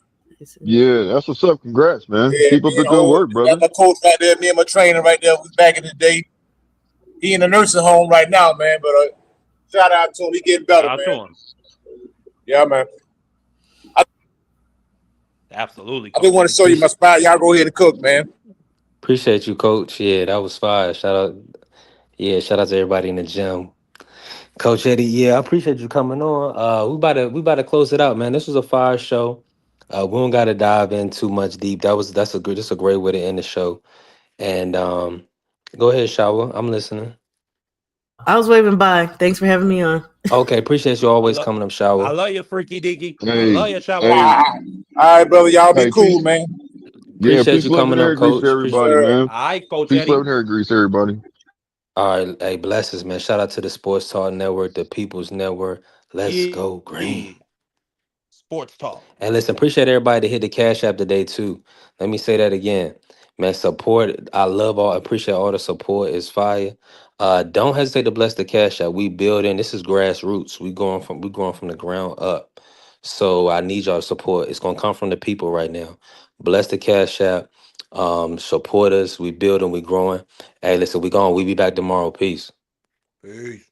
Yeah, that's what's up. Congrats, man. Yeah, Keep up me the and good old work, that's brother. my coach right there. Me and my trainer right there was back in the day. He in the nursing home right now, man. But shout out to him. He getting Shout better, out to man. him. Yeah, man. I, Absolutely, I just Coach want to Eddie. show you my spot. Y'all go ahead and cook, man. Appreciate you, coach. Yeah, that was fire. Shout out. Yeah, shout out to everybody in the gym. Coach Eddie, yeah, I appreciate you coming on. We about to close it out, man. This was a fire show. We don't gotta dive in too much deep. That's a great way to end the show. And go ahead, Shower. I'm listening. I was waving bye. Thanks for having me on. Okay, appreciate you I always love coming up, I shower. love you, Freaky Dicky. I love Hey, you, Shower. hey, All right, brother. Y'all be hey, cool, peace. man. Yeah, Appreciate peace, you love, and coming up, hair grease to coach. everybody, man. All right, Coach Peace, love, Eddie. and hair grease to everybody. All right, hey, blessings, man. Shout out to the Sports Talk Network, the People's Network. Let's go green. Yeah. Sports Talk. And listen, appreciate everybody that hit the Cash App today too. Let me say that again. Man, support. I love all appreciate all the support. It's fire. Don't hesitate to bless the Cash App. We building. This is grassroots. We growing from the ground up. So I need y'all support. It's gonna come from the people right now. Bless the Cash App. Support us. We building, we growing. Hey, listen, we be back tomorrow. Peace. Peace.